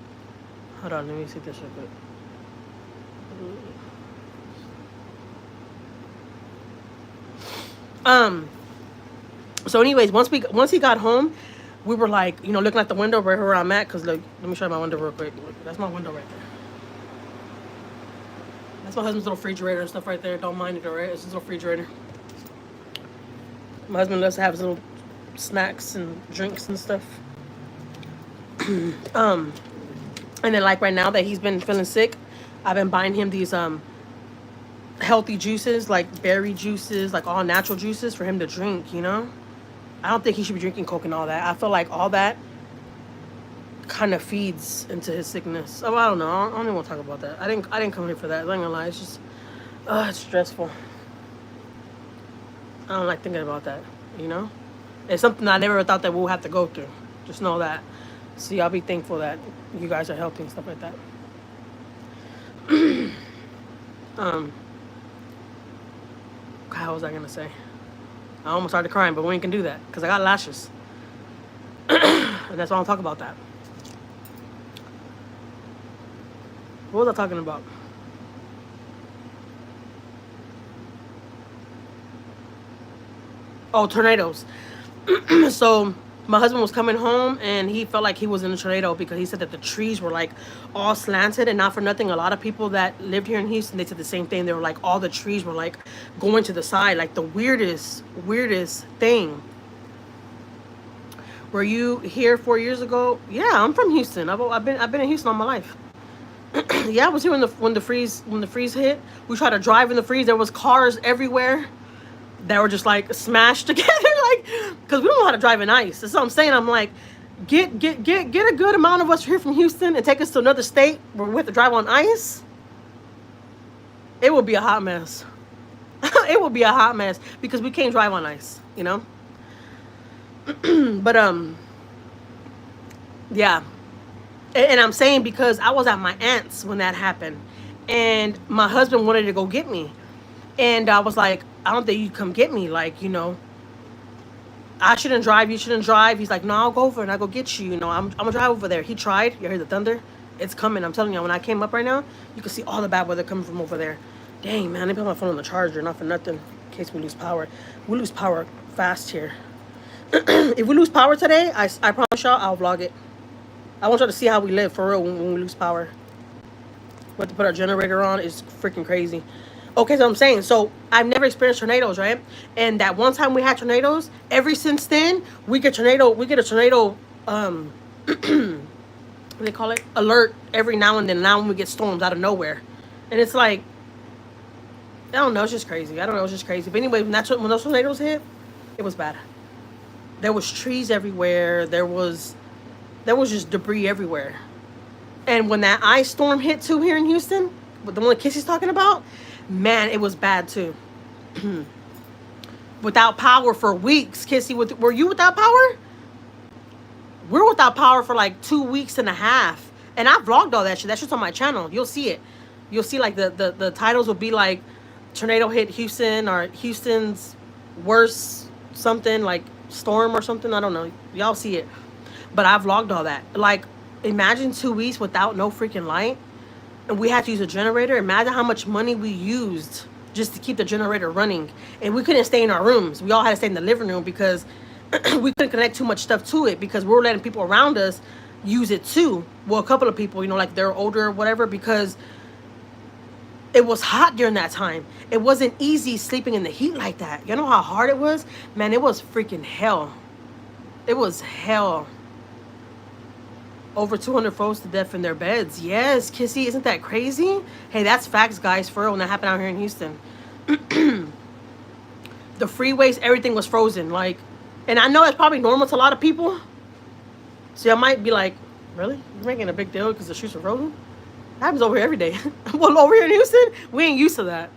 on, let me see this real quick. So anyways, once he got home, we were like, you know, looking at the window right where I'm at, because look, let me show you my window real quick. Look, that's my window right there. That's my husband's little refrigerator and stuff right there. Don't mind it, alright? It's his little refrigerator. My husband loves to have his little snacks and drinks and stuff. And then like right now that he's been feeling sick, I've been buying him these healthy juices, like berry juices, like all natural juices for him to drink, you know? I don't think he should be drinking Coke and all that. I feel like all that kind of feeds into his sickness. Oh, I don't know. I don't even want to talk about that. I didn't come here for that. I'm not gonna lie. It's just, it's stressful. I don't like thinking about that, you know? It's something I never thought that we'll have to go through. Just know that. So y'all be thankful that you guys are healthy and stuff like that. What was I gonna say? I almost started crying, but we ain't gonna do that because I got lashes. And that's why I don't talk about that. What was I talking about? Oh, tornadoes. So my husband was coming home and he felt like he was in a tornado because he said that the trees were like all slanted, and not for nothing, a lot of people that lived here in Houston, they said the same thing. They were like, all the trees were like going to the side, like the weirdest thing. Were you here 4 years ago? Yeah, I'm from Houston. I've been in Houston all my life. Yeah, I was here when the freeze hit. We tried to drive in the freeze. There was cars everywhere that were just like smashed together, like because we don't know how to drive in ice. That's what I'm saying. I'm like, get a good amount of us here from Houston and take us to another state where we have to drive on ice. It would be a hot mess. It would be a hot mess because we can't drive on ice, you know. But yeah, and I'm saying because I was at my aunt's when that happened, and my husband wanted to go get me, and I was like, I don't think you come get me, like, I shouldn't drive, you shouldn't drive. He's like, no, I'll go over and I'll go get you. I'm gonna drive over there. He tried. You hear the thunder? It's coming. I'm telling you, when I came up right now, you can see all the bad weather coming from over there. Dang, man, I put my phone on the charger, not for nothing, in case we lose power. We lose power fast here. If we lose power today, I promise y'all, I'll vlog it. I want y'all to see how we live for real when we lose power. We have to put our generator on. It's freaking crazy. Okay, so I'm saying, so I've never experienced tornadoes, right? And that one time we had tornadoes, ever since then, we get a tornado, what do they call it? Alert every now and then. Now when we get storms out of nowhere. And it's like, I don't know, it's just crazy. I don't know, it's just crazy. But anyway, when those tornadoes hit, it was bad. There was trees everywhere. There was just debris everywhere. And when that ice storm hit too here in Houston, with the one that Kissy's talking about, man, it was bad too. Without power for weeks. Kissy, were you without power? We're without power for like 2 weeks and a half. And I vlogged all that shit. That shit's on my channel. You'll see it. You'll see like the titles will be like tornado hit Houston or Houston's worst something, like storm or something. I don't know. Y'all see it. But I vlogged all that. Like, imagine 2 weeks without no freaking light. And we had to use a generator. Imagine how much money we used just to keep the generator running. And we couldn't stay in our rooms. We all had to stay in the living room because we couldn't connect too much stuff to it because we were letting people around us use it too. Well, a couple of people, like they're older or whatever, because it was hot during that time. It wasn't easy sleeping in the heat like that. You know how hard it was? Man, it was freaking hell. It was hell. Over 200 froze to death in their beds. Yes, Kissy, isn't that crazy? Hey, that's facts, guys, for real, when that happened out here in Houston. The freeways, everything was frozen. Like, and I know that's probably normal to a lot of people. So I might be like, really? You're making a big deal because the streets are frozen? That happens over here every day. Well, over here in Houston, we ain't used to that.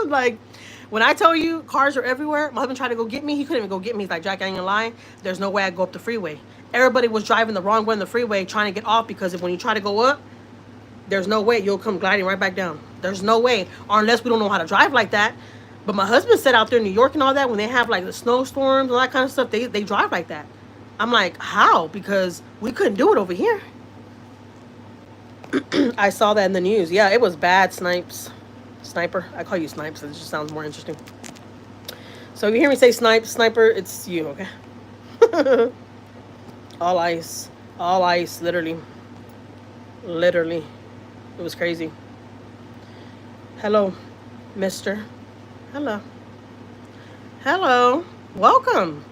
Like, when I tell you cars are everywhere, my husband tried to go get me. He couldn't even go get me. He's like, Jack, I ain't gonna lie. There's no way I'd go up the freeway. Everybody was driving the wrong way on the freeway trying to get off because when you try to go up, there's no way you'll come gliding right back down. There's no way. Or unless we don't know how to drive like that. But my husband said out there in New York and all that, when they have like the snowstorms and all that kind of stuff, they drive like that. I'm like, how? Because we couldn't do it over here. I saw that in the news. Yeah, it was bad, Sniper. I call you Snipes. It just sounds more interesting. So if you hear me say Sniper, it's you, okay? All ice. All ice, literally. Literally. It was crazy. Hello, mister. Hello. Hello. Welcome.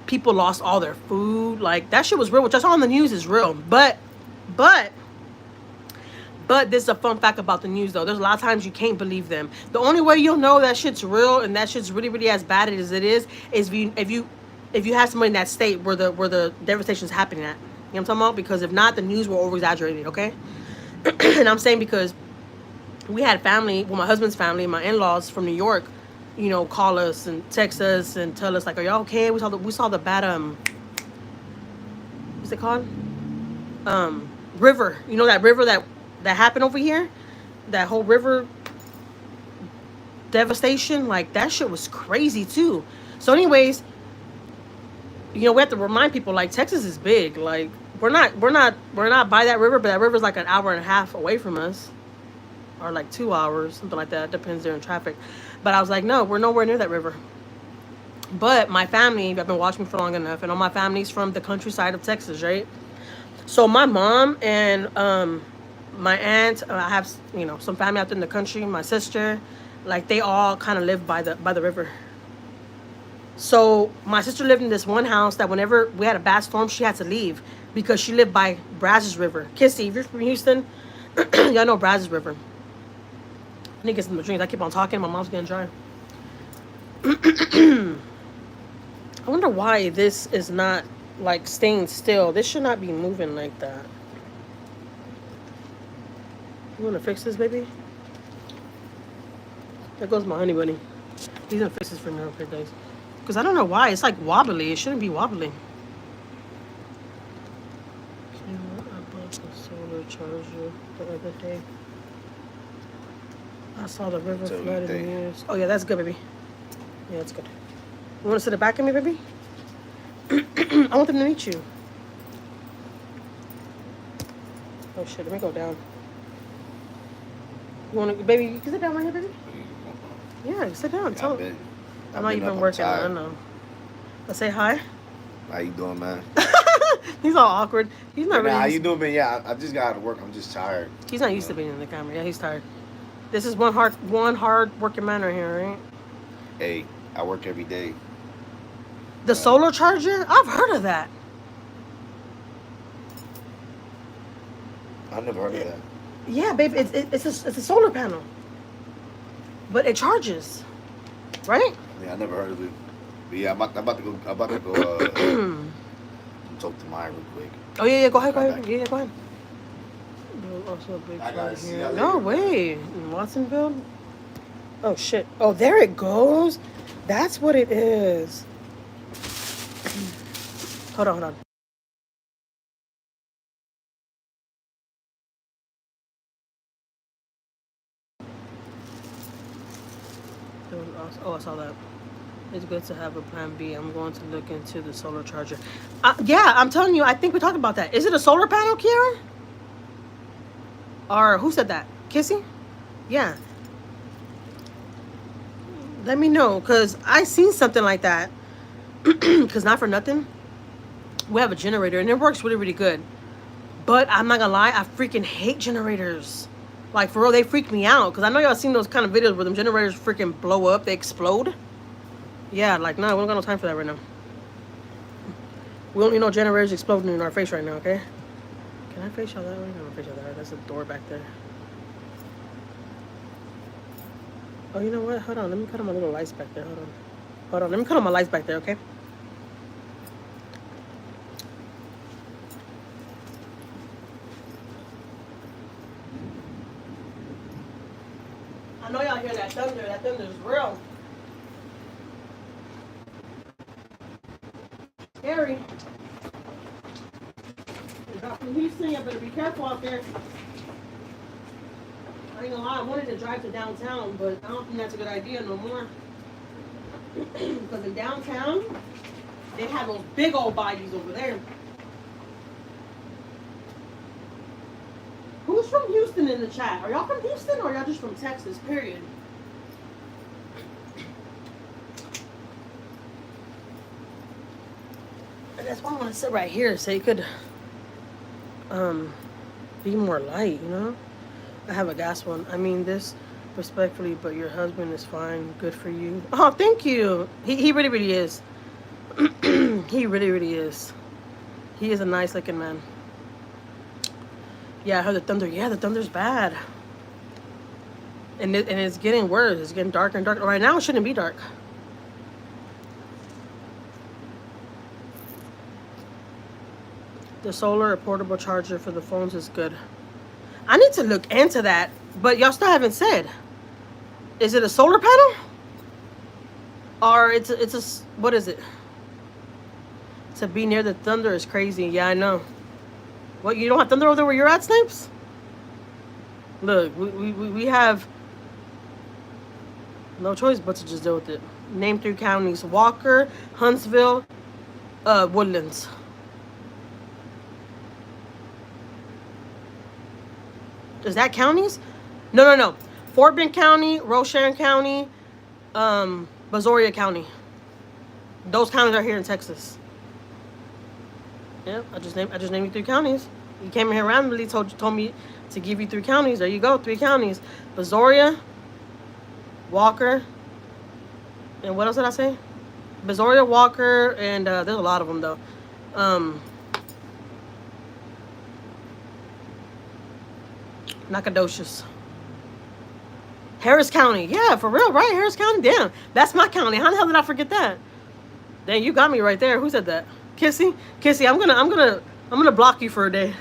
People lost all their food. Like, that shit was real, which I saw on the news is real. But this is a fun fact about the news, though. There's a lot of times you can't believe them. The only way you'll know that shit's real and that shit's really, really as bad as it is if you have somebody in that state where the devastation is happening at. You know what I'm talking about? Because if not, the news will over-exaggerate it, okay? And I'm saying because we had family, well, my husband's family, my in-laws from New York, call us and text us and tell us, like, are y'all okay? We saw the bad, what's it called? River. You know that river that happened over here? That whole river devastation? Like, that shit was crazy, too. So, anyways, we have to remind people, like, Texas is big. Like, we're not by that river, but that river's like an hour and a half away from us. Or like 2 hours, something like that. Depends, they're in traffic. But I was like, no, we're nowhere near that river. But my family, I've been watching me for long enough, and all my family's from the countryside of Texas, right? So my mom and my aunt, I have, you know, some family out there in the country. My sister, like they all kind of live by the river. So my sister lived in this one house that whenever we had a bad storm, she had to leave because she lived by Brazos River. Kissy, if you're from Houston, y'all know Brazos River. I need to get some drinks. I keep on talking. My mom's getting dry. I wonder why this is not like staying still. This should not be moving like that. You want to fix this, baby? There goes my honey bunny. He's gonna fix this for me real quick, guys. Because I don't know why. It's like wobbly. It shouldn't be wobbly. You know what? I bought the solar charger the other day. I saw the river flood in the years. Oh, yeah, that's good, baby. Yeah, that's good. You want to sit it back at me, baby? I want them to meet you. Oh, shit. Let me go down. You want to, baby, you can sit down right here, baby? Yeah, sit down. Tell them. I know you've been working. I know. Let's say hi. How you doing, man? He's all awkward. He's not really. How you doing, man? Yeah, I just got out of work. I'm just tired. He's not used to being in the camera. Yeah, he's tired. This is one hard working man right here, right? Hey, I work every day. The solar charger? I've heard of that. I've never heard of that. Yeah, babe, it's a solar panel, but it charges, right? Yeah, I never heard of it. But yeah, I'm about to go talk to Maiyah real quick. Oh yeah, go ahead. Yeah, go ahead. Also a big I gotta see here. No way, in Watsonville. Oh shit! Oh, there it goes. That's what it is. Hold on. Oh, I saw that. It's good to have a plan B. I'm going to look into the solar charger. Yeah, I'm telling you, I think we talked about that. Is it a solar panel, Kiara? Or who said that? Kissy? Yeah. Let me know, because I seen something like that. Because not for nothing, we have a generator, and it works really, really good. But I'm not going to lie, I freaking hate generators. Like, for real, they freak me out. Because I know y'all seen those kind of videos where them generators freaking blow up. They explode. Yeah, like, no, we don't got no time for that right now. We don't need no generators exploding in our face right now, okay? Can I face y'all that way? No, I face y'all that way. That's the door back there. Oh, you know what? Hold on. Let me cut on my little lights back there. Hold on. Let me cut on my lights back there, okay? I know y'all hear that thunder. That thunder is real. Scary. If you're from Houston, you better be careful out there. I ain't gonna lie, I wanted to drive to downtown, but I don't think that's a good idea no more. Because in downtown, they have those big old bodies over there. Who's from Houston in the chat? Are y'all from Houston or y'all just from Texas, period? And that's why I want to sit right here so you could be more light, you know? I have a gas one. I mean this respectfully, but your husband is fine. Good for you. Oh, thank you. He really, really is. He really, really is. He is a nice looking man. Yeah, I heard the thunder. Yeah, the thunder's bad. And it's getting worse. It's getting darker and darker. Right now, it shouldn't be dark. The solar or portable charger for the phones is good. I need to look into that, but y'all still haven't said. Is it a solar panel? Or it's a what is it? To be near the thunder is crazy. Yeah, I know. What, you don't have thunder over there where you're at, Snipes? Look, we have no choice but to just deal with it. Name 3 counties: Walker, Huntsville, Woodlands. Is that counties? No. Fort Bend County, Rocharan County, Brazoria County. Those counties are here in Texas. Yep, I just named you 3 counties. You came in here randomly, told me to give you 3 counties. There you go, 3 counties. Brazoria, Walker, and what else did I say? Brazoria, Walker, and there's a lot of them though. Nacogdoches. Harris County. Yeah, for real, right? Harris County. Damn, that's my county. How the hell did I forget that? Dang, you got me right there. Who said that? Kissy? Kissy, I'm gonna block you for a day.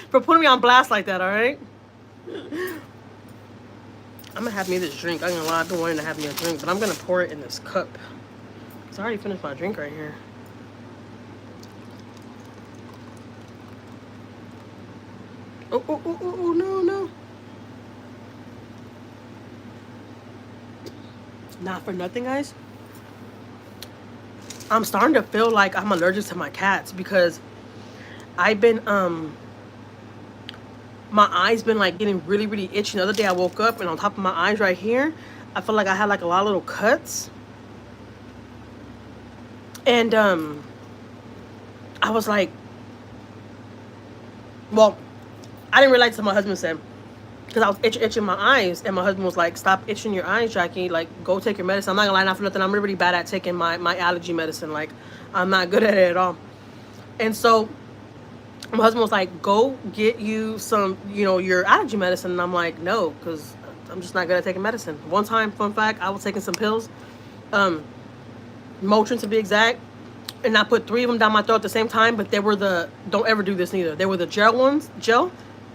For putting me on blast like that, alright? I'm gonna have me this drink. I'm gonna lie, I've been wanting to have me a drink, but I'm gonna pour it in this cup. So I already finished my drink right here. Oh, no. Not for nothing, guys. I'm starting to feel like I'm allergic to my cats because I've been, my eyes been like getting really, really itchy. The other day I woke up and on top of my eyes right here, I felt like I had like a lot of little cuts. And, I was like, well, I didn't realize until my husband said, because I was itching my eyes, and my husband was like, stop itching your eyes, Jackie, like, go take your medicine. I'm not gonna lie, not for nothing, I'm really bad at taking my allergy medicine. Like, I'm not good at it at all. And so my husband was like, go get you some, your allergy medicine. And I'm like, no, because I'm just not good at taking medicine. One time, fun fact, I was taking some pills, Motrin to be exact, and I put 3 of them down my throat at the same time, but they were don't ever do this neither. They were the gel.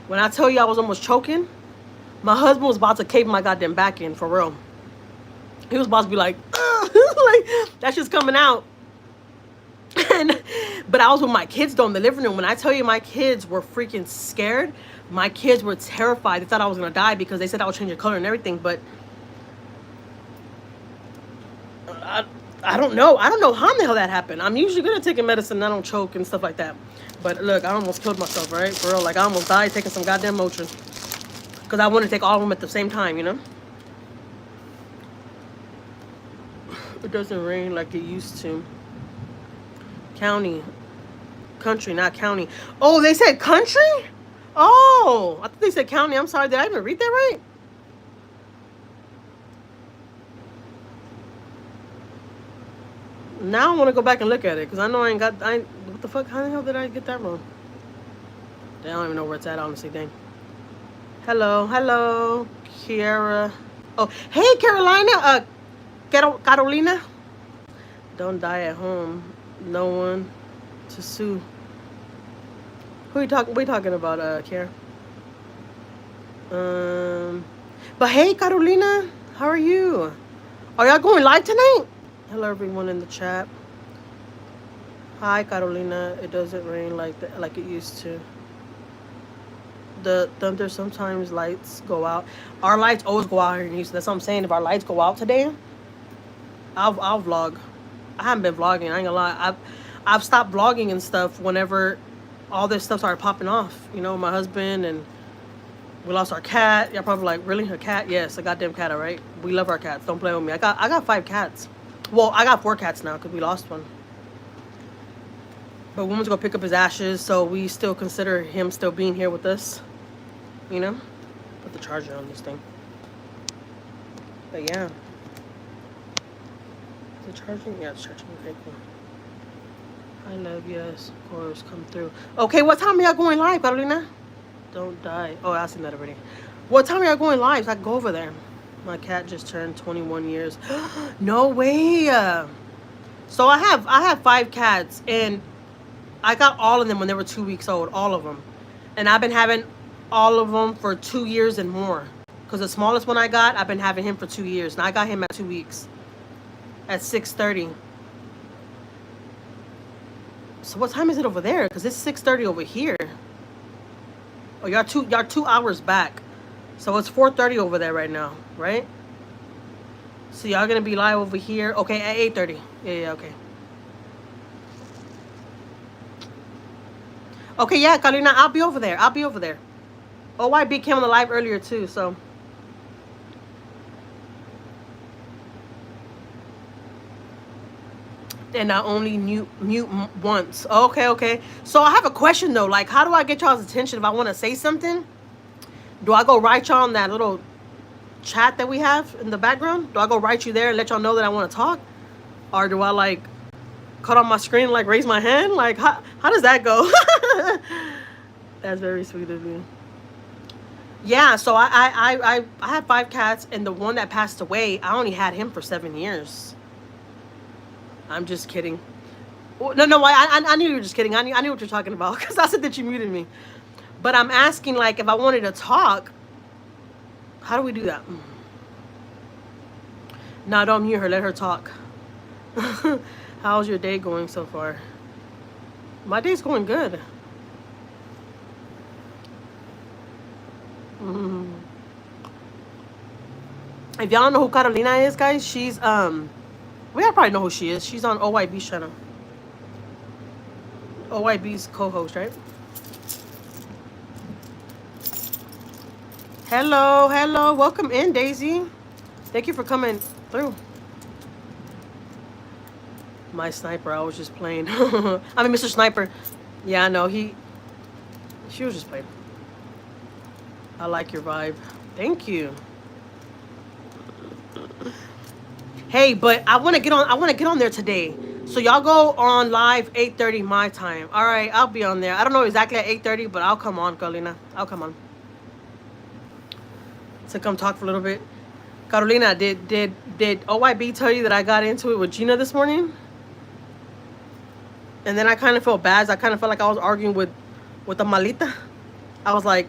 When I tell you I was almost choking, my husband was about to cave my goddamn back in, for real. He was about to be like, like, that shit's coming out. But I was with my kids though in the living room. When I tell you my kids were freaking scared, my kids were terrified. They thought I was going to die because they said I would change the color and everything. But I don't know. I don't know how in the hell that happened. I'm usually good at taking medicine and I don't choke and stuff like that. But look, I almost killed myself, right? For real, like I almost died taking some goddamn Motrin. Because I want to take all of them at the same time, It doesn't rain like it used to. County. Country, not county. Oh, they said country? Oh, I thought they said county. I'm sorry. Did I even read that right? Now I want to go back and look at it. Because I know what the fuck? How the hell did I get that wrong? I don't even know where it's at, honestly. Dang. Hello, Kiara. Oh, hey, Carolina. Carolina. Don't die at home. No one to sue. Who are you talking? We talking about, Kiara? But hey, Carolina, how are you? Are y'all going live tonight? Hello, everyone in the chat. Hi, Carolina. It doesn't rain like it used to. The thunder, sometimes lights go out. Our lights always go out here in Houston. That's what I'm saying. If our lights go out today, I'll vlog. I haven't been vlogging. I ain't gonna lie. I've stopped vlogging and stuff whenever all this stuff started popping off. My husband, and we lost our cat. Y'all probably like, really? A cat? Yes, a goddamn cat, all right? We love our cats. Don't play with me. I got 5 cats. Well, I got 4 cats now because we lost one. But we went to go pick up his ashes, so we still consider him still being here with us. Put the charger on this thing. But yeah. Is it charging? Yeah, it's charging. Okay, cool. I love, yes, of course, come through. Okay, what time are y'all going live, Carolina? Don't die. Oh, I've seen that already. What time are y'all going live so I can go over there? My cat just turned 21 years. No way. So I have 5 cats, and I got all of them when they were 2 weeks old, all of them. And I've been having all of them for 2 years and more. Because the smallest one I got, I've been having him for 2 years. And I got him at 2 weeks. At 6:30. So what time is it over there? Because it's 6:30 over here. Oh, y'all 2 hours back. So it's 4:30 over there right now, right? So y'all gonna be live over here. Okay, at 8:30. Yeah, okay. Okay, yeah, Carolina, I'll be over there. OYB came on the live earlier too, so. And I only mute once. Okay, okay. So I have a question though. Like, how do I get y'all's attention if I want to say something? Do I go write y'all on that little chat that we have in the background? Do I go write you there and let y'all know that I want to talk? Or do I like cut on my screen and like raise my hand? Like, how does that go? That's very sweet of you. Yeah, so I have 5 cats, and the one that passed away, I only had him for 7 years. I'm just kidding. No, I knew you were just kidding. I knew what you're talking about because I said that you muted me. But I'm asking, like, if I wanted to talk, how do we do that? No, don't mute her. Let her talk. How's your day going so far? My day's going good. If y'all don't know who Carolina is, guys, she's we all probably know who she is. She's on OYB's channel. OYB's co-host, right? Hello, hello. Welcome in, Daisy. Thank you for coming through. My sniper, I was just playing. I mean, Mr. Sniper. Yeah, I know. She was just playing. I like your vibe. Thank you. Hey, but I want to get on there today. So y'all go on live 8:30 my time. All right, I'll be on there. I don't know exactly at 8:30, but I'll come on, Carolina. I'll come on to come talk for a little bit. Carolina, did OYB tell you that I got into it with Gina this morning? And then I kind of felt bad. I kind of felt like I was arguing with the malita. I was like,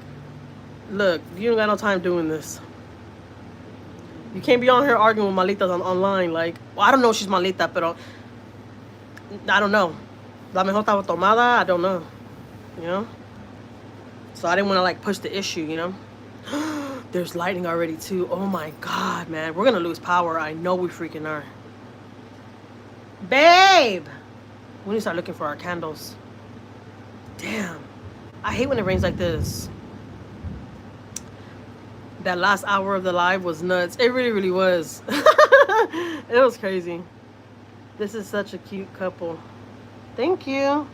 look, you don't got no time doing this. You can't be on here arguing with malitas online. Like, well, I don't know if she's malita, but I don't know. La mejor estaba tomada. I don't know. You know? So I didn't want to, like, push the issue, you know? There's lightning already, too. Oh, my God, man. We're going to lose power. I know we freaking are. Babe! We need to start looking for our candles. Damn. I hate when it rains like this. That last hour of the live was nuts. It really, really was. It was crazy. This is such a cute couple. Thank you.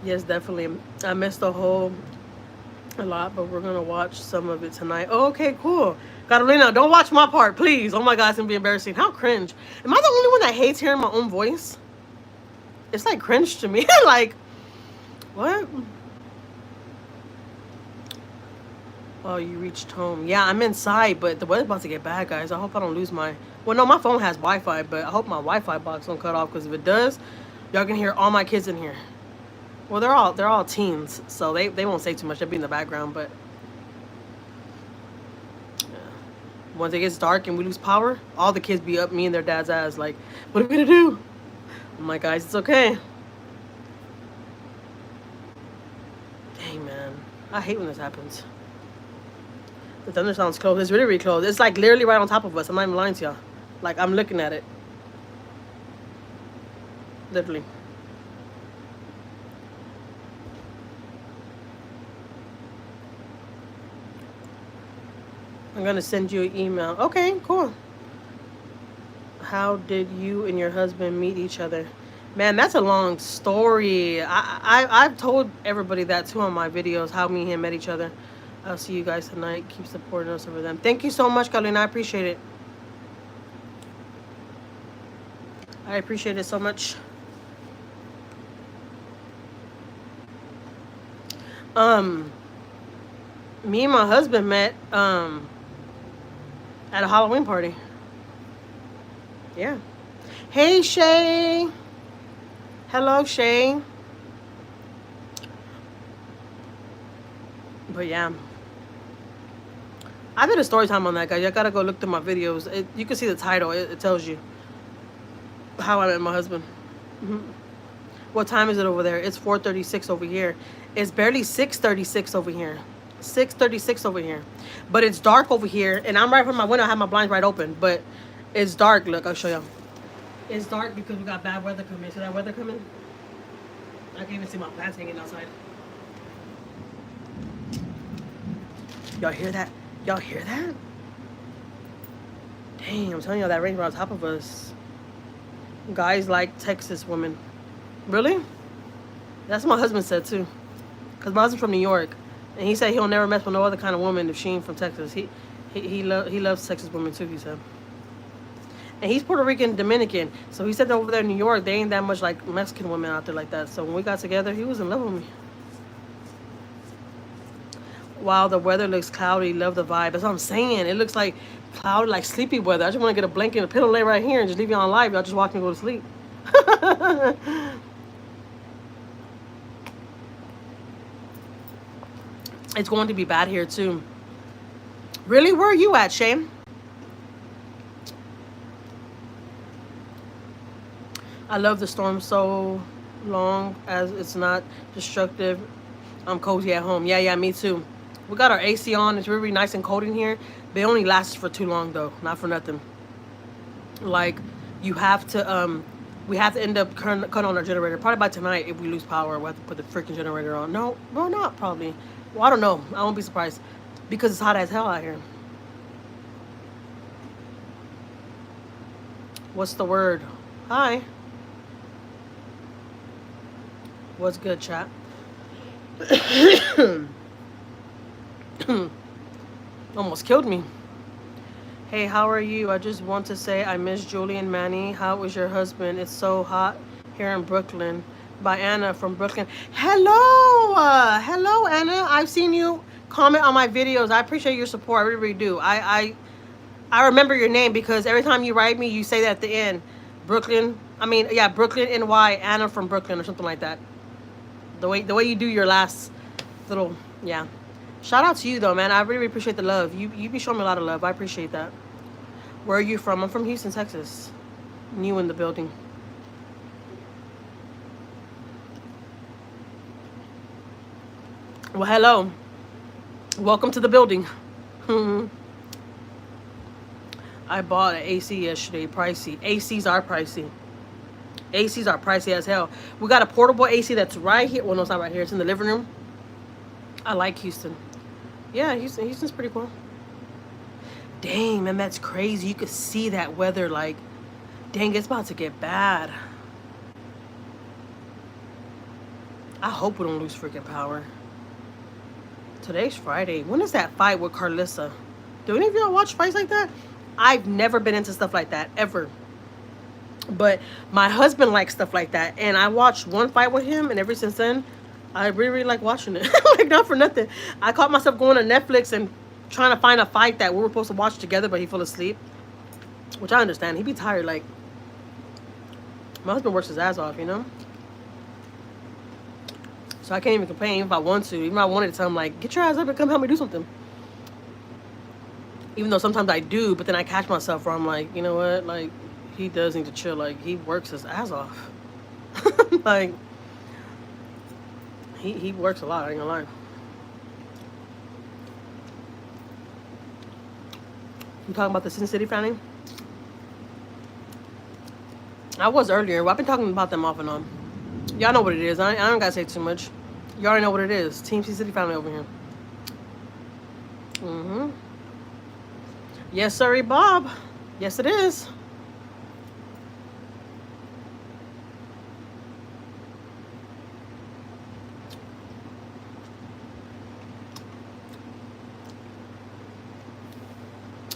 Yes, definitely. I missed a lot, but we're going to watch some of it tonight. Oh, okay, cool. Carolina, don't watch my part, please. Oh my God, it's going to be embarrassing. How cringe. Am I the only one that hates hearing my own voice? It's like cringe to me. Like, what? Oh, you reached home. Yeah, I'm inside, but the weather's about to get bad, guys. I hope I don't lose my... Well, no, my phone has Wi-Fi, but I hope my Wi-Fi box don't cut off, because if it does, y'all can hear all my kids in here. Well, they're all teens, so they won't say too much. They'll be in the background, but... Yeah. Once it gets dark and we lose power, all the kids be up me and their dad's ass, like, what are we gonna do? I'm like, guys, it's okay. Dang, man. I hate when this happens. The thunder sounds close. It's really, really close. It's like literally right on top of us. I'm not even lying to y'all. Like, I'm looking at it. Literally. I'm gonna send you an email. Okay, cool. How did you and your husband meet each other? Man, that's a long story. I've told everybody that too on my videos, how me and him met each other. I'll see you guys tonight. Keep supporting us over them. Thank you so much, Carolina. I appreciate it. I appreciate it so much. Me and my husband met at a Halloween party. Yeah. Hey, Shay. Hello, Shay. But yeah. I did a story time on that, guys. You gotta go look through my videos. You can see the title. It tells you how I met my husband. What time is it over there? It's 4:36 over here. It's barely 6:36 over here. 6:36 over here. But it's dark over here. And I'm right from my window. I have my blinds right open. But it's dark. Look, I'll show you. It's dark because we got bad weather coming. See that weather coming? I can't even see my plants hanging outside. Y'all hear that? Y'all hear that? Damn. Dang, I'm telling you, that rain right on top of us. Guys like Texas women. Really? That's what my husband said too. Cause my husband's from New York, and he said he'll never mess with no other kind of woman if she ain't from Texas. He loves Texas women too. He said, and he's Puerto Rican Dominican. So he said that over there in New York, they ain't that much like Mexican women out there like that. So when we got together, he was in love with me. While the weather looks cloudy, love the vibe. That's what I'm saying. It looks like cloudy, like sleepy weather. I just want to get a blanket and a pillow, lay right here, and just leave you on live. Y'all just watch me go to sleep. It's going to be bad here too. Really? Where are you at, Shane? I love the storm so long as it's not destructive. I'm cozy at home. Yeah, me too. We got our AC on. It's really nice and cold in here. They only last for too long though. Not for nothing. Like, you have to we have to end up cutting on our generator. Probably by tonight, if we lose power, we'll have to put the freaking generator on. No, not probably. Well, I don't know. I won't be surprised. Because it's hot as hell out here. What's the word? Hi. What's good, chat? Almost killed me. Hey, how are you? I just want to say I miss Julie and Manny. How is your husband? It's so hot here in Brooklyn. By Anna from Brooklyn. Hello! Hello, Anna. I've seen you comment on my videos. I appreciate your support. I really, really do. I remember your name because every time you write me, you say that at the end. Brooklyn. Brooklyn, NY. Anna from Brooklyn or something like that. The way you do your last little, yeah. Shout out to you though, man. I really, really appreciate the love. You be showing me a lot of love. I appreciate that. Where are you from? I'm from Houston, Texas. New in the building. Well, hello. Welcome to the building. I bought an AC yesterday. Pricey. ACs are pricey. ACs are pricey as hell. We got a portable AC that's right here. Well, no, it's not right here. It's in the living room. I like Houston. Yeah, Houston's pretty cool. Dang, man, that's crazy. You could see that weather, like, dang, it's about to get bad. I hope we don't lose freaking power. Today's Friday. When is that fight with Carlissa? Do any of y'all watch fights like that? I've never been into stuff like that, ever. But my husband likes stuff like that. And I watched one fight with him, and ever since then, I really, really like watching it. Like, not for nothing. I caught myself going to Netflix and trying to find a fight that we were supposed to watch together, but he fell asleep. Which I understand. He'd be tired. Like, my husband works his ass off, you know? So I can't even complain if I want to. Even if I wanted to tell him, like, get your ass up and come help me do something. Even though sometimes I do, but then I catch myself where I'm like, you know what? Like, he does need to chill. Like, he works his ass off. Like, he works a lot, I ain't gonna lie. You talking about the Sin City family? I was earlier. Well, I've been talking about them off and on. Y'all know what it is. I don't gotta say too much. You already know what it is. Team Sin City family over here. Yes, sirree, Bob. Yes, it is.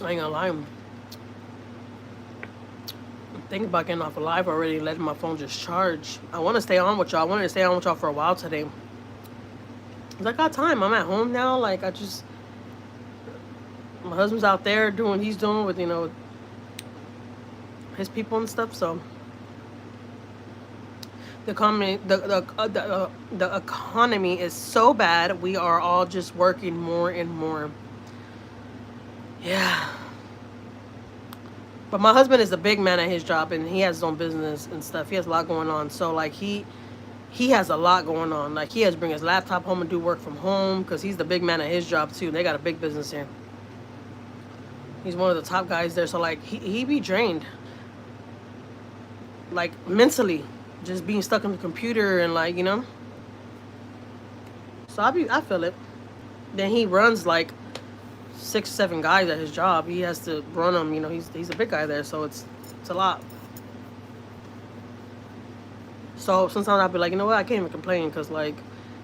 I ain't gonna lie. I'm thinking about getting off a live already and letting my phone just charge. I want to stay on with y'all. I wanted to stay on with y'all for a while today. Cause I got time. I'm at home now. Like, my husband's out there doing what he's doing with, you know, his people and stuff. So the economy is so bad. We are all just working more and more. Yeah. But my husband is a big man at his job, and he has his own business and stuff. He has a lot going on. So, like, he has a lot going on. Like, he has to bring his laptop home and do work from home because he's the big man at his job, too. They got a big business here. He's one of the top guys there. So, like, he be drained. Like, mentally. Just being stuck in the computer and, like, you know. So, I feel it. Then he runs, like, 6, 7 guys at his job. He has to run them. You know, he's a big guy there, so it's a lot. So sometimes I'll be like, you know what, I can't even complain because like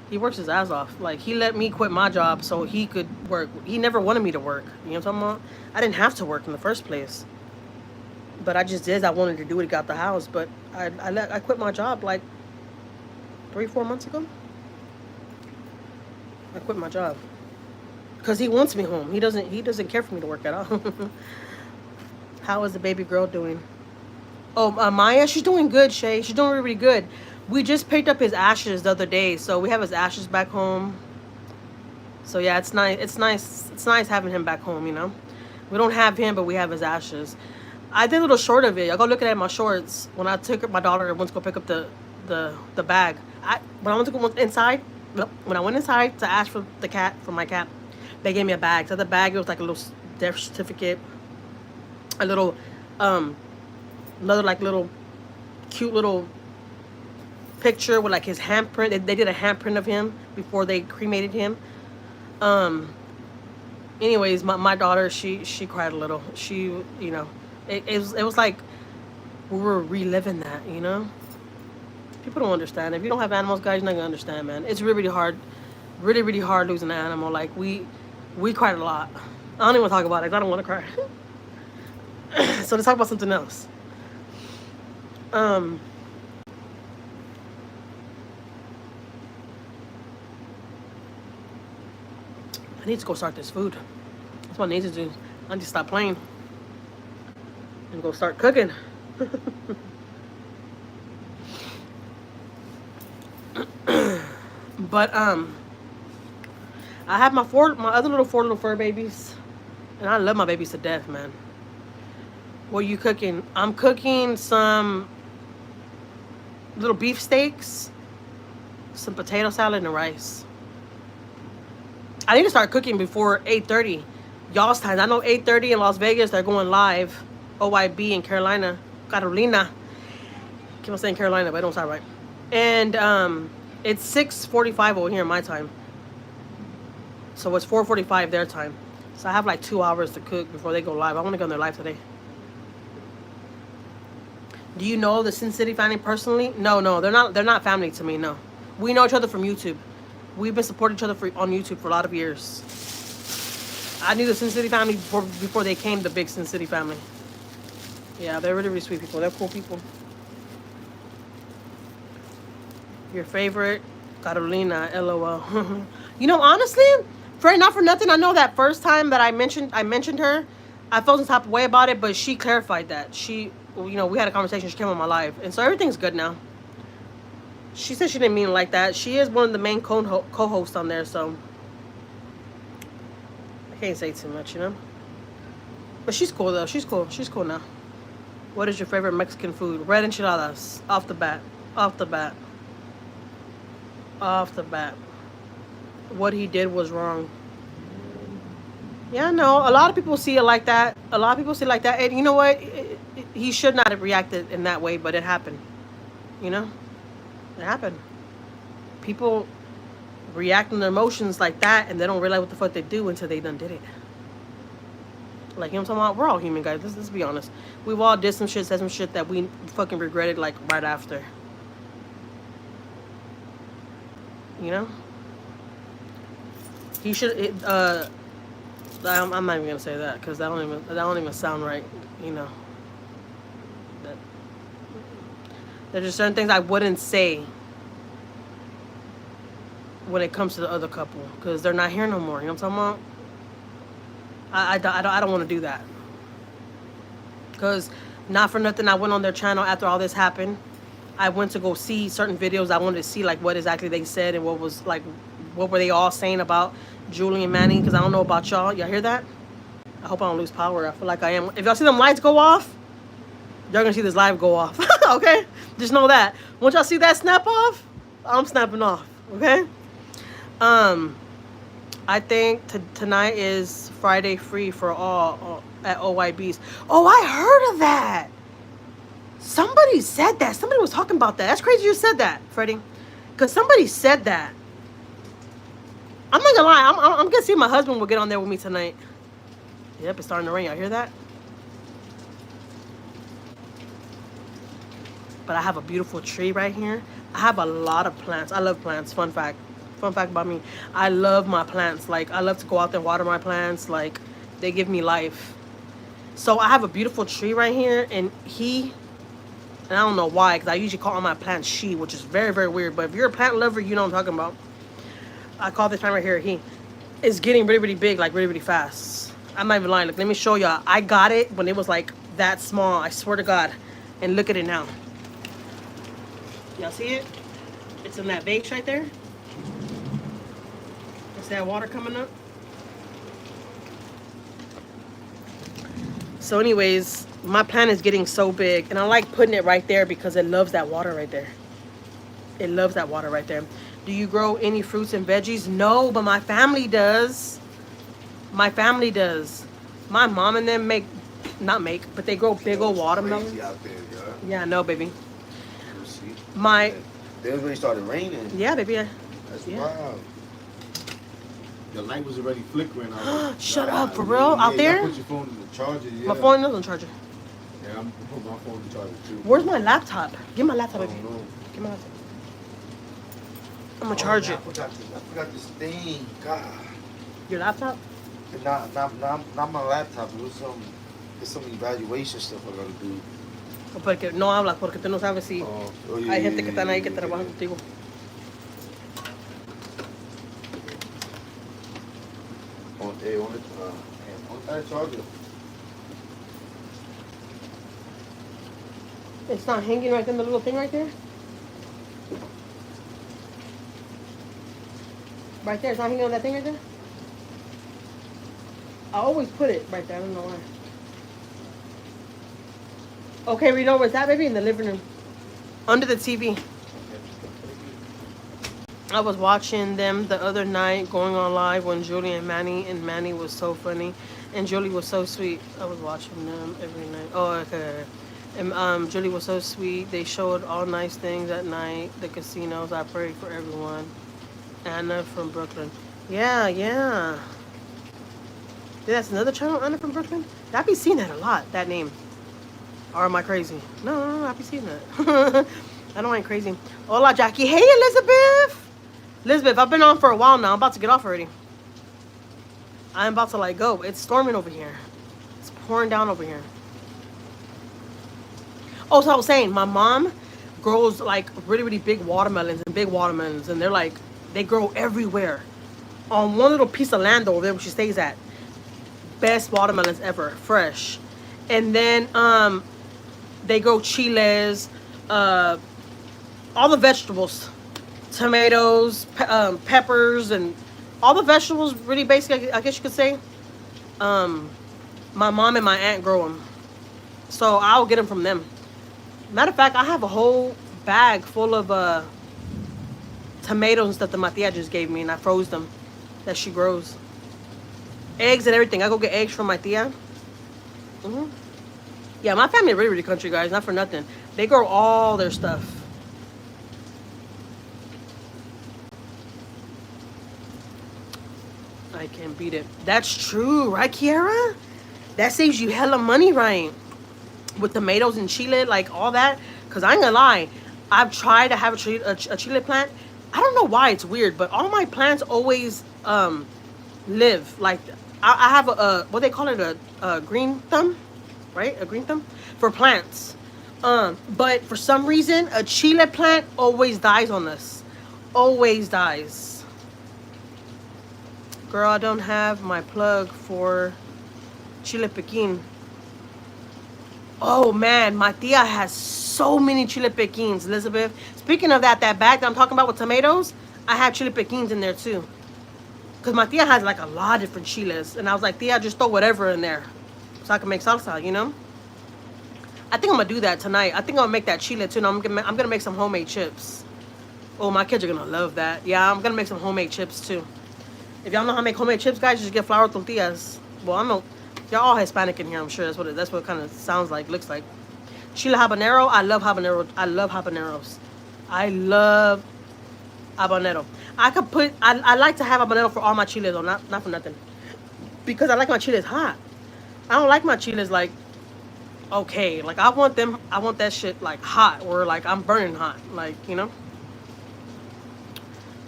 he works his ass off. Like he let me quit my job so he could work. He never wanted me to work. You know what I'm talking about? I didn't have to work in the first place, but I just did. I wanted to do it. Got the house, but I quit my job like 3, 4 months ago. I quit my job because he wants me home. He doesn't care for me to work at all. How is the baby girl doing? Oh, Maiyah, she's doing good, Shay. She's doing really, really good. We just picked up his ashes the other day, so we have his ashes back home. So yeah, it's nice. It's nice. It's nice having him back home. You know, we don't have him, but we have his ashes. I did a little short of it. I go looking at my shorts when I took my daughter went to go pick up the bag. When I went to go inside, when I went inside to ask for my cat, they gave me a bag. So the bag, it was like a little death certificate, a little another like little cute little picture with like his handprint. They did a handprint of him before they cremated him. Anyways, my daughter, she cried a little. She, you know, it was like we were reliving that, you know. People don't understand. If you don't have animals, guys, you're not gonna understand, man. It's really, really hard, really, really hard losing an animal. Like we cried a lot. I don't even want to talk about it. I don't want to cry. So let's talk about something else. I need to go start this food. That's what I need to do. I need to stop playing and go start cooking. But I have my other little 4 little fur babies, and I love my babies to death, man. What are you cooking? I'm cooking some little beef steaks, some potato salad, and rice. I need to start cooking before 8:30 y'all's time. I know 8:30 in Las Vegas, they're going live. OYB in Carolina. I keep on saying Carolina, but it don't sound right. And it's 6:45 over here in my time. So it's 4:45 their time. So I have like 2 hours to cook before they go live. I want to go on their live today. Do you know the Sin City family personally? No, they're not family to me, no. We know each other from YouTube. We've been supporting each other on YouTube for a lot of years. I knew the Sin City family before they came the big Sin City family. Yeah, they're really, really sweet people. They're cool people. Your favorite? Carolina, LOL. You know, honestly, not for nothing, I know that first time that I mentioned her, I felt some type of way about it, but she clarified that. You know, we had a conversation. She came on my live, and so everything's good now. She said she didn't mean it like that. She is one of the main co-hosts on there, so I can't say too much, you know. But she's cool though. She's cool. She's cool now. What is your favorite Mexican food? Red enchiladas. Off the bat. What he did was wrong. Yeah, no. A lot of people see it like that. And you know what? He should not have reacted in that way, but it happened. You know? It happened. People react in their emotions like that, and they don't realize what the fuck they do until they done did it. Like, you know what I'm talking about? We're all human, guys. Let's be honest. We've all did some shit, said some shit that we fucking regretted, like, right after. You know? He should, I'm not even gonna say that, because that don't even sound right, you know. There's just certain things I wouldn't say when it comes to the other couple, because they're not here no more. You know what I'm talking about? I don't want to do that. Because not for nothing, I went on their channel after all this happened. I went to go see certain videos. I wanted to see like what exactly they said and what were they all saying about Julie and Manny, because I don't know about y'all. Y'all hear that? I hope I don't lose power. I feel like I am. If y'all see them lights go off, y'all gonna see this live go off. Okay? Just know that. Once y'all see that snap off, I'm snapping off. Okay? I think tonight is Friday free for all at OYB's. Oh, I heard of that. Somebody said that. Somebody was talking about that. That's crazy you said that, Freddie. Because somebody said that. I'm not gonna lie. I'm gonna see if my husband will get on there with me tonight. Yep, it's starting to rain. Y'all hear that? But I have a beautiful tree right here. I have a lot of plants. I love plants. Fun fact. Fun fact about me. I love my plants. Like, I love to go out there and water my plants. Like, they give me life. So I have a beautiful tree right here, and and I don't know why, because I usually call all my plants she, which is very, very weird. But if you're a plant lover, you know what I'm talking about. I call this plant right here he. It's getting really, really big, like really, really fast. I'm not even lying. Look, let me show y'all. I got it when it was like that small. I swear to God. And look at it now. Y'all see it? It's in that vase right there. It's that water coming up. So anyways, my plant is getting so big. And I like putting it right there because it loves that water right there. It loves that water right there. Do you grow any fruits and veggies? No, but my family does. My family does. My mom and them but they grow big old watermelons. Yeah, I know, baby. They already started raining. Yeah, baby. That's wild. The light was already flickering. Shut up, for real? Out there? Put your phone in the charger. Yeah. My phone is on charger. Yeah, I'm putting my phone in the charger too. Where's my laptop? Give me my laptop, baby. Give me my laptop. I'm gonna charge it. I forgot this thing. God. Your laptop? Not my laptop. It was some evaluation stuff I gotta do. Porque no hablas, porque tú no sabes si hay gente que están ahí que trabajan contigo. On that charger. It's not hanging right in the little thing right there? Right there, it's not hanging on that thing right there? I always put it right there, I don't know why. Okay, we know where's that, baby? In the living room. Under the TV. I was watching them the other night going on live when Julie and Manny was so funny. And Julie was so sweet. I was watching them every night. Oh, okay. And Julie was so sweet. They showed all nice things at night. The casinos. I prayed for everyone. Anna from Brooklyn. Yeah. Yeah, that's another channel, Anna from Brooklyn? I be seeing that a lot, that name. Or am I crazy? No, I be seeing that. I know I ain't crazy. Hola, Jackie. Hey, Elizabeth. Elizabeth, I've been on for a while now. I'm about to get off already. I'm about to like go. It's storming over here. It's pouring down over here. Oh, so I was saying, my mom grows like really, really big watermelons. And they're like, they grow everywhere. On one little piece of land over there where she stays at. Best watermelons ever, fresh. And then they grow chiles, all the vegetables, tomatoes, peppers, and all the vegetables. Really basic, I guess you could say. My mom and my aunt grow them, so I'll get them from them. Matter of fact, I have a whole bag full of tomatoes and stuff that Maiyah just gave me, and I froze them. That she grows. Eggs and everything. I go get eggs from Maiyah. Yeah, my family really, really country, guys. Not for nothing. They grow all their stuff. I can't beat it. That's true, right, Kiara? That saves you hella money, right? With tomatoes and chile, like all that. Because I ain't gonna lie. I've tried to have a chile plant. I don't know why it's weird, but all my plants always live. Like, I have what they call it, a green thumb, right? A green thumb for plants. But for some reason, a chile plant always dies on us. Always dies. Girl, I don't have my plug for chile piquin. Oh man, Maiyah has so many chile piquins, Elizabeth. Speaking of that bag that I'm talking about with tomatoes, I have chile piquins in there too. Because Maiyah has like a lot of different chiles. And I was like, Tia, just throw whatever in there. So I can make salsa, you know? I think I'm going to do that tonight. I think I'm going to make that chile too. And I'm going to make some homemade chips. Oh, my kids are going to love that. Yeah, I'm going to make some homemade chips too. If y'all know how to make homemade chips, guys, just get flour tortillas. Well, I know y'all all Hispanic in here, I'm sure. That's what it kind of sounds like, looks like. Chile habanero. I love habanero. I love habaneros. I love habanero. I like to have habanero for all my chiles, though, not for nothing. Because I like my chiles hot. I don't like my chiles like okay. Like I want them. I want that shit like hot or like I'm burning hot. Like you know.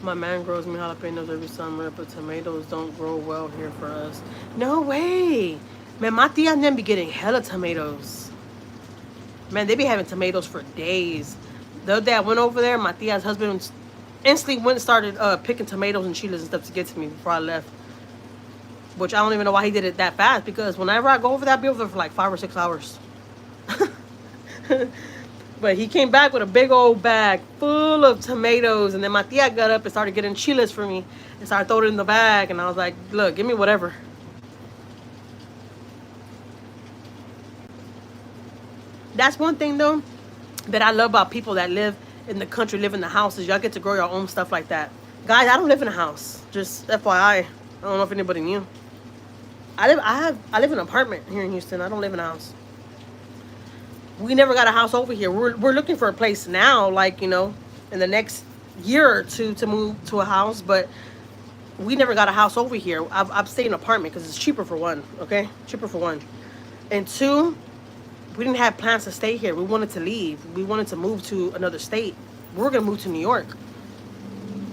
My man grows me jalapenos every summer, but tomatoes don't grow well here for us. No way. Man, my tia and them be getting hella tomatoes. Man, they be having tomatoes for days. The other day I went over there, my tia's husband instantly went and started picking tomatoes and chiles and stuff to get to me before I left. Which I don't even know why he did it that fast because whenever I go over there, I'll be over there for like 5 or 6 hours. But he came back with a big old bag full of tomatoes. And then my tia got up and started getting chiles for me and started throwing it in the bag. And I was like, look, give me whatever. That's one thing, though, that I love about people that live in the country, live in the houses. Y'all get to grow your own stuff like that. Guys, I don't live in a house. Just FYI. I don't know if anybody knew. I live in an apartment here in Houston. I don't live in a house. We never got a house over here. We're looking for a place now, like, you know, in the next year or two to move to a house, but we never got a house over here. I've stayed in an apartment because it's cheaper for one, okay? Cheaper for one. And two, we didn't have plans to stay here. We wanted to leave. We wanted to move to another state. We were going to move to New York.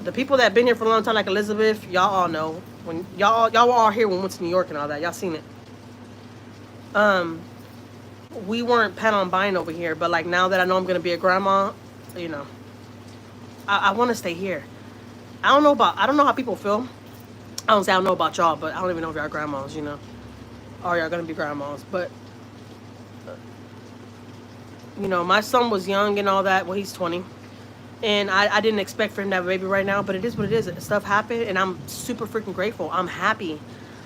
The people that been here for a long time, like Elizabeth, y'all all know. When y'all were all here when we went to New York and all that. Y'all seen it. We weren't planning on buying over here, but like now that I know I'm gonna be a grandma, you know, I want to stay here. I don't know how people feel. I don't say I don't know about y'all, but I don't even know if y'all are grandmas, you know, or y'all gonna be grandmas. But you know, my son was young and all that. Well, he's 20, and I didn't expect for him to have a baby right now. But it is what it is. Stuff happened, and I'm super freaking grateful. I'm happy.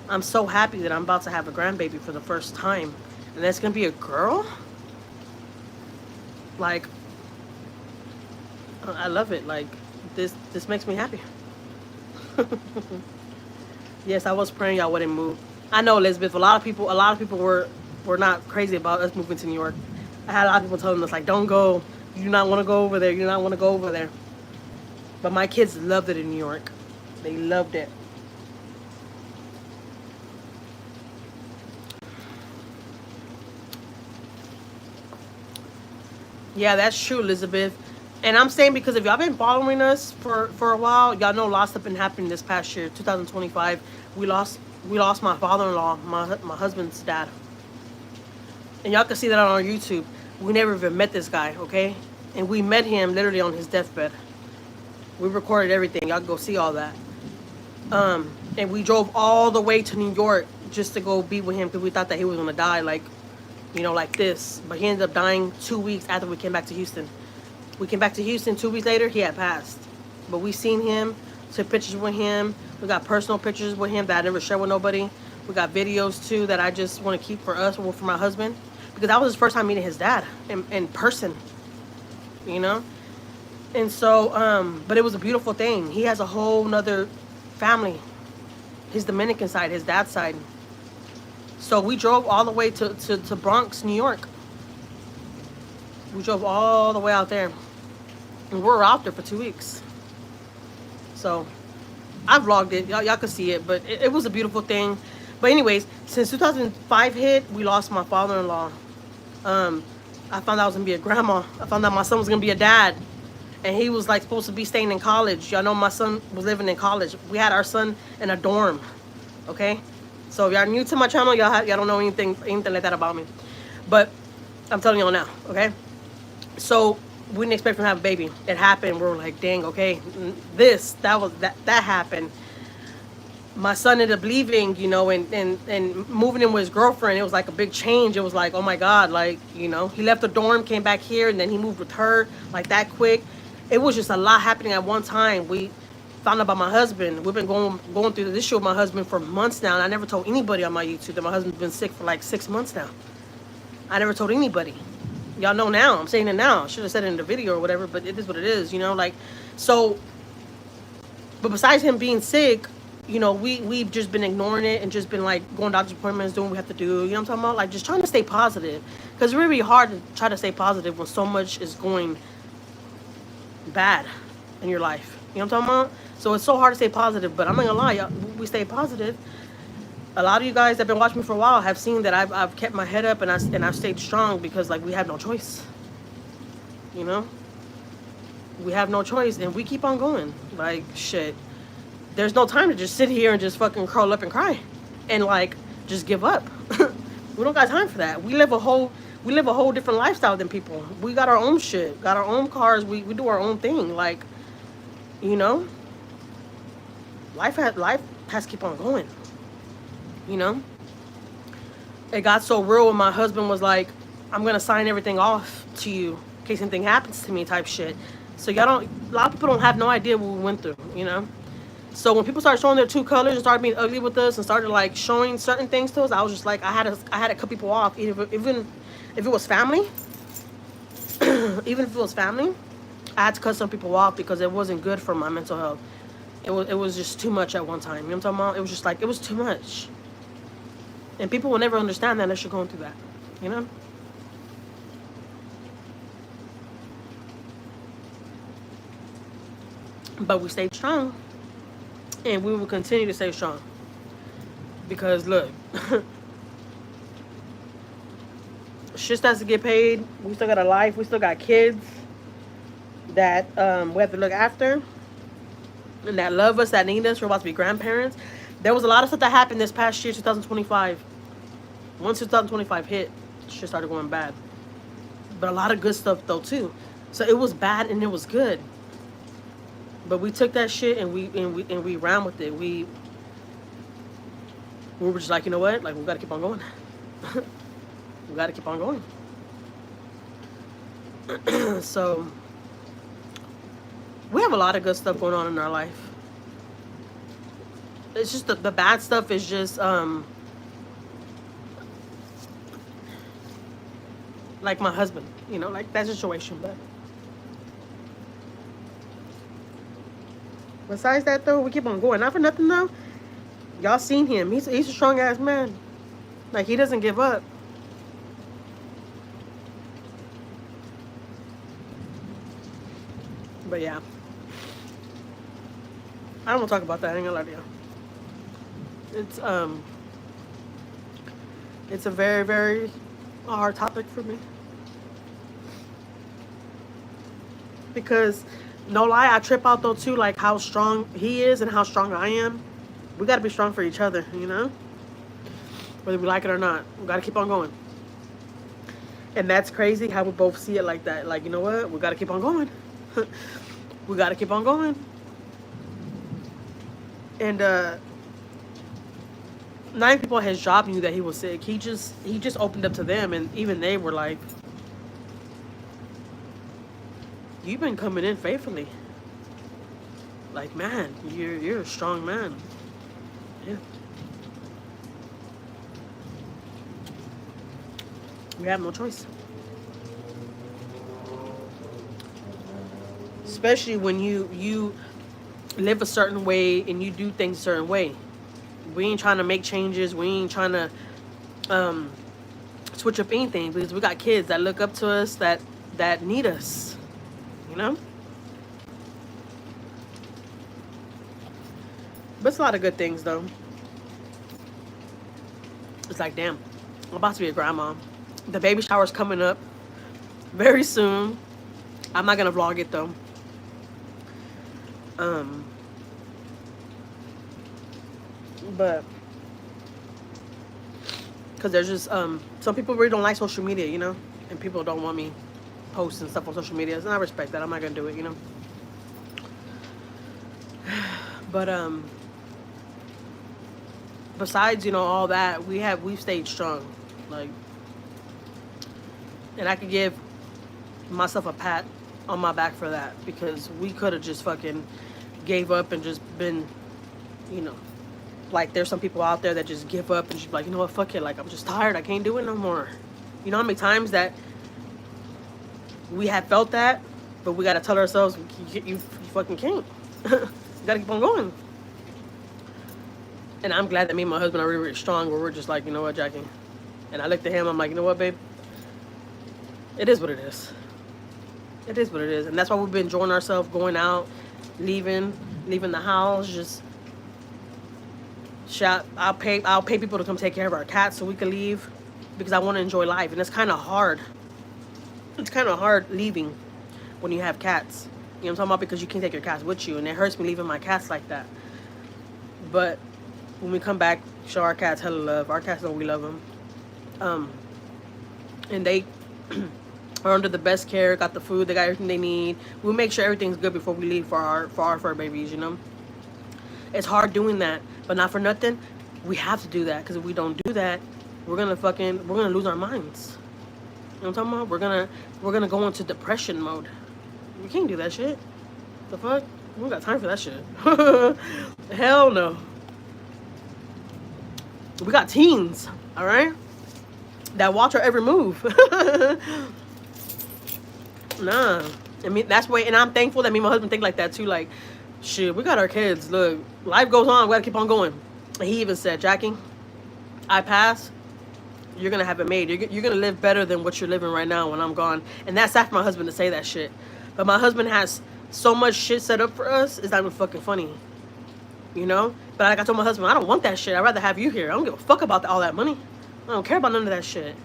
I'm so happy that I'm about to have a grandbaby for the first time. And that's gonna be a girl? Like, I love it. Like, this makes me happy. Yes, I was praying y'all wouldn't move. I know, Elizabeth. A lot of people were not crazy about us moving to New York. I had a lot of people telling us like, "Don't go. You do not want to go over there. You do not want to go over there." But my kids loved it in New York. They loved it. Yeah, that's true, Elizabeth. And I'm saying because if y'all been following us for a while, y'all know lots have been happening this past year, 2025. We lost my father-in-law, my husband's dad. And y'all can see that on our YouTube. We never even met this guy, okay? And we met him literally on his deathbed. We recorded everything. Y'all can go see all that. And we drove all the way to New York just to go be with him because we thought that he was gonna die, like, you know, like this. But he ended up dying 2 weeks after we came back to Houston. We came back to Houston 2 weeks later, he had passed. But we seen him, took pictures with him. We got personal pictures with him that I never share with nobody. We got videos too that I just want to keep for us or for my husband. Because that was his first time meeting his dad in person, you know? And so, but it was a beautiful thing. He has a whole nother family. His Dominican side, his dad's side. So we drove all the way to Bronx, New York. We drove all the way out there. And we were out there for 2 weeks. So I vlogged it. Y'all could see it. But it was a beautiful thing. But anyways, since 2005 hit, we lost my father-in-law. I found out I was going to be a grandma. I found out my son was going to be a dad. And he was like supposed to be staying in college. Y'all know my son was living in college. We had our son in a dorm. Okay? So if y'all new to my channel, y'all don't know anything like that about me. But I'm telling y'all now, okay? So we didn't expect him to have a baby. It happened. We were like, dang, okay. That happened. My son ended up leaving, you know, and moving in with his girlfriend. It was like a big change. It was like, oh my God, like, you know, he left the dorm, came back here, and then he moved with her like that quick. It was just a lot happening at one time. We found out about my husband. We've been going through this issue with my husband for months now, and I never told anybody on my YouTube that my husband's been sick for like 6 months now. I never told anybody. Y'all know now. I'm saying it now. I should have said it in the video or whatever, but it is what it is, you know, like, so, but besides him being sick, you know, we've just been ignoring it and just been like going to doctor's appointments, doing what we have to do, you know what I'm talking about? Like just trying to stay positive. Because it's really hard to try to stay positive when so much is going bad in your life. You know what I'm talking about? So it's so hard to stay positive, but I'm not gonna lie, y'all, we stay positive. A lot of you guys that have been watching me for a while have seen that I've kept my head up and I've stayed strong because like we have no choice. You know, we have no choice and we keep on going. Like shit, there's no time to just sit here and just fucking curl up and cry, and like just give up. We don't got time for that. We live a whole different lifestyle than people. We got our own shit, got our own cars. We do our own thing. Like, you know, life has to keep on going. You know, it got so real when my husband was like, "I'm gonna sign everything off to you in case anything happens to me," type shit. So y'all don't. A lot of people don't have no idea what we went through. You know. So when people started showing their true colors and started being ugly with us and started like showing certain things to us, I was just like, I had to cut people off, even if it was family, even if it was family, I had to cut some people off because it wasn't good for my mental health. It was just too much at one time. You know what I'm talking about? It was just like it was too much, and people will never understand that unless you're going through that. You know. But we stayed strong, and we will continue to stay strong because look. Shit has to get paid. We still got a life. We still got kids that we have to look after and that love us, that need us. We're about to be grandparents. There was a lot of stuff that happened this past year, 2025. Once 2025 hit, shit started going bad. But a lot of good stuff though too. So it was bad and it was good. But we took that shit and we ran with it. We were just like, you know what? Like we gotta keep on going. We gotta keep on going. So we have a lot of good stuff going on in our life. It's just the bad stuff is just like my husband, you know, like that situation. But besides that though, we keep on going. Not for nothing though. Y'all seen him. He's a strong ass man. Like he doesn't give up. But yeah. I don't want to talk about that. I ain't gonna lie to you. It's a very, very hard topic for me. Because no lie, I trip out though too, like how strong he is and how strong I am. We gotta be strong for each other, you know? Whether we like it or not. We gotta keep on going. And that's crazy how we both see it like that. Like, you know what? We gotta keep on going. We gotta keep on going. And nine people at his job knew that he was sick. He just opened up to them, and even they were like, "You've been coming in faithfully. Like, man, you're a strong man." Yeah. We have no choice. Especially when you live a certain way and you do things a certain way. We ain't trying to make changes. We ain't trying to switch up anything because we got kids that look up to us that need us. You know? But it's a lot of good things though. It's like, damn, I'm about to be a grandma. The baby shower's coming up very soon. I'm not gonna vlog it though. But because there's just some people really don't like social media, you know, and people don't want me posting stuff on social media, and I respect that. I'm not gonna do it, you know. But besides, you know, all that, we've stayed strong, like, and I could give myself a pat on my back for that because we could have just fucking gave up and just been, you know, like there's some people out there that just give up and just be like, you know what, fuck it, like I'm just tired, I can't do it no more. You know how many times that we have felt that, but we gotta tell ourselves you fucking can't. You gotta keep on going. And I'm glad that me and my husband are really, really strong where we're just like, you know what, Jackie. And I looked at him, I'm like, you know what, babe, it is what it is. It is what it is. And that's why we've been enjoying ourselves, going out, leaving the house, just I'll pay people to come take care of our cats so we can leave, because I want to enjoy life, and it's kind of hard. It's kind of hard leaving when you have cats. You know what I'm talking about? Because you can't take your cats with you, and it hurts me leaving my cats like that. But when we come back, show our cats hella love. Our cats know we love them. And they are under the best care, got the food, they got everything they need. We'll make sure everything's good before we leave for our fur babies, you know? It's hard doing that, but not for nothing. We have to do that, because if we don't do that, we're gonna lose our minds. You know what I'm talking about? We're gonna go into depression mode. We can't do that shit. The fuck? We don't got time for that shit. Hell no. We got teens, all right, that watch our every move. Nah, I mean, that's why, and I'm thankful that me and my husband think like that too. Like, shit, we got our kids. Look, life goes on. We gotta keep on going. And he even said, Jackie, I pass, you're gonna have it made. You're gonna live better than what you're living right now when I'm gone. And that's after my husband to say that shit. But my husband has so much shit set up for us, it's not even fucking funny. You know? But like I told my husband, I don't want that shit. I'd rather have you here. I don't give a fuck about all that money. I don't care about none of that shit.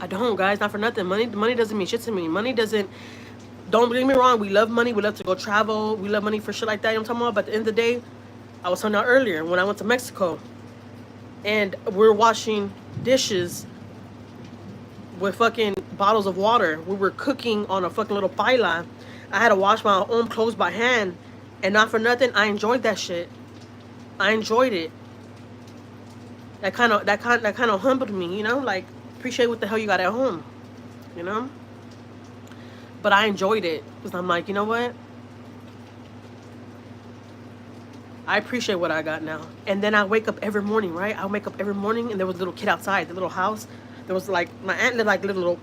I don't, guys. Not for nothing. Money doesn't mean shit to me. Money doesn't... Don't get me wrong. We love money. We love to go travel. We love money for shit like that. You know what I'm talking about? But at the end of the day, I was telling y'all earlier, when I went to Mexico, and we're washing dishes with fucking bottles of water. We were cooking on a fucking little paila. I had to wash my own clothes by hand. And not for nothing, I enjoyed that shit. I enjoyed it. That kind of humbled me, you know? Like, appreciate what the hell you got at home, you know? But I enjoyed it, because I'm like, you know what? I appreciate what I got now. And then I wake up every morning, right? I wake up every morning, and there was a little kid outside, the little house. There was like, my aunt lived like little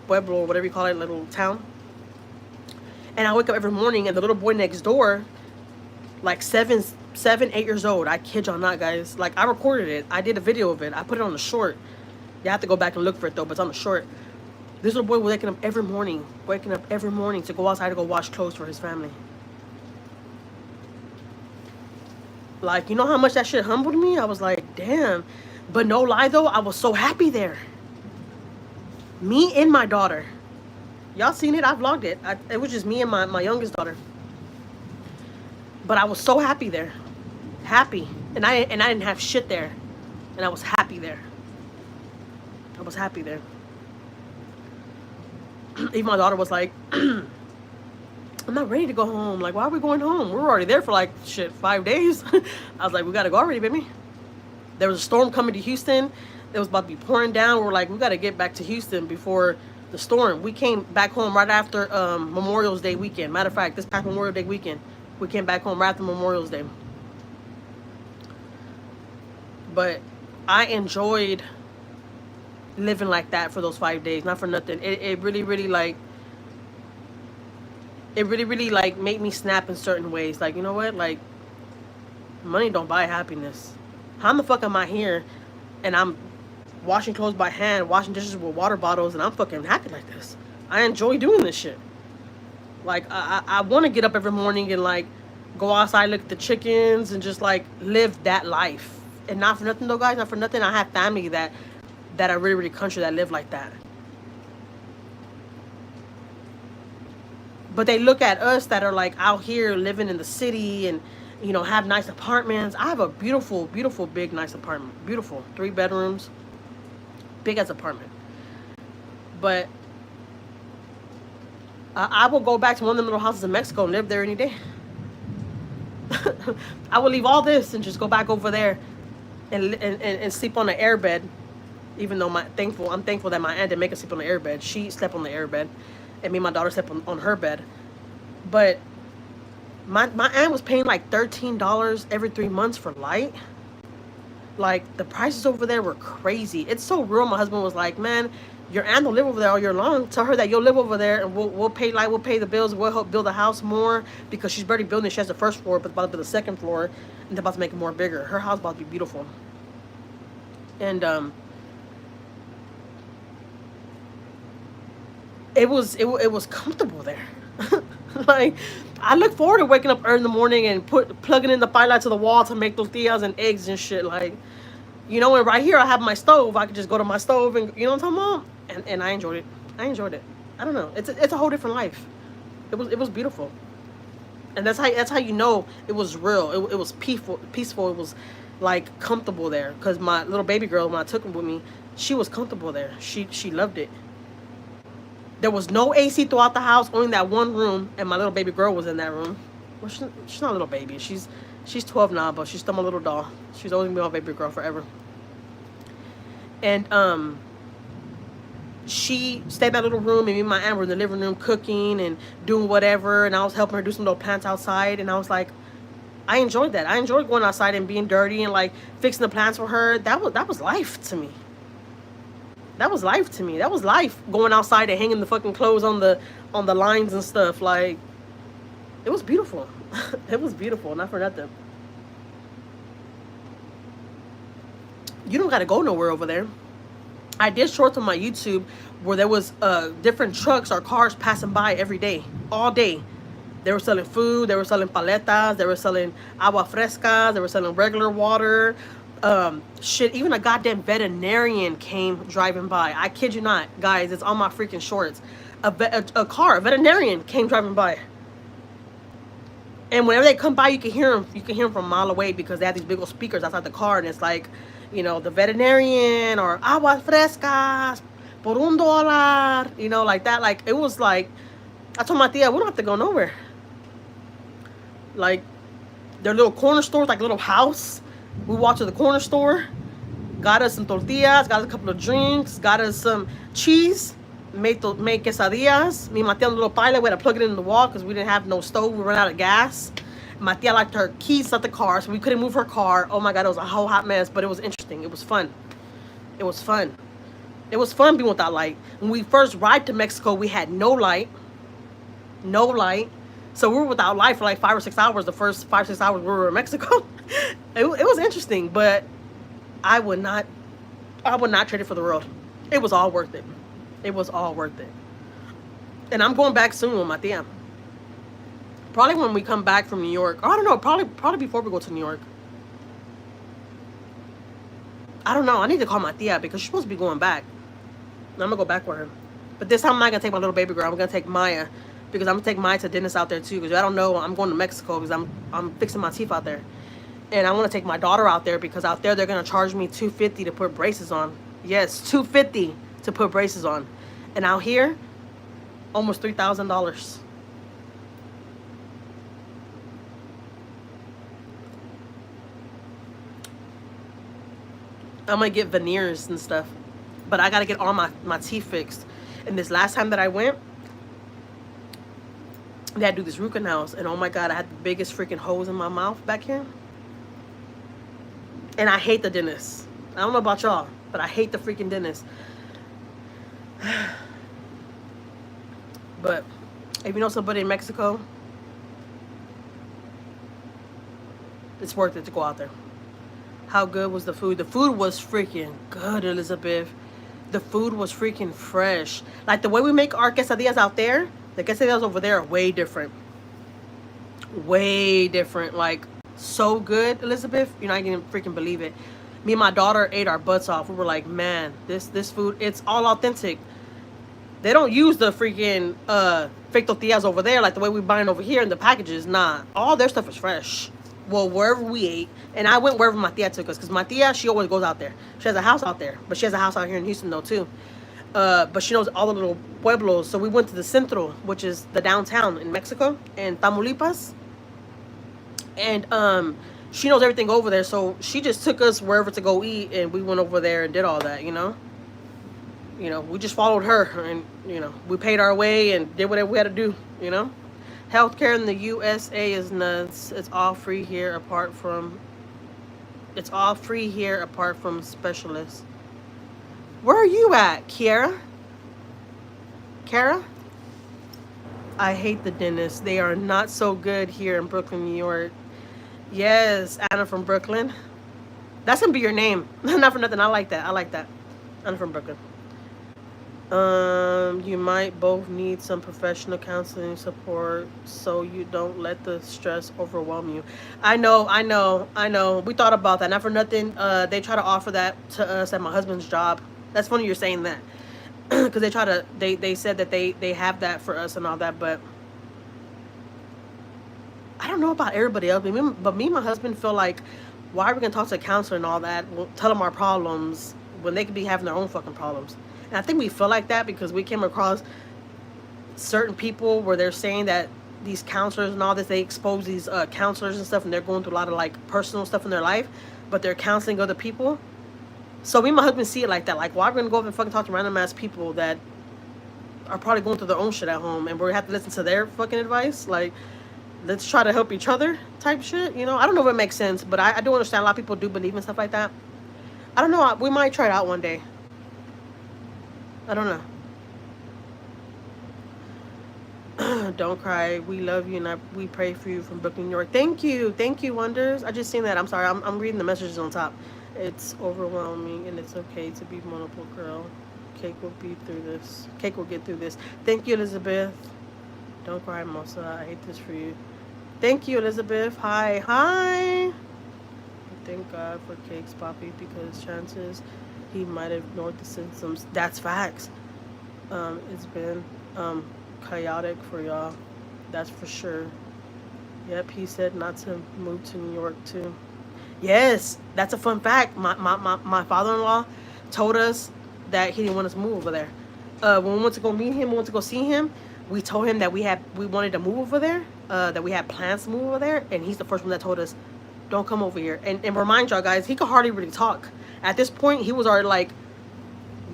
pueblo, or whatever you call it, little town. And I wake up every morning, and the little boy next door, like 7, 8 years old. I kid y'all not, guys. Like, I recorded it. I did a video of it. I put it on the short. You have to go back and look for it, though, but it's on the short. This little boy was waking up every morning to go outside to go wash clothes for his family. Like, you know how much that shit humbled me? I was like, damn. But no lie, though, I was so happy there. Me and my daughter. Y'all seen it? I vlogged it. It was just me and my youngest daughter. But I was so happy there. Happy. And I didn't have shit there. And I was happy there. I was happy there. Even my daughter was like, I'm not ready to go home. Like, why are we going home? We were already there for like, shit, 5 days. I was like, we got to go already, baby. There was a storm coming to Houston. It was about to be pouring down. We were like, we got to get back to Houston before the storm. We came back home right after Memorial Day weekend. Matter of fact, this past Memorial Day weekend, we came back home right after Memorial Day. But I enjoyed living like that for those 5 days. Not for nothing. It really, really like... It really, really like made me snap in certain ways. Like, you know what? Like, money don't buy happiness. How the fuck am I here and I'm washing clothes by hand, washing dishes with water bottles, and I'm fucking happy like this? I enjoy doing this shit. Like, I want to get up every morning and like go outside, look at the chickens, and just like live that life. And not for nothing though, guys, not for nothing, I have family that are really, really country that live like that. But they look at us that are like out here living in the city and, you know, have nice apartments. I have a beautiful, beautiful, big, nice apartment. Beautiful. 3 bedrooms. Big as apartment. But I will go back to one of them little houses in Mexico and live there any day. I will leave all this and just go back over there and sleep on the airbed. Even though I'm thankful that my aunt didn't make us sleep on the airbed. She slept on the airbed. And me and my daughter slept on her bed. But my aunt was paying like $13 every 3 months for light. Like, the prices over there were crazy. It's so real. My husband was like, man, your aunt don't live over there all year long. Tell her that you'll live over there and we'll pay light, we'll pay the bills, we'll help build the house more, because she's already building it. She has the first floor, but about to build the second floor, and they're about to make it more bigger. Her house about to be beautiful. And it was comfortable there. Like, I look forward to waking up early in the morning and plugging in the paila to the wall to make tortillas and eggs and shit. Like, you know, and right here I have my stove. I could just go to my stove and, you know what I'm talking about? And I enjoyed it. I enjoyed it. I don't know. It's a whole different life. It was beautiful. And that's how you know it was real. It was peaceful. It was like comfortable there. Cause my little baby girl, when I took her with me, she was comfortable there. She loved it. There was no AC throughout the house, only that one room, and my little baby girl was in that room. Well, she's not a little baby. She's 12 now, but she's still my little doll. She's always gonna be my baby girl forever. And she stayed in that little room, and me and my aunt were in the living room cooking and doing whatever, and I was helping her do some little plants outside, and I was like, I enjoyed that. I enjoyed going outside and being dirty and like fixing the plants for her. That was life to me. That was life to me. That was life, going outside and hanging the fucking clothes on the lines and stuff. Like, it was beautiful. It was beautiful, not for nothing. You don't gotta go nowhere over there. I did shorts on my YouTube where there was different trucks or cars passing by every day, all day. They were selling food, they were selling paletas, they were selling agua frescas, they were selling regular water. Shit, even a goddamn veterinarian came driving by. I kid you not, guys, it's on my freaking shorts. A veterinarian came driving by. And whenever they come by, you can hear them. You can hear them from a mile away because they have these big old speakers outside the car, and it's like, you know, the veterinarian or aguas frescas por $1, you know, like that. Like, it was like, I told my tia, we don't have to go nowhere. Like, their little corner stores, like a little house. We walked to the corner store, got us some tortillas, got us a couple of drinks, got us some cheese, made quesadillas. Me and my tia, little pilot, we had to plug it in the wall because we didn't have no stove. We ran out of gas. My tia liked her keys at the car, so we couldn't move her car. Oh my God, it was a whole hot mess, but it was interesting. It was fun. It was fun. It was fun being without light. When we first arrived to Mexico, we had no light. No light. So we were without light for like 5 or 6 hours. The first 5 or 6 hours we were in Mexico. It was interesting, but I would not trade it for the world. It was all worth it. It was all worth it. And I'm going back soon with my tia. Probably when we come back from New York. Or I don't know, probably before we go to New York. I don't know. I need to call my tia because she's supposed to be going back. I'm gonna go back with her. But this time I'm not gonna take my little baby girl. I'm gonna take Maiyah. Because I'm gonna take Maiyah to dentist out there too. Because I don't know, I'm going to Mexico because I'm fixing my teeth out there. And I want to take my daughter out there because out there they're gonna charge me $250 to put braces on. Yes, $250 to put braces on. And out here, almost $3,000. I'm gonna get veneers and stuff, but I gotta get all my teeth fixed. And this last time that I went, they had to do this root canals, and oh my God, I had the biggest freaking holes in my mouth back here. And I hate the dentist. I don't know about y'all, but I hate the freaking dentist. But if you know somebody in Mexico, it's worth it to go out there. How good was the food? The food was freaking good, Elizabeth. The food was freaking fresh. Like the way we make our quesadillas out there, the quesadillas over there are way different. Way different. Like, so good, Elizabeth. You're not gonna freaking believe it. Me and my daughter ate our butts off. We were like, man, this food, it's all authentic. They don't use the freaking fake tortillas over there like the way we buy it over here in the packages. Nah, all their stuff is fresh. Well, wherever we ate, and I went wherever my tia took us, because my tia, she always goes out there. She has a house out there, but she has a house out here in Houston though too. But she knows all the little pueblos, so we went to the Centro, which is the downtown in Mexico, and Tamaulipas. And she knows everything over there, so she just took us wherever to go eat, and we went over there and did all that, you know. You know, we just followed her, and you know, we paid our way and did whatever we had to do, you know. Healthcare in the USA is nuts. It's all free here apart from specialists. Where are you at, Kiara? Kara? I hate the dentists. They are not so good here in Brooklyn, New York. Yes, Anna from Brooklyn. That's gonna be your name. Not for nothing. I like that. I like that. Anna from Brooklyn. You might both need some professional counseling support so you don't let the stress overwhelm you. I know. We thought about that. Not for nothing. They try to offer that to us at my husband's job. That's funny you're saying that, because they said that they have that for us and all that, but I don't know about everybody else. But me and my husband feel like, why are we gonna talk to a counselor and all that? We'll tell them our problems when they could be having their own fucking problems. And I think we feel like that because we came across certain people where they're saying that these counselors and all this, they expose these counselors and stuff, and they're going through a lot of like personal stuff in their life, but they're counseling other people. So me and my husband see it like that. Like, why are we gonna go over and fucking talk to random ass people that are probably going through their own shit at home, and we have to listen to their fucking advice? Like, let's try to help each other type shit. I don't know if it makes sense, but I do understand a lot of people do believe in stuff like that. I don't know. We might try it out one day. I don't know. Don't cry. We love you, and we pray for you from Brooklyn, New York. Thank you, Wonders. I just seen that. I'm sorry. I'm reading the messages on top. It's overwhelming, and it's okay to be vulnerable, girl. Cake will be through this. Cake will get through this. Thank you, Elizabeth. Don't cry, Mosa. I hate this for you. Thank you, Elizabeth. Hi. Thank God for Cake's Poppy, because chances he might have ignored the symptoms. That's facts. It's been chaotic for y'all. That's for sure. Yep, he said not to move to New York too. Yes, that's a fun fact. My father-in-law told us that he didn't want us to move over there. When we went to go meet him, we went to go see him, we told him that we wanted to move over there, that we had plans to move over there, and he's the first one that told us, don't come over here. And remind y'all guys, he could hardly really talk. At this point, he was already like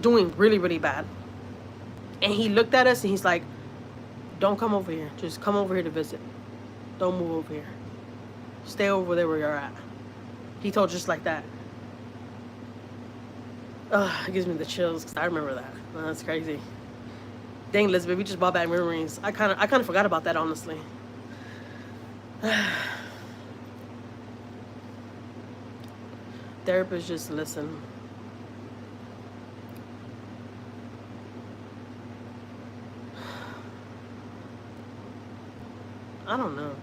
doing really, really bad. And he looked at us and he's like, don't come over here. Just come over here to visit. Don't move over here. Stay over there where you're at. He told just like that. It gives me the chills because I remember that. That's crazy. Dang, Elizabeth, we just brought back memories. I kind of forgot about that, honestly. Therapists just listen. I don't know.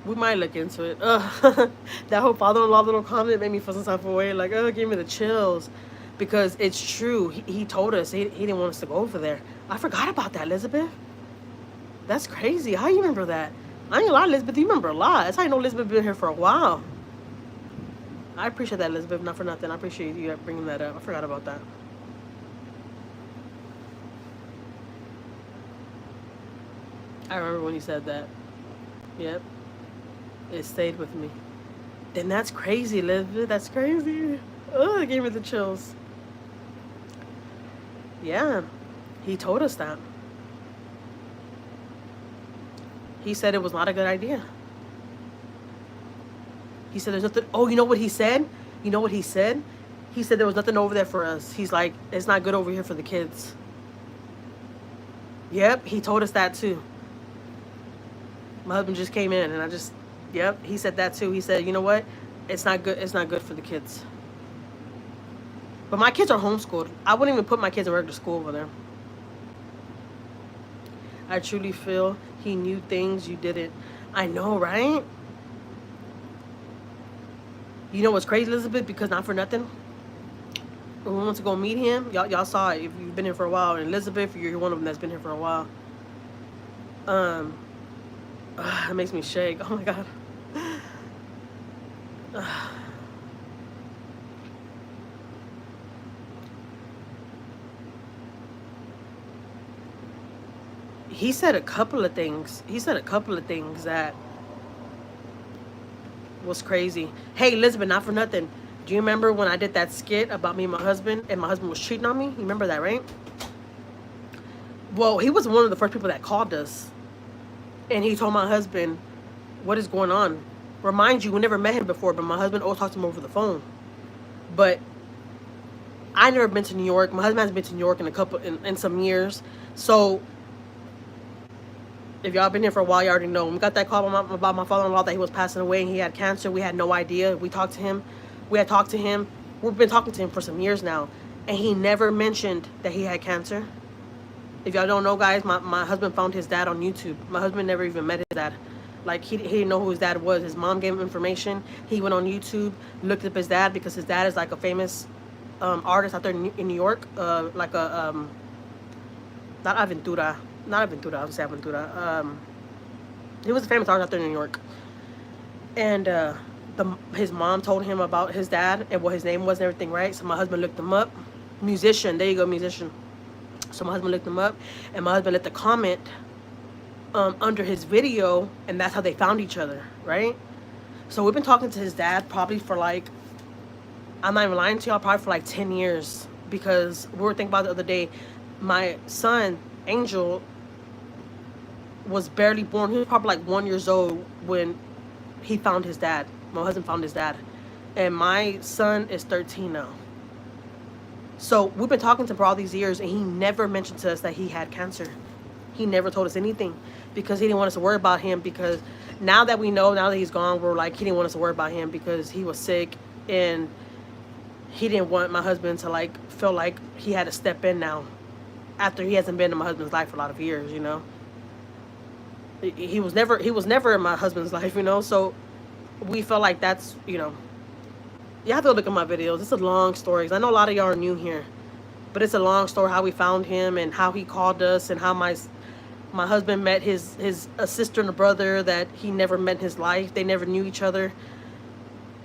We might look into it. That whole father-in-law little comment made me feel some type of way. Like, it gave me the chills. Because it's true. He told us he didn't want us to go over there. I forgot about that, Elizabeth. That's crazy. How you remember that? I ain't gonna lie, Elizabeth. You remember a lot. That's how you know Elizabeth been here for a while. I appreciate that, Elizabeth. Not for nothing. I appreciate you bringing that up. I forgot about that. I remember when you said that. Yep. It stayed with me. Then that's crazy, Elizabeth. That's crazy. Oh, it gave me the chills. Yeah. He told us that. He said it was not a good idea. He said there's nothing. Oh, you know what he said? You know what he said? He said there was nothing over there for us. He's like, it's not good over here for the kids. Yep, he told us that too. My husband just came in and yep, he said that too. He said, you know what? It's not good. It's not good for the kids. But my kids are homeschooled. I wouldn't even put my kids in regular school over there. I truly feel he knew things you didn't. I know, right? You know what's crazy, Elizabeth? Because not for nothing, when we went to go meet him, y'all saw it if you've been here for a while. And Elizabeth, you're one of them that's been here for a while. It makes me shake. Oh my God. He said a couple of things. That was crazy. Hey, Elizabeth, not for nothing. Do you remember when I did that skit about me and my husband was cheating on me? You remember that, right? Well, he was one of the first people that called us. And he told my husband, what is going on? Remind you, we never met him before, but my husband always talked to him over the phone. But I never been to New York. My husband hasn't been to New York in some years. So if y'all been here for a while, you already know. When we got that call about my father-in-law that he was passing away and he had cancer, we had no idea. We talked to him. We had talked to him. We've been talking to him for some years now. and he never mentioned that he had cancer. If y'all don't know, guys, my husband found his dad on YouTube. My husband never even met his dad. Like, he didn't know who his dad was. His mom gave him information. He went on YouTube, looked up his dad, because his dad is like a famous artist out there in New York. Like a, not Aventura. Not Aventura, I would say Aventura. He was a famous artist out there in New York. And his mom told him about his dad and what his name was and everything, right? So my husband looked him up. Musician. There you go, musician. So my husband looked him up, and my husband left a comment under his video, and that's how they found each other, right? So we've been talking to his dad probably for like, I'm not even lying to y'all, probably for like 10 years, because we were thinking about it the other day. My son, Angel, was barely born. He was probably like 1 year old when he found his dad. My husband found his dad. And my son is 13 now. So we've been talking to him for all these years, and he never mentioned to us that he had cancer. He never told us anything, because he didn't want us to worry about him, because now that we know, now that he's gone, we're like, he didn't want us to worry about him because he was sick, and he didn't want my husband to like feel like he had to step in now after he hasn't been in my husband's life for a lot of years, you know. He was never in my husband's life, you know. So we felt like that's, you know, you have to look at my videos. It's a long story. I know a lot of y'all are new here, but it's a long story how we found him and how he called us, and how my husband met his a sister and a brother that he never met in his life. They never knew each other.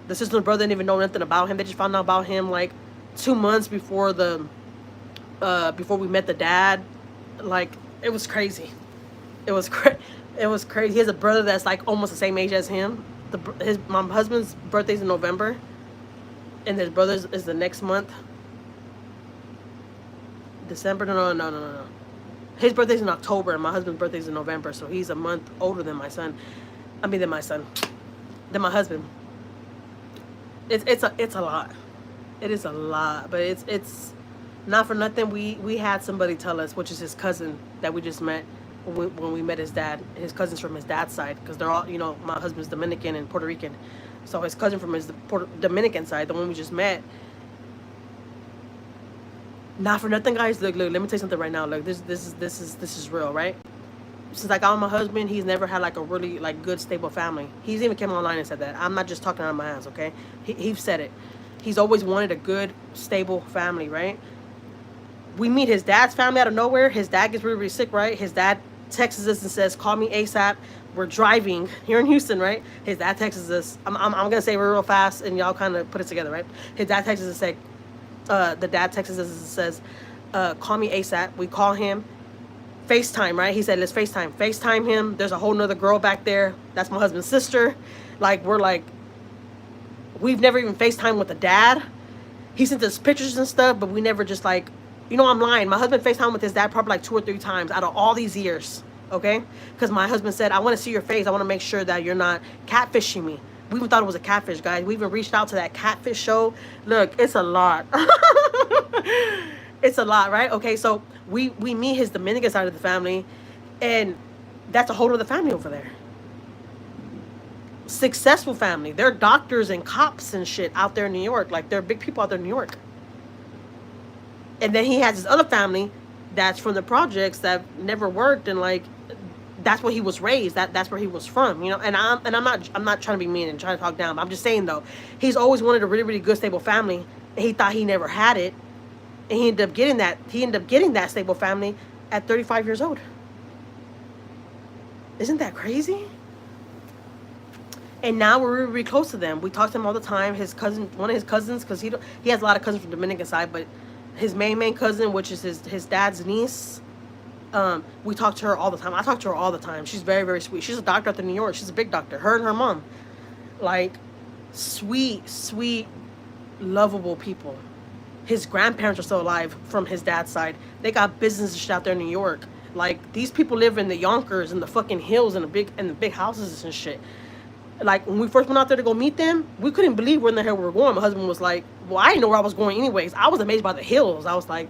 The sister and brother didn't even know nothing about him. They just found out about him like 2 months before before we met the dad. Like, it was crazy. It was crazy. He has a brother that's like almost the same age as him. My husband's birthday's in November, and his brother's is the next month. December? No. His birthday's in October, and my husband's birthday's in November, so he's a month older than my son. Than my husband. It's a lot. It is a lot, but it's not for nothing. We had somebody tell us, which is his cousin that we just met when we met his dad. His cousins from his dad's side, because they're all, you know, my husband's Dominican and Puerto Rican, so his cousin from his Dominican side, the one we just met. Not for nothing, guys. Look. Let me tell you something right now. Look, this is real, right? Since I got my husband, he's never had like a really like good stable family. He's even came online and said that. I'm not just talking out of my ass, okay? He said it. He's always wanted a good stable family, right? We meet his dad's family out of nowhere. His dad gets really, really sick, right? His dad texts us and says, "Call me ASAP." We're driving here in Houston, right? His dad texts us. I'm gonna say it real fast, and y'all kind of put it together, right? His dad texts us and say, the dad texts us and says, "Call me ASAP." We call him. FaceTime, right? He said, "Let's FaceTime." FaceTime him. There's a whole nother girl back there. That's my husband's sister. Like, we've never even FaceTime with the dad. He sent us pictures and stuff, but we never just like, you know, I'm lying. My husband FaceTime with his dad probably like 2 or 3 times out of all these years, okay? Because my husband said, "I want to see your face. I want to make sure that you're not catfishing me." We even thought it was a catfish, guys. We even reached out to that catfish show. Look, it's a lot. It's a lot, right? Okay, so we meet his Dominican side of the family, and that's a whole other family over there. Successful family. They're doctors and cops and shit out there in New York. Like, they're big people out there in New York. And then he has his other family that's from the projects that never worked, and like, that's where he was raised. That's where he was from, you know. And I'm not trying to be mean and trying to talk down. But I'm just saying though, he's always wanted a really, really good stable family, and he thought he never had it. And he ended up getting that. He ended up getting that stable family at 35 years old. Isn't that crazy? And now we're really, really close to them. We talk to him all the time. His cousin, one of his cousins, because he has a lot of cousins from the Dominican side, but his main cousin, which is his dad's niece, we talk to her all the time. I talk to her all the time. She's very, very sweet. She's a doctor out in New York. She's a big doctor. Her and her mom, like, sweet, lovable people. His grandparents are still alive from his dad's side. They got businesses out there in New York. Like, these people live in the Yonkers and the fucking hills and the big houses and shit. Like, when we first went out there to go meet them, we couldn't believe where in the hell we were going. My husband was like, well, I didn't know where I was going anyways. I was amazed by the hills. I was like,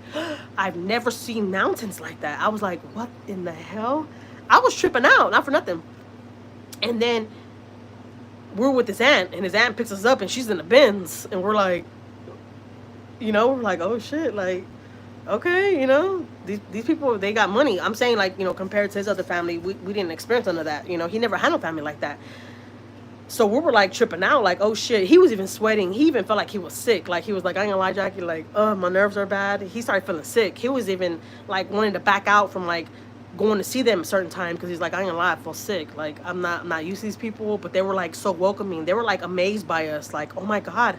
I've never seen mountains like that. I was like, what in the hell? I was tripping out, not for nothing. And then we're with his aunt, and his aunt picks us up, and she's in the Benz, and we're like, You know, we're like, oh shit, like, okay, you know, these people, they got money. I'm saying, like, you know, compared to his other family, we didn't experience none of that. You know, he never had no family like that. So we were like tripping out, like, oh shit. He was even sweating. He even felt like he was sick. Like, he was like, I ain't gonna lie, Jackie, like, my nerves are bad. He started feeling sick. He was even like wanting to back out from like going to see them a certain time because he's like, I ain't gonna lie, I feel sick. Like, I'm not used to these people. But they were like so welcoming. They were like amazed by us. Like, oh my God.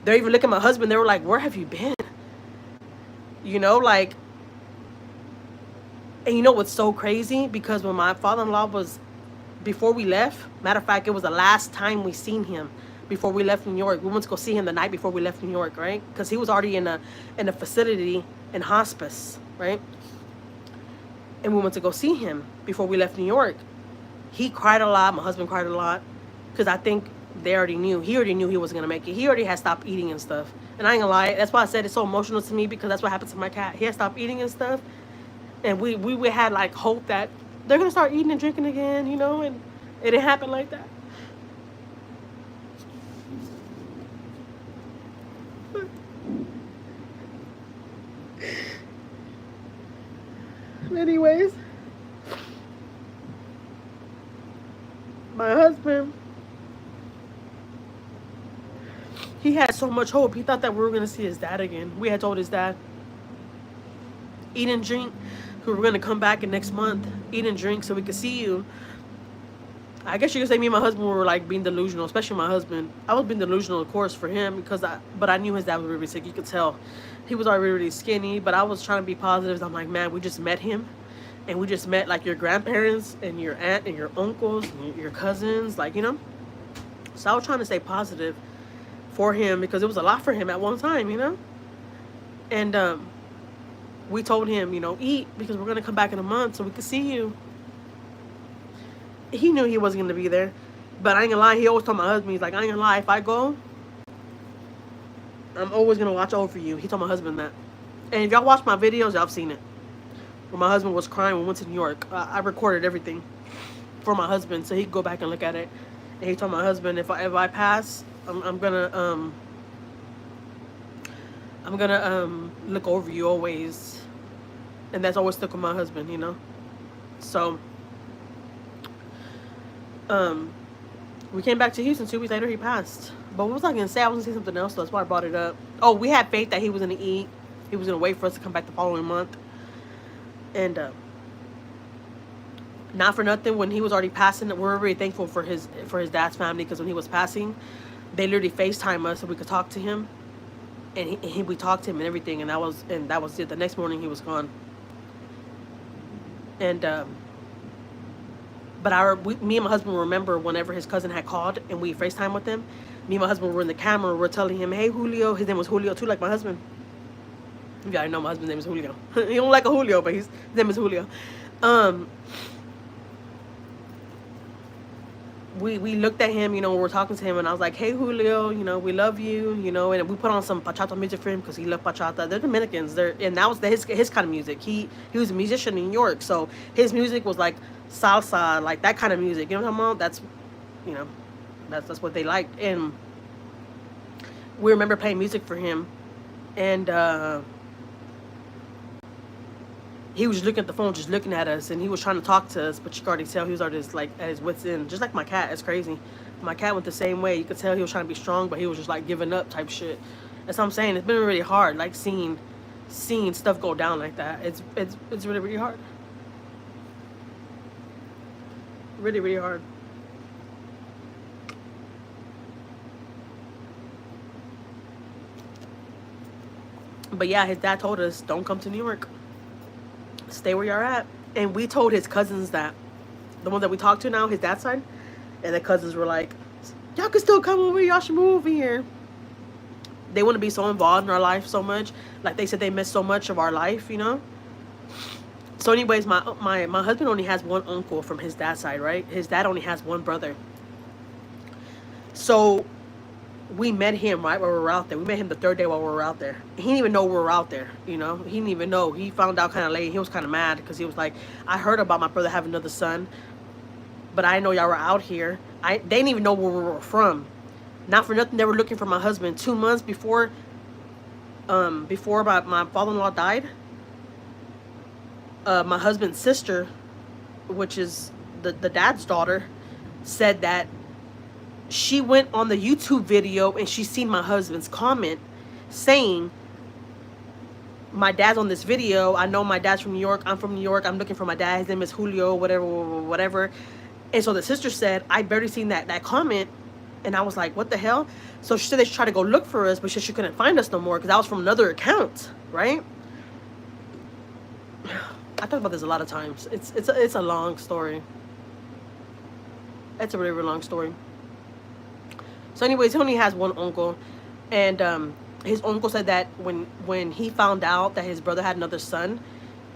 They're even looking at my husband. They were like, where have you been? You know, like, and you know what's so crazy? Because when my father-in-law was, before we left, matter of fact, it was the last time we seen him before we left New York. We went to go see him the night before we left New York, right? Because he was already in a facility in hospice, right? And we went to go see him before we left New York. He cried a lot. My husband cried a lot because I think they already knew. He already knew he wasn't gonna make it. He already had stopped eating and stuff. And I ain't gonna lie, that's why I said it's so emotional to me because that's what happened to my cat. He had stopped eating and stuff, and we had like hope that they're gonna start eating and drinking again, you know, and it didn't happen like that. Anyways, my husband, he had so much hope. He thought that we were gonna see his dad again. We had told his dad, eat and drink. We were gonna come back in next month, eat and drink, so we could see you. I guess you could say me and my husband were like being delusional, especially my husband. I was being delusional, of course, for him but I knew his dad was really sick. You could tell, he was already really skinny. But I was trying to be positive. I'm like, man, we just met him, and we just met like your grandparents and your aunt and your uncles and your cousins, like, you know. So I was trying to stay positive for him because it was a lot for him at one time, you know. And we told him, you know, eat because we're gonna come back in a month so we could see you. He knew he wasn't gonna be there, but I ain't gonna lie. He always told my husband, he's like, I ain't gonna lie. If I go, I'm always gonna watch over you. He told my husband that. And if y'all watch my videos, y'all have seen it. When my husband was crying when we went to New York, I recorded everything for my husband so he could go back and look at it. And he told my husband, if I pass, I'm gonna look over you always. And that's always stuck with my husband, you know. So we came back to Houston 2 weeks later. He passed. But what was I gonna say? I was gonna say something else, so that's why I brought it up. Oh, we had faith that he was gonna eat. He was gonna wait for us to come back the following month. And not for nothing, when he was already passing, we're really thankful for his dad's family, because when he was passing, they literally FaceTime us so we could talk to him, and we talked to him and everything, and that was it. The next morning he was gone. And but me and my husband remember whenever his cousin had called and we FaceTime with him. Me and my husband were in the camera. We're telling him, "Hey, Julio." His name was Julio too, like my husband. You already know my husband's name is Julio. He don't like a Julio, but his name is Julio. We looked at him, you know, we were talking to him, and I was like, "Hey, Julio, you know, we love you, you know," and we put on some bachata music for him because he loved bachata. They're Dominicans, and that was his kind of music. He was a musician in New York, so his music was like salsa, like that kind of music. You know what I'm talking about? That's, you know, that's what they liked, and we remember playing music for him, and he was just looking at the phone, just looking at us, and he was trying to talk to us, but you could already tell he was already just like at his wits end, just like my cat. It's crazy. My cat went the same way. You could tell he was trying to be strong, but he was just like giving up type shit. That's what I'm saying. It's been really hard, like seeing stuff go down like that. It's really, really hard. Really, really hard. But yeah, his dad told us, don't come to New York. Stay where you're at. And we told his cousins that. The ones that we talked to now, his dad's side. And the cousins were like, y'all can still come over here. Y'all should move over here. They want to be so involved in our life so much. Like they said, they miss so much of our life, you know? So anyways, my husband only has one uncle from his dad's side, right? His dad only has one brother. So we met him right while we were out there. We met him the third day while we were out there. He didn't even know we were out there, you know? He didn't even know. He found out kind of late. He was kind of mad because he was like, I heard about my brother having another son, but I didn't know y'all were out here. They didn't even know where we were from. Not for nothing, they were looking for my husband 2 months before before my father-in-law died, my husband's sister, which is the dad's daughter, said that she went on the YouTube video and she seen my husband's comment saying, my dad's on this video. I know my dad's from New York. I'm from New York. I'm looking for my dad. His name is Julio, whatever, whatever. And so the sister said, I barely seen that comment. And I was like, what the hell? So she said they should try to go look for us, but she couldn't find us no more because that was from another account, right? I talk about this a lot of times. It's a long story. It's a really, really long story. So anyways, he only has one uncle. And his uncle said that when he found out that his brother had another son,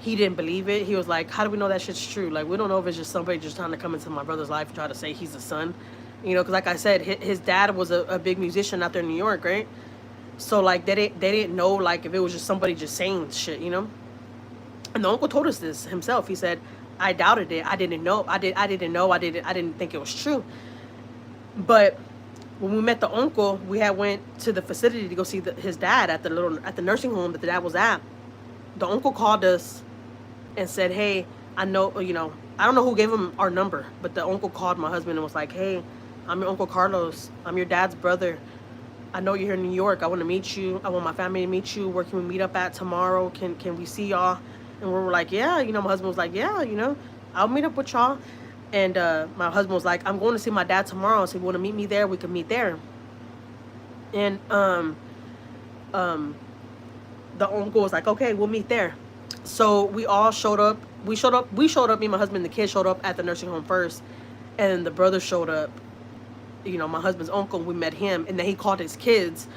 he didn't believe it. He was like, how do we know that shit's true? Like, we don't know if it's just somebody just trying to come into my brother's life and try to say he's the son. You know, because like I said, his dad was a big musician out there in New York, right? So, like, they didn't know, like, if it was just somebody just saying shit, you know? And the uncle told us this himself. He said, I doubted it. I didn't know. I didn't think it was true. But when we met the uncle, we had went to the facility to go see his dad at the nursing home that the dad was at. The uncle called us and said, hey, I know, you know, I don't know who gave him our number, but the uncle called my husband and was like, hey, I'm your Uncle Carlos. I'm your dad's brother. I know you're here in New York. I want to meet you. I want my family to meet you. Where can we meet up at tomorrow? Can we see y'all? And we were like, yeah. You know, my husband was like, yeah, you know, I'll meet up with y'all. And my husband was like, I'm going to see my dad tomorrow. So if you want to meet me there, we can meet there. And the uncle was like, okay, we'll meet there. So we all showed up. We showed up, me and my husband and the kids showed up at the nursing home first. And the brother showed up, you know, my husband's uncle. We met him. And then he called his kids.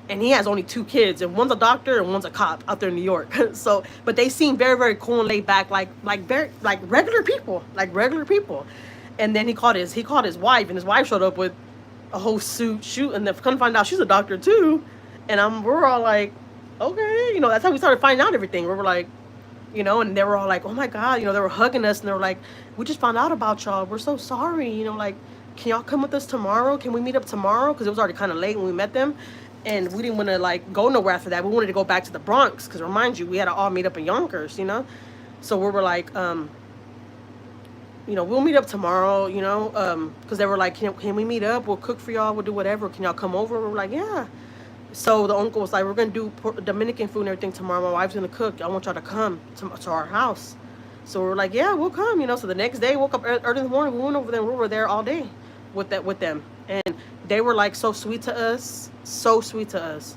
And he has only 2 kids. And one's a doctor and one's a cop out there in New York. So, but they seem very, very cool and laid back, like regular people. Like regular people. And then he called his wife. And his wife showed up with a whole suit, and then couldn't find out she's a doctor too. And we're all like, okay, you know, that's how we started finding out everything. We were like, you know, and they were all like, oh my God, you know, they were hugging us and they were like, we just found out about y'all. We're so sorry, you know, like, can y'all come with us tomorrow? Can we meet up tomorrow? Because it was already kind of late when we met them. And we didn't want to, like, go nowhere after that. We wanted to go back to the Bronx because, remind you, we had to all meet up in Yonkers, you know? So we were like, you know, we'll meet up tomorrow, you know, because they were like, can we meet up? We'll cook for y'all. We'll do whatever. Can y'all come over? We were like, yeah. So the uncle was like, we're going to do Dominican food and everything tomorrow. My wife's going to cook. I want y'all to come to our house. So we were like, yeah, we'll come, you know. So the next day, woke up early in the morning. We went over there. We were there all day with them. And they were, like, so sweet to us. So sweet to us.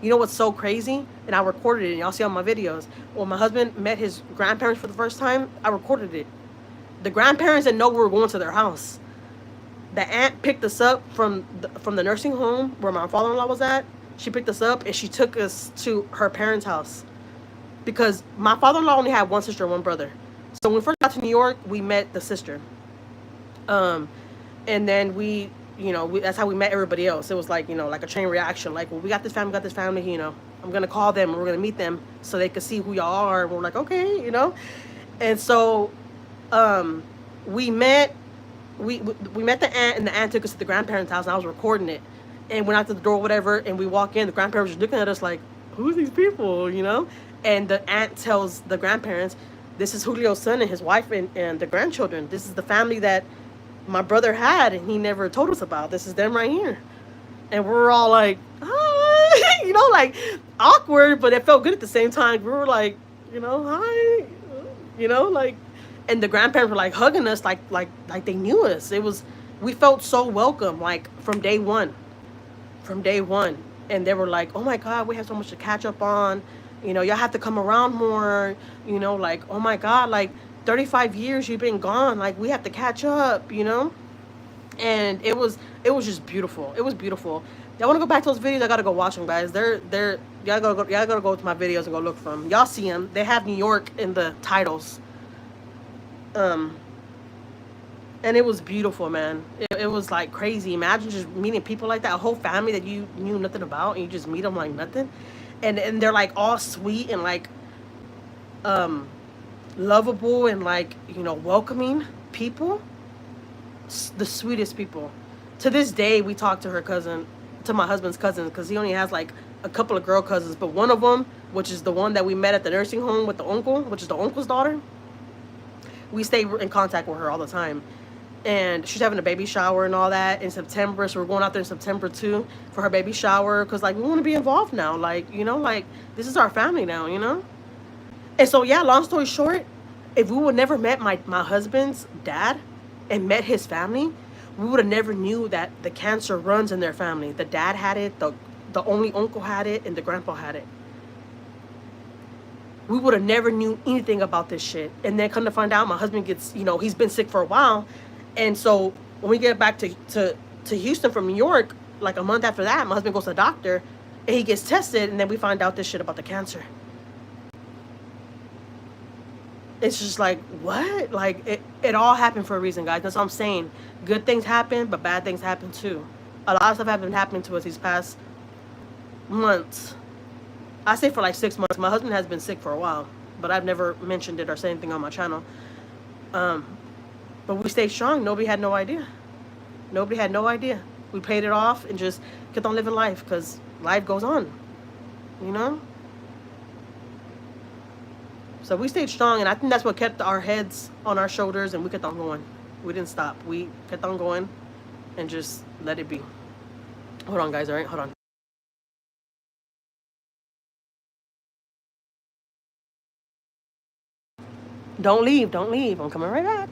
You know what's so crazy? And I recorded it. And y'all see on my videos. When my husband met his grandparents for the first time, I recorded it. The grandparents didn't know we were going to their house. The aunt picked us up from the nursing home where my father-in-law was at. She picked us up and she took us to her parents' house. Because my father-in-law only had one sister and one brother. So when we first got to New York, we met the sister. And then we, you know, that's how we met everybody else. It was like, you know, like a chain reaction. Like, well, we got this family, you know. I'm going to call them and we're going to meet them so they could see who y'all are. And we're like, okay, you know. And so we met the aunt, and the aunt took us to the grandparents' house, and I was recording it. And went out to the door, whatever, and we walk in. The grandparents were just looking at us like, who's these people, you know? And the aunt tells the grandparents, this is Julio's son and his wife and the grandchildren. This is the family that my brother had, and he never told us about. This is them right here. And we're all like, hi, you know, like awkward, but it felt good at the same time. We were like, you know, hi, you know, like, and the grandparents were like hugging us like they knew us. We felt so welcome, like from day one. And they were like, oh my God, we have so much to catch up on. You know, y'all have to come around more, you know, like, oh my God, like 35 years you've been gone. Like, we have to catch up, you know? And it was just beautiful. It was beautiful. Y'all want to go back to those videos? I got to go watch them, guys. Y'all gotta go to my videos and go look for them. Y'all see them. They have New York in the titles. And it was beautiful, man. It was like crazy. Imagine just meeting people like that, a whole family that you knew nothing about, and you just meet them like nothing. And they're like all sweet and like lovable and like, you know, welcoming people. The sweetest people. To this day, we talk to her cousin, to my husband's cousin, because he only has like a couple of girl cousins, but one of them, which is the one that we met at the nursing home with the uncle, which is the uncle's daughter, we stay in contact with her all the time. And she's having a baby shower and all that in September, so we're going out there in September too for her baby shower, because like we want to be involved now, like, you know, like this is our family now, you know. And so yeah, long story short, if we would never met my husband's dad and met his family, we would have never knew that the cancer runs in their family. The dad had it, the only uncle had it, and the grandpa had it. We would have never knew anything about this shit. And then come to find out, my husband gets, you know, he's been sick for a while. And so when we get back to Houston from New York, like a month after that, my husband goes to the doctor and he gets tested, and then we find out this shit about the cancer. It's just like, what? Like, it all happened for a reason, guys. That's what I'm saying. Good things happen, but bad things happen too. A lot of stuff has been happening to us these past months. I say for like 6 months. My husband has been sick for a while, but I've never mentioned it or said anything on my channel. But we stayed strong. Nobody had no idea. Nobody had no idea. We played it off and just kept on living life, because life goes on, you know? So we stayed strong, and I think that's what kept our heads on our shoulders, and we kept on going. We didn't stop. We kept on going and just let it be. Hold on, guys, all right? Hold on. Don't leave. Don't leave. I'm coming right back.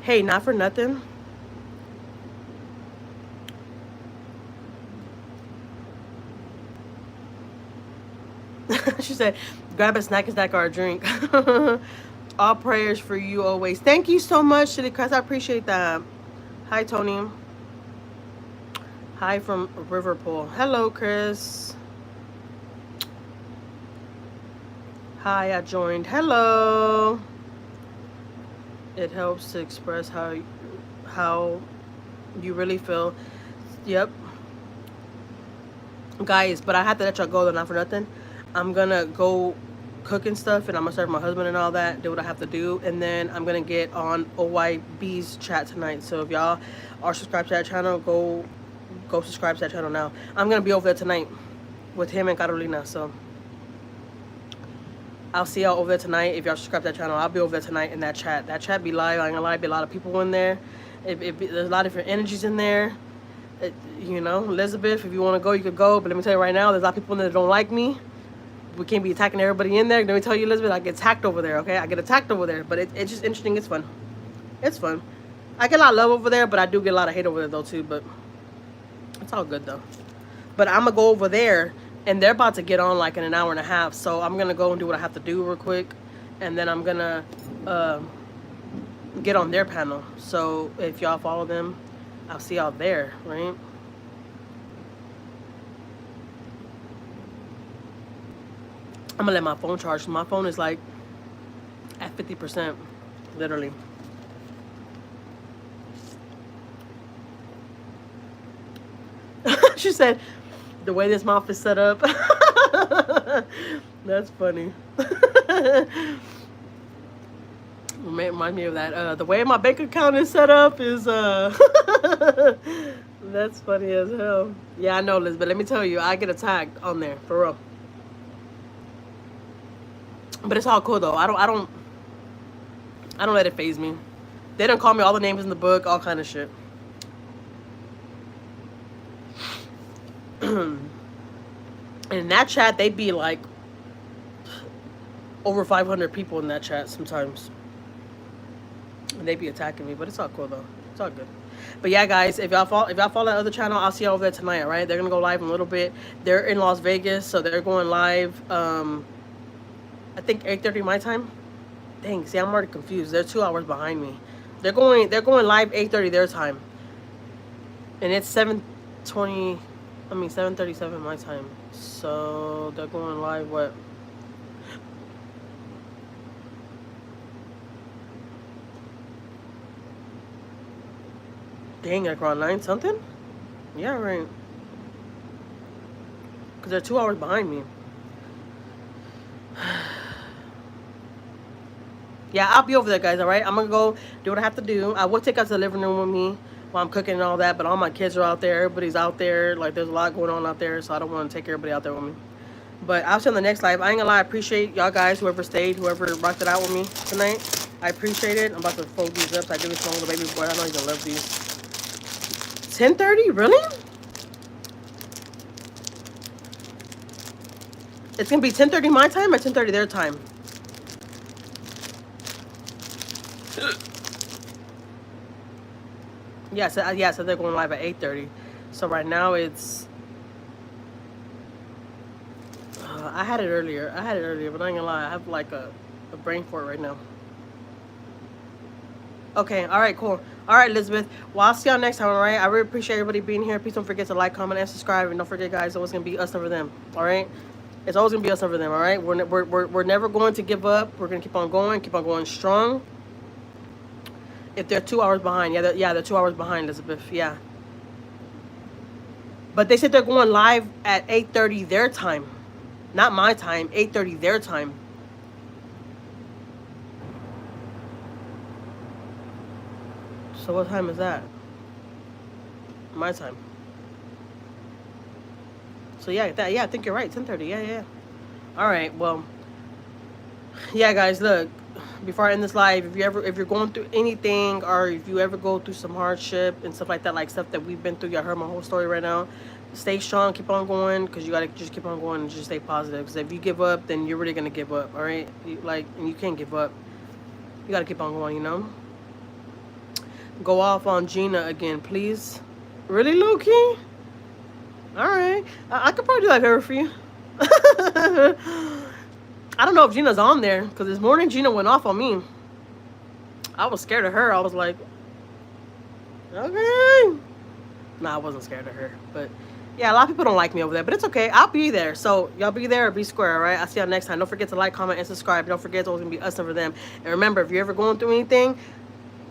Hey, not for nothing. She said, grab a snack or a drink. All prayers for you always. Thank you so much, Shitty Crest. I appreciate that. Hi, Tony. Hi from Riverpool. Hello, Chris. Hi, I joined. Hello. It helps to express how you really feel. Yep. Guys, but I have to let y'all go though, not for nothing. I'm gonna go cook and stuff, and I'm gonna serve my husband and all that, do what I have to do, and then I'm gonna get on OYB's chat tonight. So if y'all are subscribed to that channel, go subscribe to that channel now. I'm gonna be over there tonight with him and Carolina, so I'll see y'all over there tonight. If y'all subscribe to that channel, I'll be over there tonight in that chat. That chat be live. I ain't gonna lie, be a lot of people in there. There's a lot of different energies in there. You know, Elizabeth, if you want to go, you could go. But let me tell you right now, there's a lot of people in there that don't like me. We can't be attacking everybody in there. Let me tell you, Elizabeth, I get attacked over there, okay? I get attacked over there. But it's just interesting. It's fun. It's fun. I get a lot of love over there, but I do get a lot of hate over there, though, too. But it's all good, though. But I'm going to go over there, and they're about to get on, like, in an hour and a half. So I'm going to go and do what I have to do real quick. And then I'm going to get on their panel. So if y'all follow them, I'll see y'all there, right? I'm gonna let my phone charge. My phone is like at 50%, literally. She said, the way this mouth is set up. That's funny. Remind me of that. The way my bank account is set up is that's funny as hell. Yeah, I know, Liz, but let me tell you, I get attacked on there for real. But it's all cool though. I don't let it faze me. They don't call me all the names in the book, all kind of shit. And in that chat, they'd be like over 500 people in that chat sometimes. And they'd be attacking me, but it's all cool though. It's all good. But yeah, guys, if y'all follow that other channel, I'll see y'all over there tonight, all right? They're gonna go live in a little bit. They're in Las Vegas, so they're going live. I think 8:30 my time. Dang, see, I'm already confused. They're 2 hours behind me. They're going live 8:30 their time, and it's 7:37 my time. So they're going live what? Dang, like around 9 something? Yeah, right. Because they're 2 hours behind me. Yeah, I'll be over there, guys, all right? I'm going to go do what I have to do. I will take out to the living room with me while I'm cooking and all that, but all my kids are out there. Everybody's out there. Like, there's a lot going on out there, so I don't want to take everybody out there with me. But I'll see you on the next live. I ain't gonna lie, I appreciate y'all guys, whoever stayed, whoever rocked it out with me tonight. I appreciate it. I'm about to fold these up so I give this to my little baby boy. I know he's gonna love these. 10:30? Really? It's gonna be 10:30 my time or 10:30 their time? Yeah, so they're going live at 8:30. So right now it's I had it earlier, but I ain't gonna lie, I have like a brain for it right now. Okay, all right, cool. All right, Elizabeth. Well, I'll see y'all next time, all right? I really appreciate everybody being here. Please don't forget to like, comment, and subscribe. And don't forget, guys, it's always going to be us over them, all right? It's always going to be us over them, all right? We're never going to give up. We're going to keep on going strong. If they're 2 hours behind. Yeah, they're 2 hours behind, Elizabeth. Yeah. But they said they're going live at 8:30 their time. Not my time, 8:30 their time. So what time is that? My time. So yeah, I think you're right. 10:30. Yeah. All right. Well, yeah, guys. Look, before I end this live, if you're going through anything, or if you ever go through some hardship and stuff like that, like stuff that we've been through, y'all heard my whole story right now. Stay strong. Keep on going, because you gotta just keep on going and just stay positive. Because if you give up, then you're really gonna give up. All right. And you can't give up. You gotta keep on going. You know. Go off on Gina again, please. Really, Loki? All right. I could probably do that favor for you. I don't know if Gina's on there, because this morning Gina went off on me. I was scared of her. I was like, okay. Nah, I wasn't scared of her. But yeah, a lot of people don't like me over there, but it's okay. I'll be there. So y'all be there or be square, all right? I'll see y'all next time. Don't forget to like, comment, and subscribe. Don't forget it's always going to be us over them. And remember, if you're ever going through anything,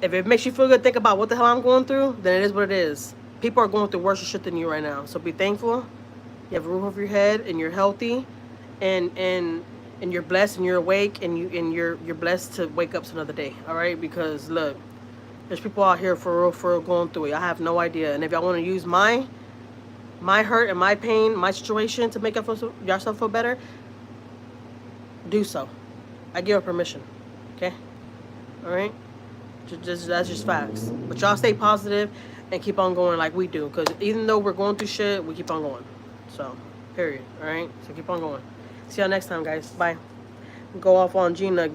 if it makes you feel good, think about what the hell I'm going through, then it is what it is. People are going through worse shit than you right now. So be thankful. You have a roof over your head, and you're healthy, and you're blessed, and you're awake, and you're blessed to wake up to another day. All right? Because look, there's people out here for real going through it. I have no idea. And if y'all want to use my hurt and my pain, my situation to make yourself feel better, do so. I give her permission. Okay? All right? That's just facts. But y'all stay positive and keep on going like we do. Because even though we're going through shit, we keep on going. So, period. All right? So keep on going. See y'all next time, guys. Bye. Go off on Gina.